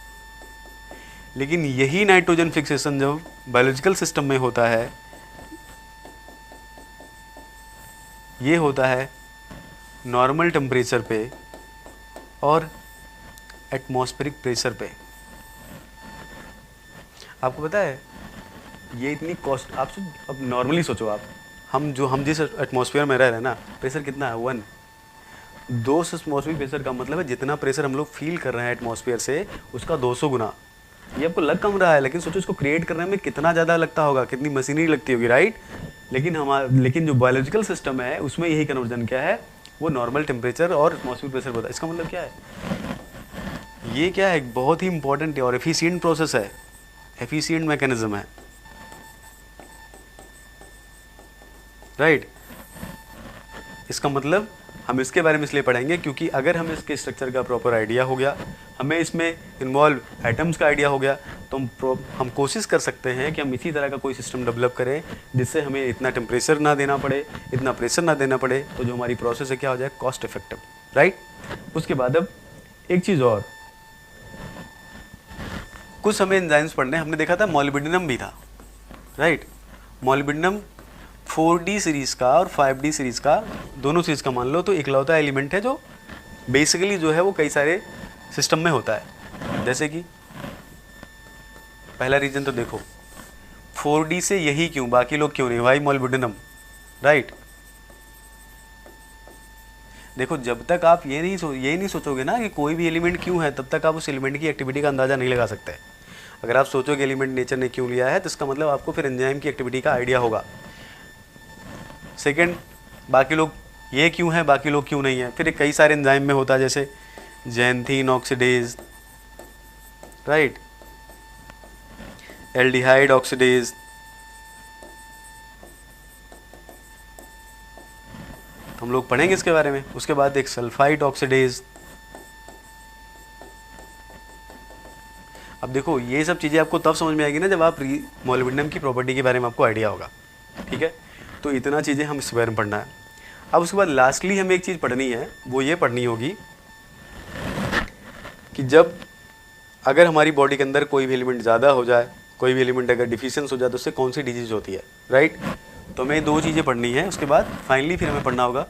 लेकिन यही नाइट्रोजन फिक्सेशन जब बायोलॉजिकल सिस्टम में होता है, ये होता है नॉर्मल टेम्परेचर पे और एटमॉस्फेरिक प्रेशर पे। आपको पता है ये इतनी कॉस्ट, आप अब नॉर्मली सोचो, आप हम जिस एटमॉस्फेयर में रह रहे हैं ना, प्रेशर कितना है 1। 2 एटमॉस्फेरिक प्रेशर का मतलब है जितना प्रेशर हम लोग फील कर रहे हैं एटमॉस्फेयर से, उसका 200 गुना। ये आपको लग कम रहा है, लेकिन सोचो इसको क्रिएट करने में कितना ज़्यादा लगता होगा, कितनी मशीनरी लगती होगी, राइट। लेकिन जो बायोलॉजिकल सिस्टम है उसमें यही कन्वर्जन क्या है, वो नॉर्मल टेम्परेचर और एटमॉस्फेरिक प्रेशर होता है। इसका मतलब क्या है, ये क्या है, बहुत ही इंपॉर्टेंट और एफिशिएंट प्रोसेस है, एफिशिएंट मैकेनिज्म है, राइट। इसका मतलब हम इसके बारे में इसलिए पढ़ेंगे क्योंकि अगर हमें इसके स्ट्रक्चर का प्रॉपर आइडिया हो गया, हमें इसमें इन्वॉल्व एटम्स का आइडिया हो गया, तो हम कोशिश कर सकते हैं कि हम इसी तरह का कोई सिस्टम डेवलप करें जिससे हमें इतना टेम्परेचर ना देना पड़े, इतना प्रेशर ना देना पड़े, तो जो हमारी प्रोसेस है क्या हो जाए, कॉस्ट इफेक्टिव, राइट। उसके बाद अब एक चीज़ और, कुछ हमें एंजाइम्स पढ़ने, हमने देखा था मॉलिब्डेनम भी था, राइट। मॉलिब्डेनम 4D सीरीज़ का और 5D सीरीज़ का, दोनों सीरीज़ का मान लो, तो इकलौता एलिमेंट है जो बेसिकली जो है वो कई सारे सिस्टम में होता है। जैसे कि पहला रीजन तो देखो 4D से यही क्यों, बाकी लोग क्यों नहीं, वाई मॉलिब्डेनम, राइट। देखो जब तक आप ये नहीं सोचोगे ना कि कोई भी एलिमेंट क्यों है, तब तक आप उस एलिमेंट की एक्टिविटी का अंदाज़ा नहीं लगा सकते। अगर आप सोचोगे एलिमेंट नेचर ने क्यों लिया है, तो इसका मतलब आपको फिर एंजाइम की एक्टिविटी का आइडिया होगा। सेकेंड, बाकी लोग ये क्यों है, बाकी लोग क्यों नहीं है, फिर कई सारे एंजाइम में होता है, जैसे xanthine oxidase, right, aldehyde oxidase, तो हम लोग पढ़ेंगे इसके बारे में। उसके बाद एक सल्फाइड ऑक्सीडेज। अब देखो ये सब चीज़ें आपको तब समझ में आएगी ना जब आप मॉलिब्डेनम की प्रॉपर्टी के बारे में आपको आइडिया होगा, ठीक है। तो इतना चीज़ें हम इसके बारे में पढ़ना है। अब उसके बाद लास्टली हमें एक चीज़ पढ़नी है, वो ये पढ़नी होगी कि जब अगर हमारी बॉडी के अंदर कोई भी एलिमेंट ज़्यादा हो जाए, कोई भी एलिमेंट अगर डिफिशियंस हो जाए, तो उससे कौन सी डिजीज होती है, राइट। तो हमें 2 चीज़ें पढ़नी है। उसके बाद फाइनली फिर हमें पढ़ना होगा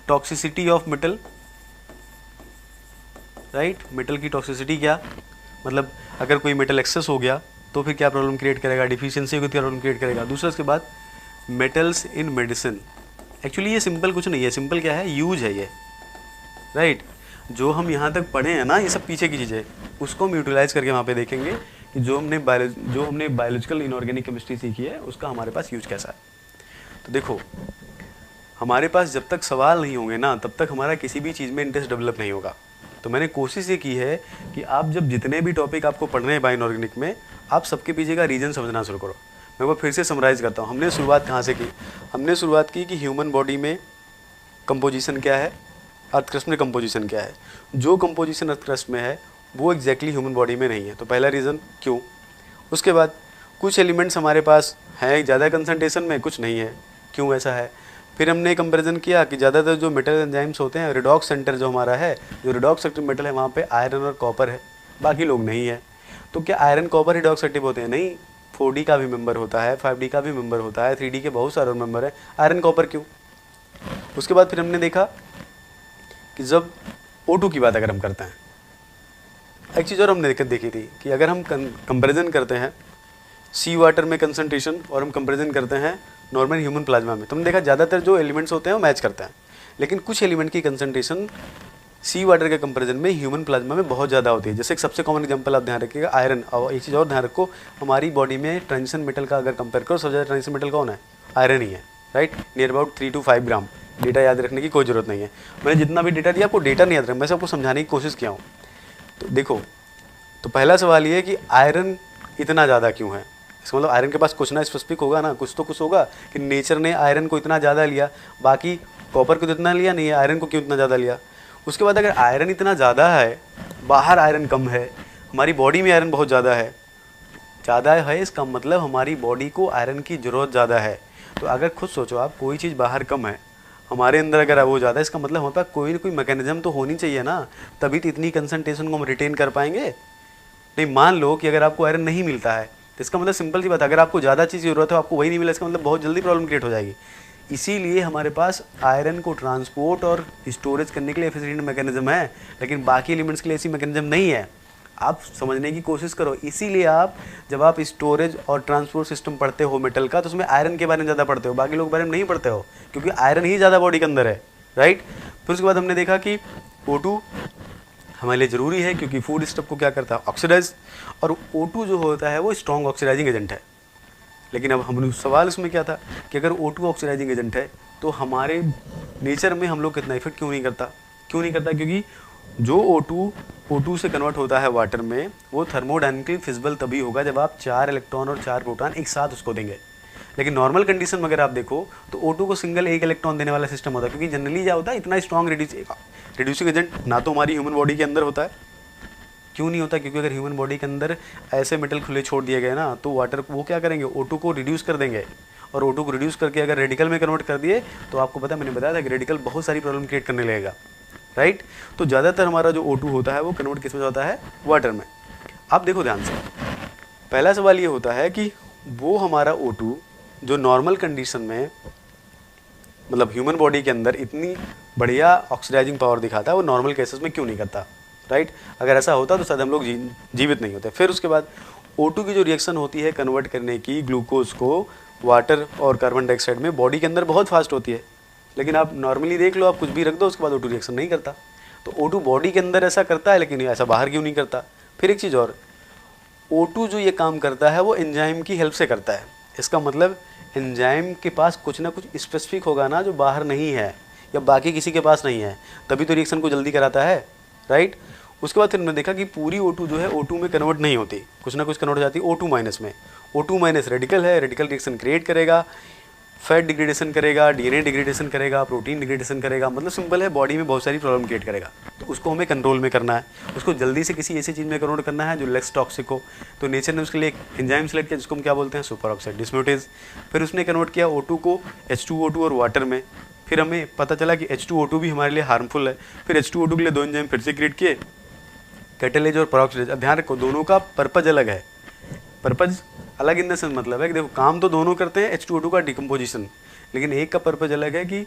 toxicity of metal, right. Metal की टॉक्सिसिटी क्या, मतलब अगर कोई मेटल एक्सेस हो गया तो फिर क्या प्रॉब्लम क्रिएट करेगा, डिफिशियंसी होगी तो क्या प्रॉब्लम क्रिएट करेगा। दूसरा उसके बाद मेटल्स इन मेडिसिन, एक्चुअली ये सिंपल कुछ नहीं है, सिंपल क्या है, यूज है ये, राइट। जो हम यहाँ तक पढ़े हैं ना, ये सब पीछे की चीज़ें, उसको हम यूटिलाइज करके वहाँ पे देखेंगे कि जो हमने बायोलॉजिकल इनऑर्गेनिक केमिस्ट्री सीखी है उसका हमारे पास यूज कैसा है। तो देखो, हमारे पास जब तक सवाल नहीं होंगे ना तब तक हमारा किसी भी चीज़ में इंटरेस्ट डेवलप नहीं होगा। तो मैंने कोशिश ये की है कि आप जब जितने भी टॉपिक आपको पढ़ने हैं बायो इनऑर्गेनिक में, आप सबके पीछे का रीजन समझना शुरू करो। मैं वो फिर से समराइज़ करता हूँ। हमने शुरुआत कहाँ से की, हमने शुरुआत की कि ह्यूमन बॉडी में कंपोजिशन क्या है, अर्थ क्रस्ट में कंपोजिशन क्या है। जो कंपोजिशन अर्थ क्रस्ट में है वो एग्जैक्टली ह्यूमन बॉडी में नहीं है, तो पहला रीज़न क्यों। उसके बाद कुछ एलिमेंट्स हमारे पास हैं ज़्यादा कंसंट्रेशन में, कुछ नहीं है, क्यों ऐसा है। फिर हमने कंपैरिजन किया कि ज़्यादातर जो मेटल एंजाइम्स होते हैं, रिडॉक्स सेंटर जो हमारा है, जो रिडॉक्स एक्टिव मेटल है वहाँ पे आयरन और कॉपर है, बाकी लोग नहीं है। तो क्या आयरन कॉपर रिडॉक्स एक्टिव होते हैं? नहीं, 4D का भी मेंबर होता है, 5D का भी मेंबर होता है, 3D के बहुत सारे मेंबर हैं, आयरन कॉपर क्यों। उसके बाद फिर हमने देखा कि जब O2 की बात अगर हम करते हैं, एक चीज़ और हमने देखी थी कि अगर हम कंपैरिजन करते हैं सी वाटर में कंसंट्रेशन और हम कंपैरिजन करते हैं नॉर्मल ह्यूमन प्लाज्मा में, तो हमने देखा ज़्यादातर जो एलिमेंट्स होते हैं वो मैच करते हैं, लेकिन कुछ एलिमेंट की कंसंट्रेशन सी वाटर के कंपैरिजन में ह्यूमन प्लाज्मा में बहुत ज़्यादा होती है। जैसे एक सबसे कॉमन एग्जांपल आप ध्यान रखिएगा, आयरन। और एक चीज़ और ध्यान रखो, हमारी बॉडी में ट्रांजिशन मेटल का अगर कंपेयर करो, सबसे ज़्यादा ट्रांजिशन मेटल कौन है? आयरन ही है, right. Near about 3 to 5 gram. Data याद रखने की कोई ज़रूरत नहीं है, मैंने जितना भी डेटा दिया आपको डेटा नहीं याद रखना, मैं सबको समझाने की कोशिश किया हूँ। तो देखो, तो पहला सवाल ये कि आयरन इतना ज़्यादा क्यों है। इसका मतलब आयरन के पास कुछ ना स्पेसिफिक होगा ना, कुछ तो कुछ होगा कि नेचर ने आयरन को इतना ज़्यादा लिया, बाकी कॉपर को तो इतना लिया नहीं है, आयरन को क्यों इतना ज़्यादा लिया। उसके बाद अगर आयरन इतना ज़्यादा है, बाहर आयरन कम है, हमारी बॉडी में आयरन बहुत ज़्यादा है, इसका मतलब हमारी बॉडी को आयरन की ज़रूरत ज़्यादा है। तो अगर खुद सोचो आप, कोई चीज़ बाहर कम है, हमारे अंदर अगर वो ज़्यादा है, इसका मतलब हमारे पास कोई ना कोई मैकेनिज्म तो होनी चाहिए ना, तभी तो इतनी कंसंट्रेशन को हम रिटेन कर पाएंगे। नहीं, मान लो कि अगर आपको आयरन नहीं मिलता है तो इसका मतलब सिंपल सी बात है, अगर आपको ज़्यादा चीज़ की ज़रूरत है, आपको वही नहीं मिला, इसका मतलब बहुत जल्दी प्रॉब्लम क्रिएट हो जाएगी। इसीलिए हमारे पास आयरन को ट्रांसपोर्ट और स्टोरेज करने के लिए एफिशिएंट मैकेनिज्म है, लेकिन बाकी एलिमेंट्स के लिए ऐसी मैकेनिज्म नहीं है। आप समझने की कोशिश करो। इसीलिए आप जब आप स्टोरेज और ट्रांसपोर्ट सिस्टम पढ़ते हो मेटल का, तो उसमें आयरन के बारे में ज़्यादा पढ़ते हो, बाकी लोग के बारे में नहीं पढ़ते हो, क्योंकि आयरन ही ज़्यादा बॉडी के अंदर है, राइट। फिर उसके बाद हमने देखा कि O2 हमारे लिए ज़रूरी है, क्योंकि फूड स्टफ को क्या करता है, ऑक्सीडाइज। और O2 जो होता है वो स्ट्रॉन्ग ऑक्सीडाइजिंग एजेंट है। लेकिन अब हम सवाल इसमें क्या था कि अगर O2 ऑक्सीडाइजिंग एजेंट है तो हमारे नेचर में हम लोग कितना इफेक्ट क्यों नहीं करता, क्योंकि जो O2 से कन्वर्ट होता है वाटर में, वो थर्मोडायनेमिकली फिजिबल तभी होगा जब आप 4 इलेक्ट्रॉन और 4 प्रोटॉन एक साथ उसको देंगे। लेकिन नॉर्मल कंडीशन में अगर आप देखो तो O2 को सिंगल एक इलेक्ट्रॉन देने वाला सिस्टम होता है, क्योंकि जनरली क्या होता है, इतना स्ट्रॉन्ग रिड्यूसिंग एजेंट ना तो हमारी ह्यूमन बॉडी के अंदर होता है। क्यों नहीं होता? क्योंकि अगर ह्यूमन बॉडी के अंदर ऐसे मेटल खुले छोड़ दिए गए ना, तो वाटर वो क्या करेंगे, O2 को रिड्यूस कर देंगे, और O2 को रिड्यूस करके अगर रेडिकल में कन्वर्ट कर दिए तो आपको पता है, मैंने बताया था कि रेडिकल बहुत सारी प्रॉब्लम क्रिएट करने लगेगा, राइट। तो ज़्यादातर हमारा जो O2 होता है वो कन्वर्ट किस में होता है, वाटर में। आप देखो ध्यान से, पहला सवाल ये होता है कि वो हमारा O2 जो नॉर्मल कंडीशन में, मतलब ह्यूमन बॉडी के अंदर इतनी बढ़िया ऑक्सीडाइजिंग पावर दिखाता है, वो नॉर्मल केसेस में क्यों नहीं करता, राइट। अगर ऐसा होता तो शायद हम लोग जीवित नहीं होते। फिर उसके बाद O2 की जो रिएक्शन होती है कन्वर्ट करने की ग्लूकोज को वाटर और कार्बन डाइऑक्साइड में, बॉडी के अंदर बहुत फास्ट होती है, लेकिन आप नॉर्मली देख लो, आप कुछ भी रख दो उसके बाद O2 रिएक्शन नहीं करता। तो O2 बॉडी के अंदर ऐसा करता है, लेकिन ऐसा बाहर क्यों नहीं करता। फिर एक चीज़ और, O2 जो ये काम करता है वो एंजाइम की हेल्प से करता है। इसका मतलब एंजाइम के पास कुछ ना कुछ स्पेसिफिक होगा ना, जो बाहर नहीं है या बाकी किसी के पास नहीं है, तभी तो रिएक्शन को जल्दी कराता है, राइट। उसके बाद फिर हमने देखा कि पूरी O2 जो है O2 में कन्वर्ट नहीं होती, कुछ ना कुछ कन्वर्ट हो जाती है O2 माइनस में। O2 माइनस रेडिकल है, रेडिकल रिएक्शन क्रिएट करेगा, फैट डिग्रेडेशन करेगा, DNA डिग्रेडेशन करेगा, प्रोटीन डिग्रेडेशन करेगा, मतलब सिंपल है, बॉडी में बहुत सारी प्रॉब्लम क्रिएट करेगा। तो उसको हमें कंट्रोल में करना है, उसको जल्दी से किसी ऐसी चीज़ में कन्वर्ट करना है जो लेस टॉक्सिक हो। तो नेचर ने उसके लिए एक एंजाइम सेलेक्ट किया जिसको हम क्या बोलते हैं, सुपर ऑक्साइड डिस्म्यूटेज। फिर उसने कन्वर्ट किया O2 को H2O2 और वाटर में। फिर हमें पता चला कि H2O2 भी हमारे लिए हार्मफुल है। फिर H2O2 के लिए 2 एंजाइम फिर से क्रिएट किए, कैटेलेज और पेरोक्साइडेज। अब ध्यान रखो, दोनों का पर्पज अलग है, पर्पज अलग इन द सेंस मतलब है कि देखो काम तो दोनों करते हैं, H2O2 का डिकम्पोजिशन, लेकिन एक का पर्पज अलग है कि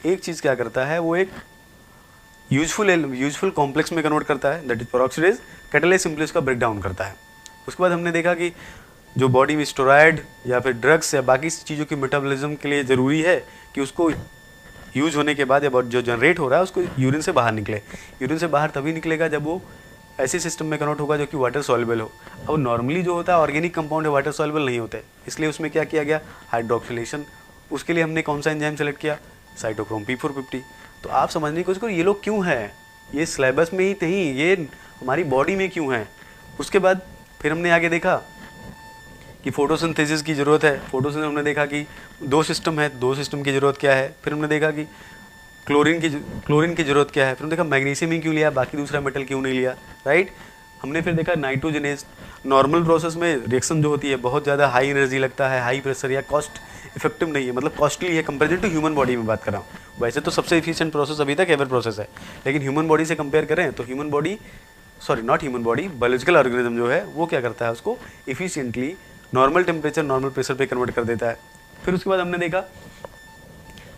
एक चीज़ क्या करता है, वो एक यूजफुल कॉम्प्लेक्स में कन्वर्ट करता है, that is peroxidase. Catalyse simply उसका ब्रेक डाउन करता है। उसके बाद हमने देखा कि जो बॉडी में स्टेरॉयड या फिर ड्रग्स या बाकी चीज़ों की मेटाबॉलिज्म के लिए ज़रूरी है कि उसको यूज होने के बाद या जो जनरेट हो रहा है उसको यूरिन से बाहर निकले। यूरिन से बाहर तभी निकलेगा जब वो ऐसे सिस्टम में कन्वर्ट होगा जो कि वाटर सॉल्युबल हो। अब नॉर्मली जो होता है ऑर्गेनिक कंपाउंड है वाटर सॉल्युबल नहीं होते, इसलिए उसमें क्या किया गया, हाइड्रोक्सिलेशन। उसके लिए हमने कौन सा एंजाइम सेलेक्ट किया, साइटोक्रोम P450। तो आप समझने की कोशिश करो ये लोग क्यों हैं, ये सिलेबस में ही नहीं, ये हमारी बॉडी में क्यों हैं। उसके बाद फिर हमने आगे देखा कि फोटोसिंथेसिस की ज़रूरत है। फोटोसिंथेसिस हमने देखा कि दो सिस्टम है, दो सिस्टम की ज़रूरत क्या है। फिर हमने देखा कि क्लोरीन की ज़रूरत क्या है। फिर हमने देखा मैग्नीशियम ही क्यों लिया, बाकी दूसरा मेटल क्यों नहीं लिया, राइट। हमने फिर देखा नाइट्रोजनेस। नॉर्मल प्रोसेस में रिएक्शन जो होती है बहुत ज़्यादा हाई एनर्जी लगता है, हाई प्रेशर या कॉस्ट इफेक्टिव नहीं है, मतलब कॉस्टली है कंपेरेटिव टू ह्यूमन बॉडी में बात कर रहा हूँ। वैसे तो सबसे एफिशिएंट प्रोसेस अभी तक एवर प्रोसेस है, लेकिन ह्यूमन बॉडी से कंपेयर करें तो human body, sorry not human body, biological organism जो है वो क्या करता है, उसको efficiently normal temperature normal pressure पे कन्वर्ट कर देता है। फिर उसके बाद हमने देखा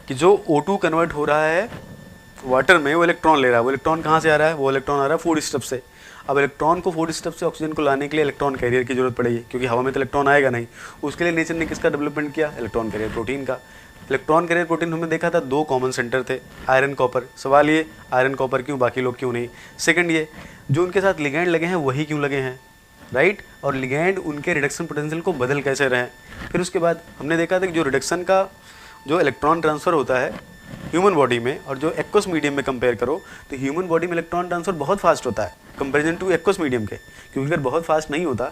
कि जो O2 कन्वर्ट हो रहा है वाटर में, वो इलेक्ट्रॉन ले रहा है। वो इलेक्ट्रॉन कहाँ से आ रहा है, वो इलेक्ट्रॉन आ रहा है फूड स्टफ से। अब इलेक्ट्रॉन को फूड स्टफ से ऑक्सीजन को लाने के लिए इलेक्ट्रॉन कैरियर की जरूरत पड़ेगी, क्योंकि हवा में तो इलेक्ट्रॉन आएगा नहीं। उसके लिए नेचर ने किसका डेवलपमेंट किया, इलेक्ट्रॉन कैरियर प्रोटीन का। इलेक्ट्रॉन कैरियर प्रोटीन हमने देखा था दो कॉमन सेंटर थे, आयरन कॉपर। सवाल ये आयरन कॉपर क्यों, बाकी लोग क्यों नहीं। सेकंड ये जो उनके साथ लिगैंड लगे हैं वही क्यों लगे हैं, राइट। और लिगैंड उनके रिडक्शन पोटेंशियल को बदल कैसे रहे हैं। फिर उसके बाद हमने देखा था कि जो रिडक्शन का जो इलेक्ट्रॉन ट्रांसफ़र होता है ह्यूमन बॉडी में और जो एक्वस मीडियम में कंपेयर करो तो ह्यूमन बॉडी में इलेक्ट्रॉन ट्रांसफ़र बहुत फास्ट होता है कंपेरिजन टू एक्वस मीडियम के, क्योंकि अगर बहुत फास्ट नहीं होता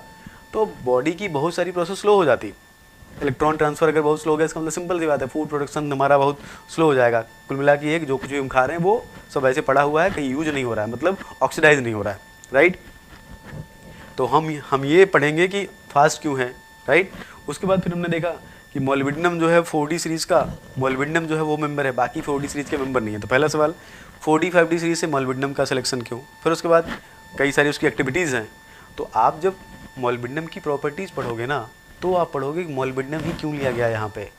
तो बॉडी की बहुत सारी प्रोसेस स्लो हो जाती। इलेक्ट्रॉन ट्रांसफ़र अगर बहुत स्लो हो गया इसका मतलब सिंपल सी बात है फूड प्रोडक्शन हमारा बहुत स्लो हो जाएगा। कुल मिला के एक जो कुछ भी हम खा रहे हैं वो सब ऐसे पड़ा हुआ है, कहीं यूज नहीं हो रहा है, मतलब ऑक्सीडाइज नहीं हो रहा है, राइट। तो हम ये पढ़ेंगे कि फास्ट क्यों है, राइट। उसके बाद फिर हमने देखा कि मोलिब्डेनम जो है 4D सीरीज़ का, मोलिब्डेनम जो है वो मेंबर है, बाकी 4D सीरीज़ के मेंबर नहीं है। तो पहला सवाल 4D 5D सीरीज़ से मोलिब्डेनम का सिलेक्शन क्यों। फिर उसके बाद कई सारी उसकी एक्टिविटीज़ हैं। तो आप जब मोलिब्डेनम की प्रॉपर्टीज़ पढ़ोगे ना तो आप पढ़ोगे कि मोलिब्डेनम ही क्यों लिया गया यहाँ पे।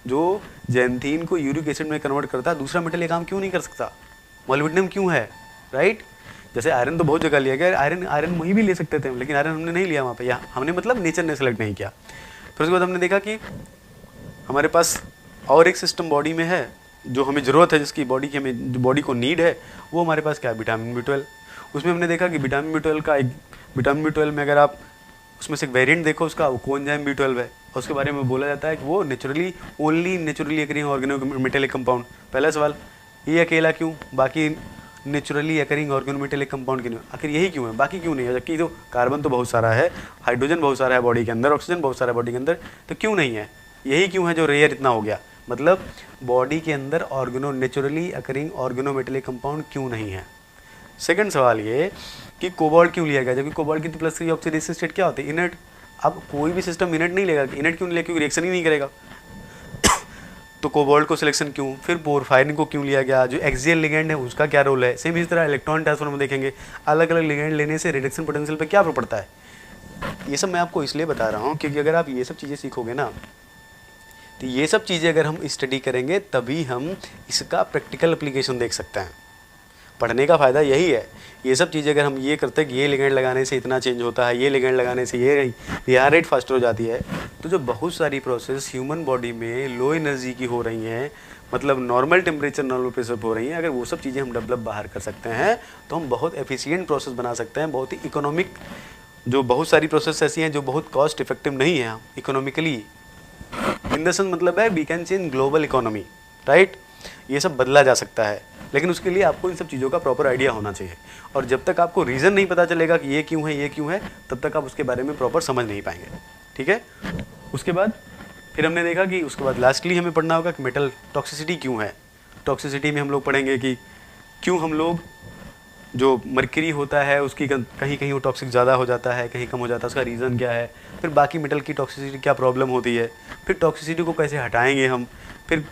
जो जैंथीन को यूरिक एसिड में कन्वर्ट करता है, दूसरा मेटल ये काम क्यों नहीं कर सकता, मोलिब्डेनम क्यों है, राइट। जैसे आयरन तो बहुत जगह लिया गया, आयरन वहीं भी ले सकते थे, लेकिन आयरन हमने नहीं लिया वहाँ पे, या हमने मतलब नेचर ने सेलेक्ट नहीं किया। फिर उसके बाद हमने देखा कि हमारे पास और एक सिस्टम बॉडी में है जो हमें ज़रूरत है, जिसकी बॉडी की हमें जो बॉडी को नीड है, वो हमारे पास क्या है, विटामिन B12। उसमें हमने देखा कि विटामिन B12 में अगर आप उसमें से एक वेरिएंट देखो उसका, वो कोएंजाइम B12 है। और उसके बारे में बोला जाता है कि वो only naturally occurring organometallic compound. पहला सवाल ये अकेला क्यों, बाकी नेचुरली अकरिंग ऑर्गेनोमेटेलिक कंपाउंड क्यों, आखिर यही क्यों है, बाकी क्यों नहीं है। जबकि तो कार्बन तो बहुत सारा है, हाइड्रोजन बहुत सारा है बॉडी के अंदर, ऑक्सीजन बहुत सारा है बॉडी के अंदर, तो क्यों नहीं है, यही क्यों है जो रेयर इतना हो गया। मतलब बॉडी के अंदर नेचुरली अकरिंग ऑर्गेनोमेटेलिक कंपाउंड क्यों नहीं है। सेकंड सवाल ये कि कोबाल्ट क्यों लिया गया, जबकि कोबाल्ट की तो +3 ऑक्सीडेशन स्टेट क्या होती है, इनर्ट। अब कोई भी सिस्टम इनर्ट नहीं लेगा, इनर्ट क्यों नहीं लेगा, क्योंकि रिएक्शन ही नहीं करेगा। तो कोबाल्ट को सिलेक्शन क्यों। फिर पोरफायरिन को क्यों लिया गया, जो एक्सियल लिगेंड है उसका क्या रोल है। सेम इस तरह इलेक्ट्रॉन ट्रांसफर में देखेंगे अलग अलग लिगेंड लेने से रिडक्शन पोटेंशियल पे क्या प्रभाव पड़ता है। ये सब मैं आपको इसलिए बता रहा हूँ क्योंकि अगर आप ये सब चीज़ें सीखोगे ना, तो ये सब चीज़ें अगर हम स्टडी करेंगे तभी हम इसका प्रैक्टिकल एप्लीकेशन देख सकते हैं। पढ़ने का फ़ायदा यही है, ये सब चीज़ें अगर हम ये करते हैं कि ये लिगेंड लगाने से इतना चेंज होता है, ये लिगेंड लगाने से ये हार्ट रेट फास्टर हो जाती है, तो जो बहुत सारी प्रोसेस ह्यूमन बॉडी में लो एनर्जी की हो रही हैं, मतलब नॉर्मल टेम्परेचर नॉर्मल प्रेशर हो रही हैं, अगर वो सब चीज़ें हम डेवलप बाहर कर सकते हैं तो हम बहुत एफिशिएंट प्रोसेस बना सकते हैं, बहुत ही इकोनॉमिक। जो बहुत सारी प्रोसेस ऐसी हैं जो बहुत कॉस्ट इफेक्टिव नहीं है इकोनॉमिकली, इन द सेंस मतलब है we can change global economy, right. ये सब बदला जा सकता है, लेकिन उसके लिए आपको इन सब चीज़ों का प्रॉपर आइडिया होना चाहिए। और जब तक आपको रीज़न नहीं पता चलेगा कि ये क्यों है, तब तक आप उसके बारे में प्रॉपर समझ नहीं पाएंगे, ठीक है। उसके बाद फिर हमने देखा कि उसके बाद लास्टली हमें पढ़ना होगा कि मेटल टॉक्सिसिटी क्यों है। टॉक्सिसिटी में हम लोग पढ़ेंगे कि क्यों हम लोग जो मर्क्यूरी होता है उसकी कहीं कहीं वो टॉक्सिक ज़्यादा हो जाता है, कहीं कम हो जाता है, उसका रीज़न क्या है। फिर बाकी मेटल की टॉक्सिसिटी क्या प्रॉब्लम होती है, फिर टॉक्सिसिटी को कैसे हटाएंगे हम। फिर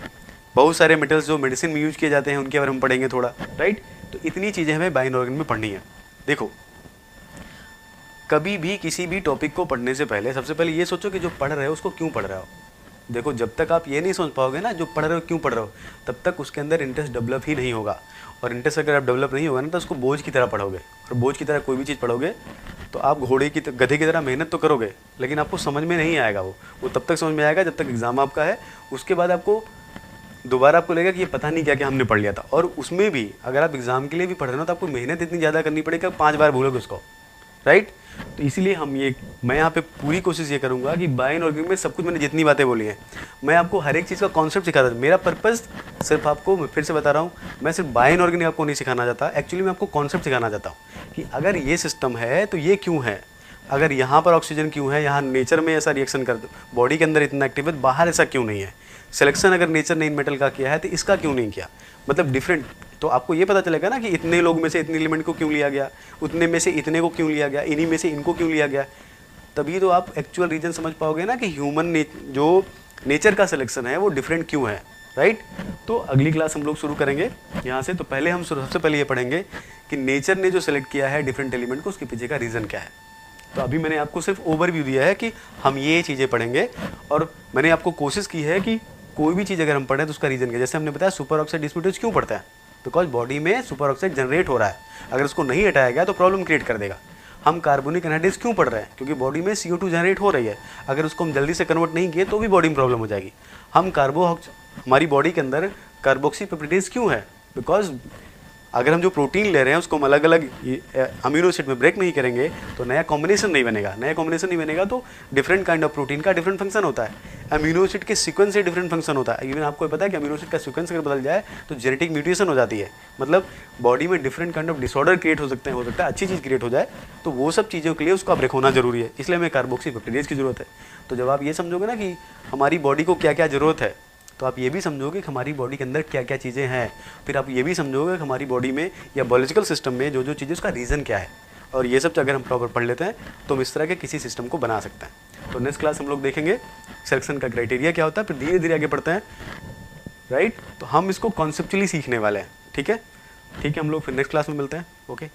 बहुत सारे मेटल्स जो मेडिसिन में यूज किए जाते हैं उनके बारे में पढ़ेंगे थोड़ा, राइट। तो इतनी चीज़ें हमें बायो इनऑर्गेनिक में पढ़नी है। देखो, कभी भी किसी भी टॉपिक को पढ़ने से पहले सबसे पहले ये सोचो कि जो पढ़ रहे हो उसको क्यों पढ़ रहे हो। देखो जब तक आप ये नहीं समझ पाओगे ना जो पढ़ रहे हो क्यों पढ़ रहे हो, तब तक उसके अंदर इंटरेस्ट डेवलप ही नहीं होगा। और इंटरेस्ट अगर आप डेवलप नहीं होगा ना तो उसको बोझ की तरह पढ़ोगे, और बोझ की तरह कोई भी चीज़ पढ़ोगे तो आप गधे की तरह मेहनत तो करोगे, लेकिन आपको समझ में नहीं आएगा। वो तब तक समझ में आएगा जब तक एग्ज़ाम आपका है, उसके बाद आपको दोबारा आपको लगेगा कि ये पता नहीं क्या क्या हमने पढ़ लिया था। और उसमें भी अगर आप एग्ज़ाम के लिए भी पढ़ रहे हो तो आपको मेहनत इतनी ज़्यादा करनी पड़ेगी, 5 बार भूलोगे उसको, राइट। तो इसीलिए मैं यहाँ पे पूरी कोशिश ये करूँगा कि बाय इनऑर्गेनिक में सब कुछ मैंने जितनी बातें बोली हैं, मैं आपको हर एक चीज़ का कॉन्सेप्ट सिखा था। मेरा पर्पस सिर्फ आपको, मैं फिर से बता रहा हूँ, मैं सिर्फ बाय इनऑर्गेनिक आपको नहीं सिखाना चाहता, एक्चुअली मैं आपको कॉन्सेप्ट सिखाना चाहता हूँ कि अगर ये सिस्टम है तो ये क्यों है, अगर यहाँ पर ऑक्सीजन क्यों है, यहाँ नेचर में ऐसा रिएक्शन कर, बॉडी के अंदर इतना एक्टिव है, बाहर ऐसा क्यों नहीं है, सिलेक्शन अगर नेचर ने इन मेटल का किया है तो इसका क्यों नहीं किया, मतलब डिफरेंट। तो आपको ये पता चलेगा ना कि इतने लोग में से इतने एलिमेंट को क्यों लिया गया, उतने में से इतने को क्यों लिया गया, इन्हीं में से इनको क्यों लिया गया। तभी तो आप एक्चुअल रीजन समझ पाओगे ना कि जो नेचर का सिलेक्शन है वो डिफरेंट क्यों है, राइट। तो अगली क्लास हम लोग शुरू करेंगे यहाँ से। तो पहले हम सबसे पहले ये पढ़ेंगे कि नेचर ने जो सिलेक्ट किया है डिफरेंट एलिमेंट को, उसके पीछे का रीज़न क्या है। तो अभी मैंने आपको सिर्फ ओवरव्यू दिया है कि हम ये चीज़ें पढ़ेंगे, और मैंने आपको कोशिश की है कि कोई भी चीज़ अगर हम पढ़ें तो उसका रीज़न क्या। जैसे हमने बताया सुपर ऑक्साइड डिस्म्यूटेज क्यों पढ़ता है, बिकॉज बॉडी में सुपर ऑक्साइड जनरेट हो रहा है, अगर उसको नहीं हटाया गया तो प्रॉब्लम क्रिएट कर देगा। हम कार्बोनिक एनहाइड्रेट्स क्यों पढ़ रहे हैं, क्योंकि बॉडी में CO2 जनरेट हो रही है, अगर उसको हम जल्दी से कन्वर्ट नहीं किए तो भी बॉडी में प्रॉब्लम हो जाएगी। हमारी बॉडी के अंदर कार्बोक्सी पेप्टाइडेज क्यों है, बिकॉज अगर हम जो प्रोटीन ले रहे हैं उसको हम अलग अलग अमीनो एसिड में ब्रेक नहीं करेंगे तो नया कॉम्बिनेशन नहीं बनेगा। तो डिफरेंट काइंड ऑफ प्रोटीन का डिफरेंट फंक्शन होता है, अमीनो एसिड के सीक्वेंस से डिफरेंट फंक्शन होता है। इवन आपको पता है कि अमीनो एसिड का सीक्वेंस अगर बदल जाए तो जेनेटिक म्यूटेशन हो जाती है, मतलब बॉडी में different kind of disorder create हो सकता है अच्छी चीज़ क्रिएट हो जाए। तो वो सब चीज़ों के लिए उसको ब्रेक होना जरूरी है, इसलिए हमें कार्बोक्सी पेप्टाइडेज की जरूरत है। तो जब आप ये समझोगे ना कि हमारी बॉडी को क्या क्या ज़रूरत है, तो आप ये भी समझोगे कि हमारी बॉडी के अंदर क्या क्या चीज़ें हैं, फिर आप ये भी समझोगे कि हमारी बॉडी में या बायोलॉजिकल सिस्टम में जो जो चीज़ें उसका रीज़न क्या है। और ये सब अगर हम प्रॉपर पढ़ लेते हैं तो हम इस तरह के किसी सिस्टम को बना सकते हैं। तो नेक्स्ट क्लास हम लोग देखेंगे सिलेक्शन का क्राइटेरिया क्या होता है, फिर धीरे धीरे आगे बढ़ते हैं, राइट। तो हम इसको कॉन्सेप्चुअली सीखने वाले हैं, ठीक है। हम लोग फिर नेक्स्ट क्लास में मिलते हैं, ओके।